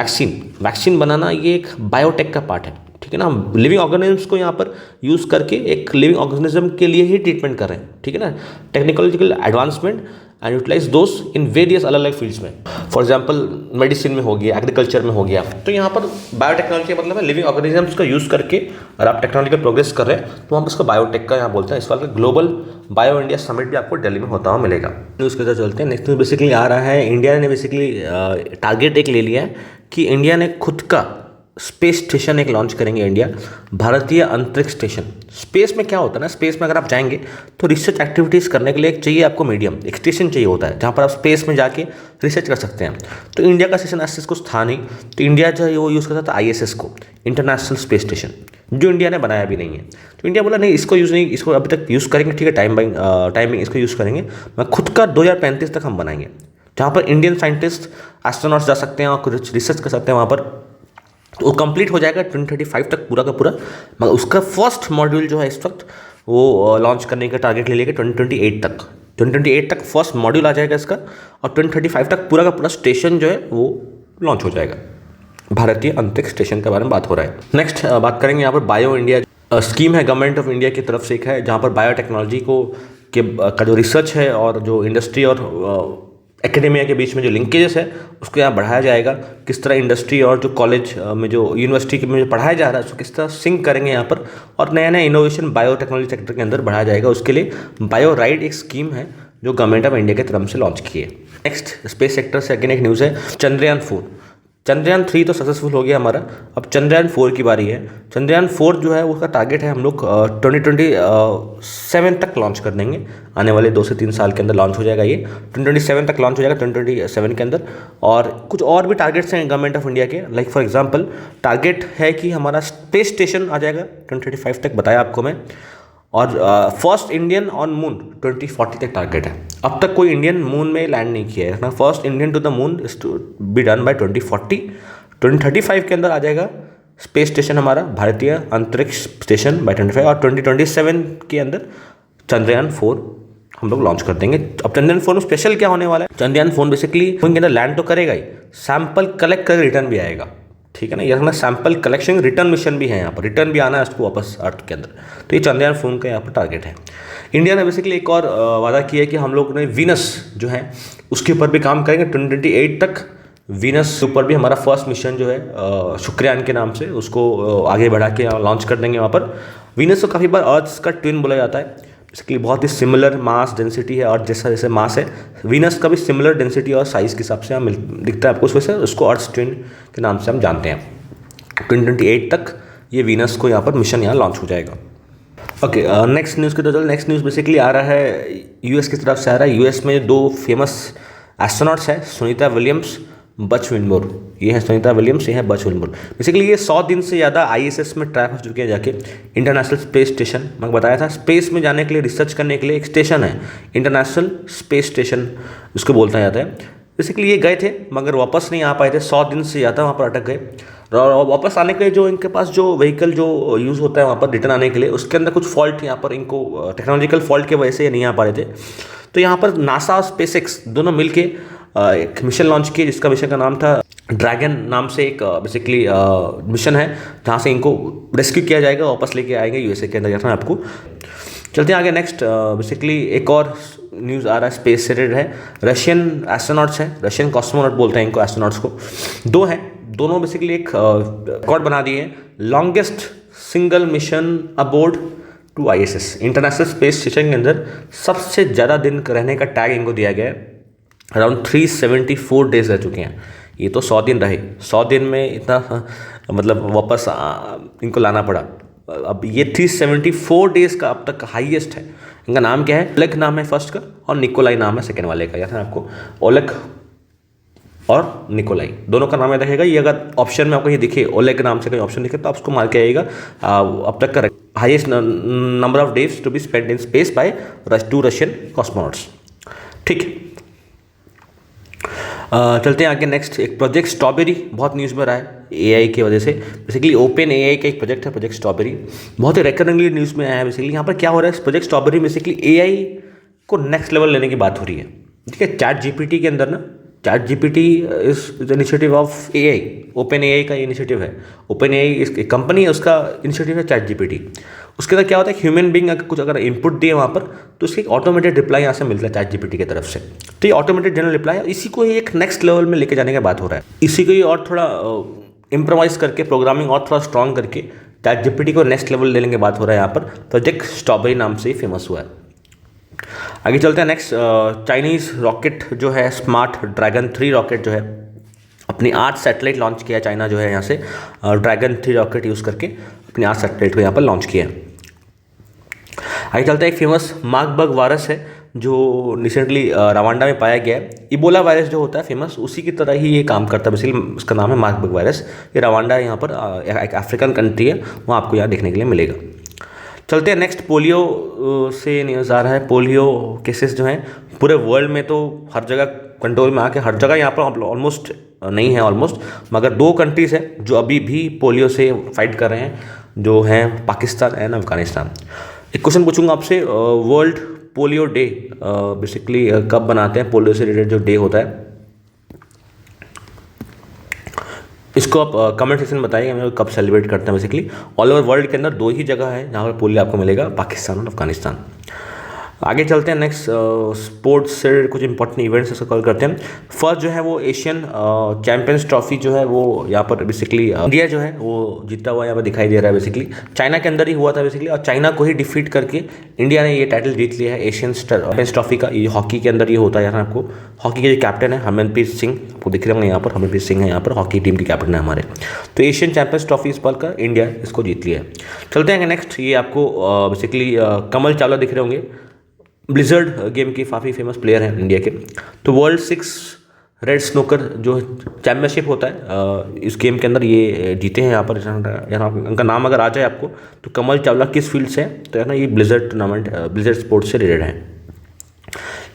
वैक्सीन बनाना ये एक बायोटेक का पार्ट है। ठीक है ना, हम लिविंग ऑर्गेनिजम्स को यहाँ पर यूज़ करके एक लिविंग ऑर्गेनिज्म के लिए ही ट्रीटमेंट कर रहे हैं। ठीक है ना, technological advancement and utilise those in various अलग अलग फील्ड्स में। फॉर एग्जांपल मेडिसिन में हो गया, एग्रीकल्चर में हो गया, तो यहाँ पर बायोटेक्नोलॉजी का मतलब है लिविंग ऑर्गेनिजम्स का यूज़ करके अगर आप टेक्नोलॉजिकल प्रोग्रेस कर रहे हैं तो हम उसको बायोटेक का यहाँ बोलते हैं। इस वाले ग्लोबल बायो इंडिया समिट भी आपको दिल्ली में होता हुआ मिलेगा। न्यूज़ के साथ चलते हैं। नेक्स्ट न्यूज़ बेसिकली आ रहा है, इंडिया ने बेसिकली टारगेट एक ले लिया है कि इंडिया ने खुद का स्पेस स्टेशन एक लॉन्च करेंगे इंडिया, भारतीय अंतरिक्ष स्टेशन। स्पेस में क्या होता है ना, स्पेस में अगर आप जाएंगे तो रिसर्च एक्टिविटीज़ करने के लिए एक चाहिए आपको मीडियम, एक स्टेशन चाहिए होता है जहाँ पर आप स्पेस में जाके रिसर्च कर सकते हैं। तो इंडिया का स्टेशन ऐसे कुछ था नहीं, तो इंडिया जो है वो यूज़ करता था ISS को, इंटरनेशनल स्पेस स्टेशन, जो इंडिया ने बनाया भी नहीं है। तो इंडिया बोला नहीं इसको यूज़ नहीं, इसको अभी तक यूज़ करेंगे, ठीक है, टाइमिंग इसको यूज़ करेंगे, मैं खुद का 2035 तक हम बनाएंगे, जहाँ पर इंडियन साइंटिस्ट एस्ट्रोनॉट्स जा सकते हैं और कुछ रिसर्च कर सकते हैं वहाँ पर। तो वो कंप्लीट हो जाएगा 2035 तक पूरा का पूरा, मगर उसका फर्स्ट मॉड्यूल जो है इस वक्त वो लॉन्च करने का टारगेट ले लेगा 2028 तक। 2028 तक फर्स्ट मॉड्यूल आ जाएगा इसका, और 2035 तक पूरा का पूरा स्टेशन जो है वो लॉन्च हो जाएगा। भारतीय अंतरिक्ष स्टेशन के बारे में बात हो रहा है। नेक्स्ट बात करेंगे यहाँ पर बायो इंडिया स्कीम है, गवर्नमेंट ऑफ इंडिया की तरफ से एक है, जहाँ पर बायोटेक्नोलॉजी का जो रिसर्च है और जो इंडस्ट्री और एकेडेमिया के बीच में जो लिंकेजेस है उसको यहाँ बढ़ाया जाएगा। किस तरह इंडस्ट्री और जो कॉलेज में जो यूनिवर्सिटी में जो पढ़ाया जा रहा है उसको किस तरह सिंक करेंगे यहाँ पर, और नया नया इनोवेशन बायोटेक्नोलॉजी सेक्टर के अंदर बढ़ाया जाएगा। उसके लिए बायो राइड एक स्कीम है जो गवर्नमेंट ऑफ इंडिया की तरफ से लॉन्च की है। नेक्स्ट स्पेस सेक्टर से अगेन एक न्यूज़ है, चंद्रयान 4 चंद्रयान 3 तो सक्सेसफुल हो गया हमारा, अब चंद्रयान 4 की बारी है। चंद्रयान 4 जो है उसका टारगेट है हम लोग 2027 तक लॉन्च कर देंगे। आने वाले 2 से 3 साल के अंदर लॉन्च हो जाएगा ये, 2027 तक लॉन्च हो जाएगा 2027 के अंदर। और कुछ और भी टारगेट्स हैं गवर्नमेंट ऑफ इंडिया के, लाइक फॉर एग्जांपल टारगेट है कि हमारा स्पेस स्टेशन आ जाएगा 2035 तक, बताया आपको मैं। और फर्स्ट इंडियन ऑन मून 2040 तक टारगेट है। अब तक कोई इंडियन मून में लैंड नहीं किया है। First Indian to the moon is to be done by 2040। 2035 के अंदर आ जाएगा स्पेस स्टेशन हमारा, भारतीय अंतरिक्ष स्टेशन बाय 25, और 2027 के अंदर चंद्रयान 4 हम लोग लॉन्च कर देंगे। अब चंद्रयान 4 में स्पेशल क्या होने वाला है, चंद्रयान 4 बेसिकली मून के अंदर लैंड तो करेगा ही, सैंपल कलेक्ट कर रिटर्न भी आएगा, ठीक है ना। यह सैंपल कलेक्शन रिटर्न मिशन भी है यहाँ पर, रिटर्न भी आना है उसको वापस अर्थ के अंदर। तो ये चंद्रयान 4 का यहाँ पर टारगेट है। इंडिया ने बेसिकली एक और वादा किया है कि हम लोग ने वीनस जो है उसके ऊपर भी काम करेंगे 2028 तक। वीनस के ऊपर भी हमारा फर्स्ट मिशन जो है शुक्रयान के नाम से उसको आगे बढ़ा के लॉन्च कर देंगे वहाँ पर। वीनस को काफ़ी बार अर्थ का ट्विन बोला जाता है, बेसिकली बहुत ही सिमिलर मास डेंसिटी है, और जैसा जैसे मास है वीनस का भी सिमिलर डेंसिटी और साइज़ के हिसाब से हम दिखता है आपको, उस वजह से उसको अर्थ ट्विन के नाम से हम जानते हैं। 2028 तक ये वीनस को यहाँ पर मिशन यहाँ लॉन्च हो जाएगा। ओके, नेक्स्ट न्यूज़ की तरफ चलते। नेक्स्ट न्यूज़ बेसिकली आ रहा है यूएस की तरफ से आ रहा है। यूएस में 2 फेमस एस्ट्रोनॉट्स हैं, सुनीता विलियम्स, बच विल्मोर। ये है सुनीता विलियम्स, ये है बच विल्मोर। बेसिकली ये 100 दिन से ज़्यादा आईएसएस में ट्रैप हो चुके हैं जाके। इंटरनेशनल स्पेस स्टेशन मैं बताया था, स्पेस में जाने के लिए रिसर्च करने के लिए एक स्टेशन है, इंटरनेशनल स्पेस स्टेशन उसको बोलता जाता है। बेसिकली ये गए थे मगर वापस नहीं आ पाए थे, 100 दिन से ज़्यादा वहाँ पर अटक गए। और वापस आने के लिए जो इनके पास जो व्हीकल जो यूज़ होता है वहाँ पर रिटर्न आने के लिए, उसके अंदर कुछ फॉल्ट यहाँ पर इनको टेक्नोलॉजिकल फॉल्ट की वजह से ये नहीं आ पा रहे थे। तो यहाँ पर नासा और स्पेसएक्स दोनों मिलके एक मिशन लॉन्च किए, जिसका मिशन का नाम था ड्रैगन नाम से। एक बेसिकली मिशन है जहाँ से इनको रेस्क्यू किया जाएगा, वापस लेके आएंगे यूएसए के अंदर। जाना है आपको। चलते हैं आगे। नेक्स्ट बेसिकली एक और न्यूज़ आ रहा है स्पेस से रिलेटेड है। रशियन एस्ट्रोनॉट्स हैं, रशियन कॉस्मोनॉट बोलते हैं इनको, एस्ट्रोनॉट्स को 2 हैं। दोनों बेसिकली एक रिकॉर्ड बना दिए हैं, longest single mission aboard to ISS, international space station के अंदर सबसे ज़्यादा दिन रहने का टैग इनको दिया गया है। अराउंड 374 डेज रह चुके हैं। ये तो 100 दिन रहे, 100 दिन में इतना मतलब वापस इनको लाना पड़ा। अब ये 374 डेज का अब तक हाईएस्ट है। इनका नाम क्या है, ओलेग नाम है फर्स्ट का, और निकोलाई नाम है सेकेंड वाले का। याद है आपको, ओलेग और निकोलाई दोनों का नाम याद रखेगा। ये अगर ऑप्शन में आपको ये दिखे, ओलेग नाम से कोई ऑप्शन दिखे, तो आप उसको मार के आइएगा। अब तक का highest number of days to be spend in space by 2 Russian cosmonauts. ठीक, चलते हैं आगे। नेक्स्ट एक प्रोजेक्ट स्ट्रॉबेरी बहुत न्यूज़ में रहा है एआई की वजह से। बेसिकली ओपन एआई का एक प्रोजेक्ट है, प्रोजेक्ट स्ट्रॉबेरी, बहुत ही रेकरिंगली न्यूज़ में आया है। बेसिकली यहाँ पर क्या हो रहा है, प्रोजेक्ट स्ट्रॉबेरी बेसिकली एआई को नेक्स्ट लेवल लेने की बात हो रही है। ठीक है, चैट जीपीटी के अंदर ना, chat GPT is initiative of AI, open AI का इनिशिएटिव है। ओपन एआई एक कंपनी है, उसका इनिशिएटिव है चैट जीपीटी। उसके अंदर क्या होता है, ह्यूमन बीइंग अगर कुछ अगर इनपुट दिए वहाँ पर, तो उसकी ऑटोमेटेड रिप्लाई यहाँ से मिलता है चैट जीपीटी की तरफ से। तो ये ऑटोमेटेड जनरल रिप्लाई, इसी को एक नेक्स्ट लेवल में लेके जाने की बात हो रहा है। इसी को ही और थोड़ा इम्प्रोवाइज करके, प्रोग्रामिंग और थोड़ा स्ट्रॉन्ग करके चैट जीपीटी को नेक्स्ट लेवल लेने की बात हो रहा है। यहाँ पर प्रोजेक्ट स्ट्रॉबेरी नाम से ही फेमस हुआ है। आगे चलते हैं। नेक्स्ट चाइनीज़ रॉकेट जो है, स्मार्ट ड्रैगन 3 रॉकेट जो है, अपनी 8 सैटेलाइट लॉन्च किया चाइना जो है यहाँ से, ड्रैगन 3 रॉकेट यूज़ करके अपनी 8 सैटेलाइट को यहाँ पर लॉन्च किया है। आगे चलते हैं। एक फेमस मार्बर्ग वायरस है जो रिसेंटली रवांडा में पाया गया है। इबोला वायरस जो होता है फेमस, उसी की तरह ही ये काम करता है। बेसिकली उसका नाम है मार्बर्ग वायरस। ये रवांडा यहाँ पर एक अफ्रीकन कंट्री है, वहाँ आपको यहाँ देखने के लिए मिलेगा। चलते हैं नेक्स्ट। पोलियो से न्यूज़ आ रहा है। पोलियो केसेस जो हैं पूरे वर्ल्ड में तो हर जगह कंट्रोल में आके, हर जगह यहाँ पर ऑलमोस्ट नहीं है ऑलमोस्ट, मगर 2 कंट्रीज़ हैं जो अभी भी पोलियो से फाइट कर रहे हैं, जो हैं पाकिस्तान एंड अफगानिस्तान। एक क्वेश्चन पूछूंगा आपसे, वर्ल्ड पोलियो डे बेसिकली कब बनाते हैं, पोलियो से रिलेटेड जो डे होता है, इसको आप कमेंट सेक्शन में बताइएगा मैं कब सेलिब्रेट करते हैं। बेसिकली ऑल ओवर वर्ल्ड के अंदर 2 ही जगह है जहाँ पर पोलियो आपको मिलेगा, पाकिस्तान और अफगानिस्तान। आगे चलते हैं नेक्स्ट स्पोर्ट्स से कुछ इंपॉर्टेंट इवेंट्स से कवर करते हैं। फर्स्ट जो है वो एशियन चैंपियंस ट्रॉफी जो है वो यहाँ पर बेसिकली इंडिया जो है वो जीता हुआ यहाँ पर दिखाई दे रहा है। बेसिकली चाइना के अंदर ही हुआ था बेसिकली, और चाइना को ही डिफीट करके इंडिया ने ये टाइटल जीत लिया है एशियन चैंपियंस ट्रॉफी का। ये हॉकी के अंदर ये होता है। यहाँ आपको हॉकी के जो कैप्टन है हरमनप्रीत सिंह, आपको दिख रहे होंगे यहाँ पर, हरमनप्रीत सिंह है यहाँ पर हॉकी टीम के कैप्टन है हमारे। तो एशियन चैंपियंस ट्रॉफी इस पल का इंडिया इसको जीत लिया है। चलते हैं नेक्स्ट, ये आपको बेसिकली कमल चावला दिख रहे होंगे, ब्लिजर्ड गेम के काफ़ी फेमस प्लेयर हैं इंडिया के। तो वर्ल्ड 6 रेड स्नोकर जो चैम्पियनशिप होता है इस गेम के अंदर ये जीते हैं यहाँ पर। यहाँ उनका नाम अगर आ जाए आपको तो कमल चावला किस फील्ड से है, तो है ना ये ब्लिजर्ड टूर्नामेंट ब्लिजर्ड स्पोर्ट्स से रिलेटेड है।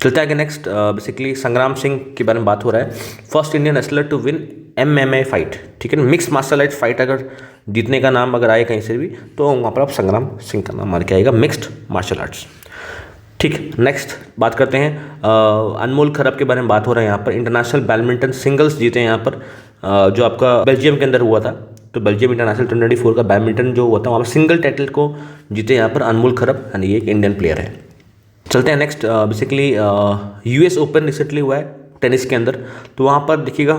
चलते हैं नेक्स्ट, बेसिकली संग्राम सिंह के बारे में बात हो रहा है। First Indian wrestler to win MMA fight, ठीक है ना, मिक्स मार्शल आर्ट फाइट अगर जीतने का नाम अगर आए कहीं से भी तो वहाँ पर आप संग्राम सिंह का नाम मार के आएगा, मिक्स्ड मार्शल आर्ट्स। ठीक, नेक्स्ट बात करते हैं अनमोल खरब के बारे में बात हो रहा है यहाँ पर। इंटरनेशनल बैडमिंटन सिंगल्स जीते हैं यहाँ पर जो आपका बेल्जियम के अंदर हुआ था। तो बेल्जियम इंटरनेशनल 2024 का बैडमिंटन जो हुआ था वहाँ पर सिंगल टाइटल को जीते यहाँ पर अनमोल खरब, यानी ये एक इंडियन प्लेयर है। चलते हैं next, basically US open recently हुआ है टेनिस के अंदर। तो वहाँ पर देखिएगा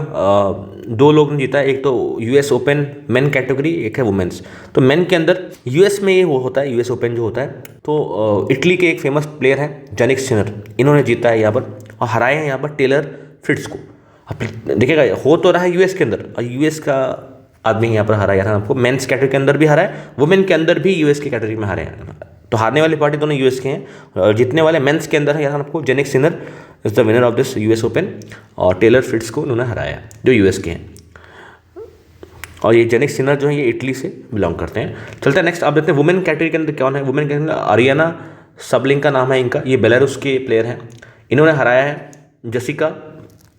2 लोग ने जीता है, एक तो US ओपन मेन कैटेगरी, एक है वुमेंस। तो मेन के अंदर US में ये वो होता है, US ओपन जो होता है तो इटली के एक फेमस प्लेयर हैं जनिक सिनर, इन्होंने जीता है यहाँ पर और हराए हैं यहाँ पर टेलर फ्रिट्ज को। अब देखिएगा हो तो रहा है US के अंदर, और US का आदमी यहाँ पर हराया था आपको। मेन्स कैटेगरी के अंदर भी हरा है, वुमेन के अंदर भी US की कैटेगरी में हारे हैं। तो हारने वाली पार्टी दोनों US के हैं, और जीतने वाले मेंस के अंदर है यहाँ आपको Jannik Sinner is the winner of this US open, और टेलर फ्रिट्ज को उन्होंने हराया जो US के हैं। और ये जेनिक सिनर जो है ये इटली से बिलोंग करते हैं। चलते हैं नेक्स्ट, आप देखते हैं वुमेन कैटेगरी के अंदर कौन है। वुमेन के अंदर अरियाना सबलिंग का नाम है इनका, ये बेलारूस के प्लेयर हैं। इन्होंने हराया है जसिका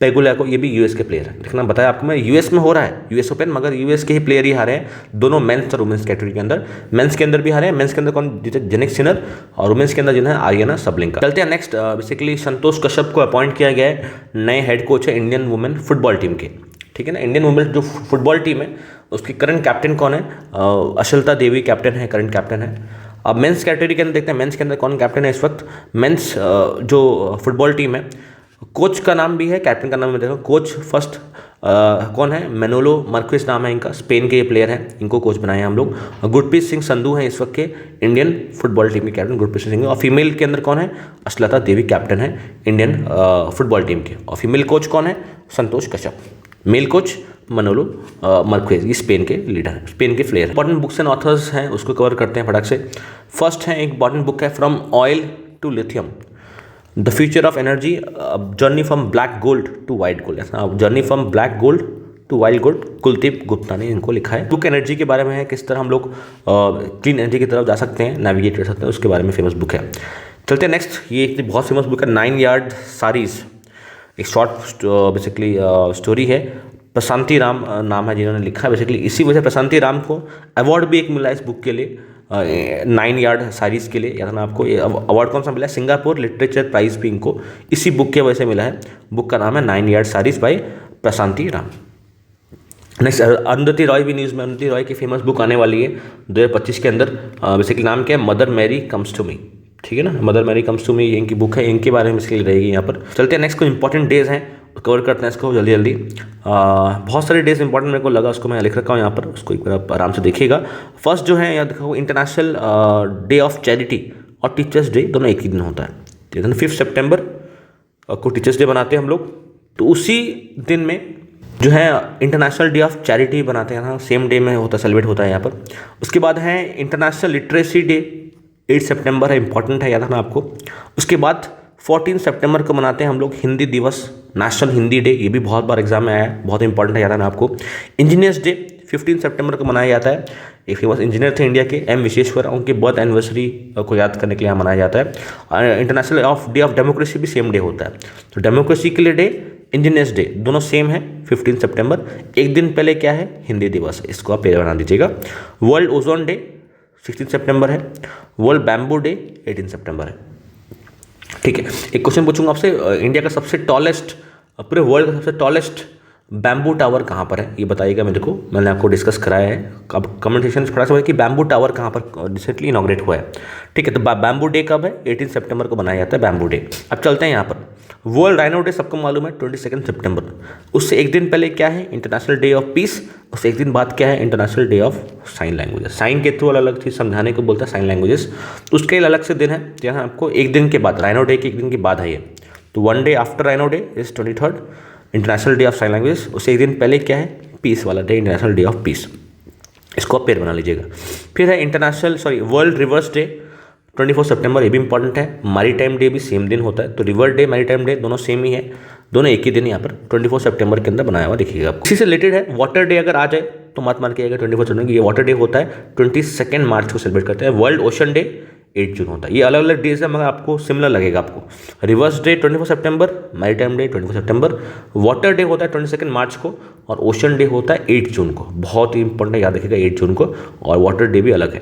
पेगुला को, ये भी US के प्लेयर है। देखना बताया आपको मैं, US में हो रहा है US ओपन, मगर US के ही प्लेयर ही हारे हैं दोनों मेंस और वुमेन्स कैटेगरी के अंदर। मेंस के अंदर भी हारे हैं, मेंस के अंदर कौन जीते, जेनिक सिनर, और वुमेन्स के अंदर जिन्हें आर्यना सबलिंका। चलते हैं नेक्स्ट, बेसिकली संतोष कश्यप को अपॉइंट किया गया है नए हेड कोच है इंडियन वुमेन फुटबॉल टीम के, ठीक है ना। इंडियन वुमेन जो फुटबॉल टीम है उसकी करंट कैप्टन कौन है, अशलता देवी कैप्टन है, करंट कैप्टन है। अब मेंस कैटेगरी के अंदर देखते हैं मेंस के अंदर कौन कैप्टन है इस वक्त। मेंस जो फुटबॉल टीम है कोच का नाम भी है, कैप्टन का नाम भी देखो। कोच फर्स्ट कौन है, मेनोलो मार्क्वेस नाम है इनका, स्पेन के ये प्लेयर हैं, इनको कोच बनाए हैं हम लोग। गुरप्रीत सिंह संधू हैं इस वक्त के इंडियन फुटबॉल टीम के कैप्टन, गुरप्रीत सिंह। और फीमेल के अंदर कौन है, अश्लता देवी कैप्टन है इंडियन फुटबॉल टीम के, और फीमेल कोच कौन है, Santosh Kashyap. Male coach Manolo Marquez, ये स्पेन के लीडर हैं, स्पेन के player. Important books and authors हैं उसको कवर करते हैं फटाक से। फर्स्ट है एक इंपॉर्टेंट बुक है from oil to lithium, the future of energy, journey from black gold to white gold, journey from black gold to white gold, Kuldeep Gupta ने इनको लिखा है। बुक एनर्जी के बारे में है, किस तरह हम लोग क्लीन एनर्जी की तरफ जा सकते हैं, नेविगेट कर सकते हैं, उसके बारे में फेमस बुक है। चलते हैं नेक्स्ट, ये एक बहुत फेमस बुक है 9 यार्ड साड़ीज, एक शॉर्ट बेसिकली स्टोरी है। प्रशांति राम नाम है जिन्होंने लिखा है, बेसिकली इसी वजह प्रशांति राम को अवार्ड भी एक मिला इस बुक के लिए, 9 यार्ड साड़ीज के लिए। यानी आपको ये अवार्ड कौन सा मिला है, सिंगापुर लिटरेचर प्राइज भी इनको इसी बुक की वजह से मिला है। बुक का नाम है 9 yard saris by Prashanti Ram. Next Arundhati Roy भी न्यूज़ में, अरुंधति रॉय की फेमस बुक आने वाली है 2025 के अंदर, बेसिकली नाम क्या है, Mother Mary comes to me, ठीक है ना, Mother Mary comes to me इनकी बुक है, इनके बारे में इसलिए रहेगी यहाँ पर। चलते हैं नेक्स्ट, कुछ इंपॉर्टेंट डेज हैं कवर करते हैं इसको जल्दी जल्दी। बहुत सारे डेज इंपॉर्टेंट मेरे को लगा, उसको मैं लिख रखा हूँ यहाँ पर, उसको एक बार आप आराम से देखिएगा। फर्स्ट जो है यहाँ देखो, इंटरनेशनल डे ऑफ चैरिटी और टीचर्स डे दोनों एक ही दिन होता है। 5 सितंबर को टीचर्स डे बनाते हैं हम लोग, तो उसी दिन में जो है इंटरनेशनल डे ऑफ चैरिटी बनाते हैं, सेम डे में होता है, सेलिब्रेट होता है यहाँ पर। उसके बाद है इंटरनेशनल लिटरेसी डे, 8 सितंबर है, इंपॉर्टेंट है याद रखना आपको। उसके बाद 14 सितंबर को मनाते हैं हम लोग हिंदी दिवस, नेशनल हिंदी डे, ये भी बहुत बार एग्जाम में आया है, बहुत इंपॉर्टेंट है याद रखना आपको। इंजीनियर्स डे 15 सितंबर को मनाया जाता है, एक फेमस इंजीनियर थे इंडिया के M विश्वेश्वर, उनके बर्थ एनिवर्सरी को याद करने के लिए मनाया जाता है। इंटरनेशनल डे ऑफ डेमोक्रेसी भी सेम डे होता है, तो डेमोक्रेसी के लिए डे, इंजीनियर्स डे दोनों सेम है 15 सितंबर। एक दिन पहले क्या है, हिंदी दिवस, इसको आप बना दीजिएगा। वर्ल्ड ओजोन डे 16 सितंबर है, वर्ल्ड बैम्बू डे 18 सितंबर है, ठीक है। एक क्वेश्चन पूछूंगा आपसे, इंडिया का सबसे टॉलेस्ट, पूरे वर्ल्ड का सबसे टॉलेस्ट बैम्बू टावर कहाँ पर है ये बताइएगा मेरे को, मैंने आपको डिस्कस कराया है। अब कमेंट सेक्शन में पढ़ा सकते कि बैम्बू टावर कहाँ पर रिसेंटली इनॉग्रेट हुआ है। ठीक है, तो बैम्बू डे कब है? 18 सितंबर को मनाया जाता है बैम्बू डे। अब चलते हैं यहाँ पर वर्ल्ड राइनो डे, सबको मालूम है 22 सितंबर। उससे एक दिन पहले क्या है? International day of peace. उससे एक दिन बाद क्या है? International day of sign languages. Sign के थ्रू अलग चीज़ समझाने को बोलता है साइन लैंग्वेजेस, तो उसके अलग से दिन है जहाँ आपको एक दिन के बाद, राइनो डे के एक दिन के बाद है ये। तो one day after rhino day is 23 international day of sign language. उससे एक दिन पहले क्या है? पीस वाला day, international day of piece. इसको आप पेड़ बना लीजिएगा। फिर है वर्ल्ड रिवर्स डे 24 सितंबर, ये भी इंपॉर्टेंट है। मैरी टाइम डे भी सेम दिन होता है, तो river day maritime day दोनों सेम ही है, दोनों एक ही दिन यहाँ पर 24 सितंबर के अंदर बनाया हुआ देखिएगा आपको। इसी से रिलेटेड है वाटर डे, अगर आ जाए तो मत मान के आएगा 24 सितंबर, ये वाटर डे होता है 22 मार्च को सेलिब्रेट करते हैं। वर्ल्ड ओशन डे 8 जून होता है। ये अलग अलग डेज है मगर आपको सिमिलर लगेगा आपको। रिवर्स डे 24 सितंबर, मैरी टाइम डे 24 सितंबर, वाटर डे होता है 22 मार्च को, और ओशन डे होता है 8 जून को। बहुत ही इंपॉर्टेंट है, याद रखिएगा 8 जून को, और वाटर डे भी अलग है।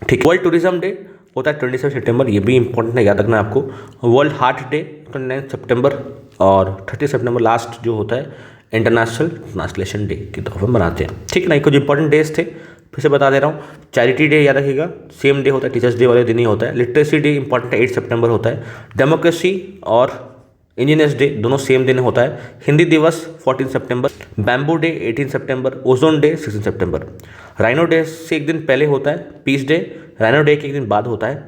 ठीक, वर्ल्ड टूरिज्म डे होता है 27 सितंबर, ये भी इंपॉर्टेंट है, याद रखना आपको। वर्ल्ड हार्ट डे 29 सितंबर, और 30 सितंबर लास्ट जो होता है इंटरनेशनल ट्रांसलेशन डे के तौर पर मनाते हैं। ठीक ना, कुछ इंपॉर्टेंट डेज थे, फिर से बता दे रहा हूँ। चैरिटी डे याद रखिएगा, सेम डे होता है, टीचर्स डे वाले दिन ही होता है। लिटरेसी डे इंपॉर्टेंट है, 8 सितंबर होता है। डेमोक्रेसी और इंजीनियर्स डे दोनों सेम दिन होता है। हिंदी दिवस 14 सितंबर, बैम्बू डे 18 सितंबर, ओजोन डे 16 सितंबर। राइनो डे से एक दिन पहले होता है पीस डे, राइनो डे के एक दिन बाद होता है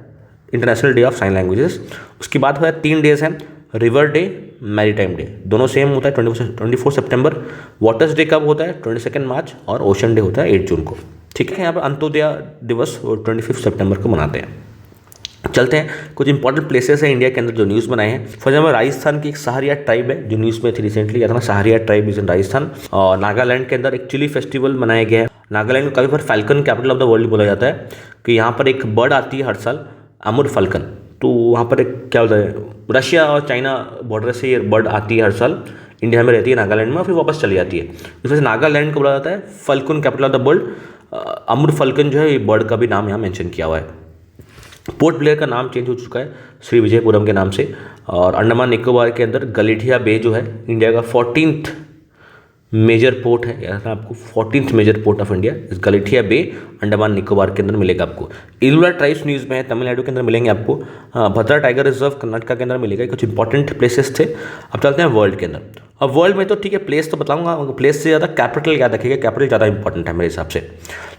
international day of sign languages. उसके बाद होता है 3 डेज हैं, river day, maritime day, दोनों सेम होता है 24 सितंबर। वाटर्स डे कब होता है? 22 मार्च, और ओशन डे होता है 8 जून को। ठीक है, यहाँ पर अंत्योदय दिवस 25 सितंबर को मनाते हैं। चलते हैं, कुछ इंपॉर्टेंट प्लेसेस हैं इंडिया के अंदर जो न्यूज़ बनाए हैं। फॉर एग्जाम्पल राजस्थान की एक सहारिया ट्राइब है जो न्यूज़ में थी रिसेंटली, याद ना, Sahariya tribe is in Rajasthan. और नागालैंड के अंदर एक चिली फेस्टिवल मनाया गया है। नागालैंड को काफ़ी बार falcon capital of the world बोला जाता है, कि यहाँ पर एक बर्ड आती है हर साल, अमुर फल्कन। तो वहाँ पर एक क्या होता है, रशिया और चाइना बॉर्डर से ये बर्ड आती है हर साल, इंडिया में रहती है नागालैंड में, और फिर वापस चली जाती है। इस वजह से नागालैंड को बोला जाता है फल्कन कैपिटल ऑफ द वर्ल्ड। अमुर फल्कन जो है, ये बर्ड का भी नाम यहाँ मेंशन किया हुआ है। पोर्ट ब्लेयर का नाम चेंज हो चुका है श्री विजयपुरम के नाम से। और अंडमान निकोबार के अंदर गलेठिया बे जो है इंडिया का 14th मेजर पोर्ट है, याद आपको 14th major port of India इस गलेठिया बे अंडमान निकोबार के अंदर मिलेगा आपको। इलुला ट्राइब्स न्यूज़ में है, तमिलनाडु के अंदर मिलेंगे आपको। भद्रा टाइगर रिजर्व कर्नाटका के अंदर मिलेगा। कुछ इंपॉर्टेंट प्लेसेस थे। अब चलते हैं वर्ल्ड के अंदर। अब वर्ल्ड में तो ठीक है, प्लेस तो बताऊंगा, प्लेस से ज़्यादा कैपिटल याद रखिएगा, कैपिटल ज़्यादा इंपॉर्टेंट है मेरे हिसाब से।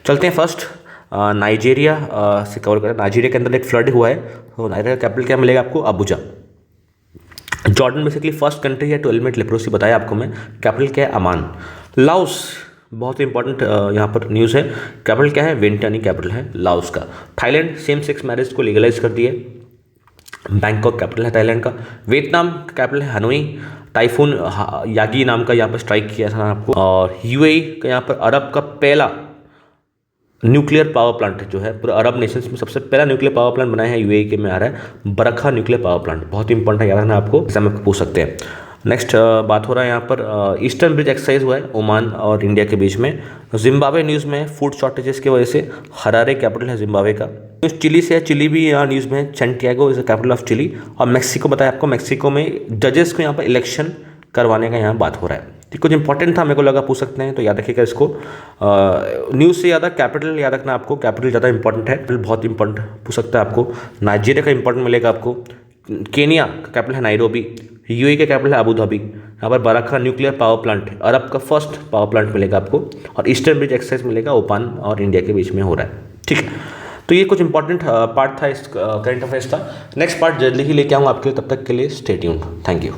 चलते हैं फर्स्ट नाइजीरिया से कवर करें। नाइजीरिया के अंदर एक फ्लड हुआ है, तो नाइजीरिया का कैपिटल क्या मिलेगा आपको? Abuja. Jordan basically first country है टू एलिमिनेट लेप्रोसी, बताया आपको मैं, कैपिटल क्या है? अमान। लाओस बहुत इंपॉर्टेंट यहाँ पर न्यूज़ है, कैपिटल क्या है? वियंटियानी कैपिटल है लाओस का। थाईलैंड सेम सेक्स मैरिज को लीगलाइज कर दिए, बैंकॉक कैपिटल है थाईलैंड का। वियतनाम का कैपिटल है हनोई। टाइफून यागी नाम का यहाँ पर स्ट्राइक किया था आपको। और यूएई का यहाँ पर अरब का पहला न्यूक्लियर पावर प्लांट जो है, पूरे अरब नेशंस में सबसे पहला न्यूक्लियर पावर प्लांट बनाया है यूएई के में आ रहा है, बरखा न्यूक्लियर पावर प्लांट। बहुत इंपॉर्टेंट है, याद रखना आपको, एग्जाम में पूछ सकते हैं। नेक्स्ट बात हो रहा है यहाँ पर ईस्टर्न ब्रिज एक्सरसाइज हुआ है ओमान और इंडिया के बीच में। जिम्बाब्वे न्यूज़ में फूड शॉर्टेजेस की वजह से, हरारे कैपिटल है जिम्बाब्वे का। चिली से है, चिली भी यहाँ न्यूज़ में है, Santiago is the capital of Chile. और मैक्सिको बताया आपको, मैक्सिको में जजेस को यहाँ पर इलेक्शन करवाने का यहाँ बात हो रहा है। तो कुछ इंपॉर्टेंट था, मेरे को लगा पूछ सकते हैं, तो याद रखिएगा इसको। न्यूज़ से ज़्यादा कैपिटल याद रखना आपको, कैपिटल ज़्यादा इंपॉर्टेंट है, बहुत इंपॉर्टेंट पूछ सकता है आपको। नाइजीरिया का इंपॉर्टेंट मिलेगा आपको। केनिया का कैपिटल है नाइरोबी। यूएई का कैपिटल है अबू धाबी। यहाँ पर बरखा न्यूक्लियर पावर प्लांट, अरब का फर्स्ट पावर प्लांट मिलेगा आपको। और ईस्टर्न ब्रिज एक्सरसाइज मिलेगा ओमान और इंडिया के बीच में हो रहा है। ठीक है, तो ये कुछ इंपॉर्टेंट पार्ट था इस करंट अफेयर्स का। नेक्स्ट पार्ट जल्दी ही लेके आऊँगा आपके लिए, तब तक के लिए स्टे ट्यून्ड। Thank you.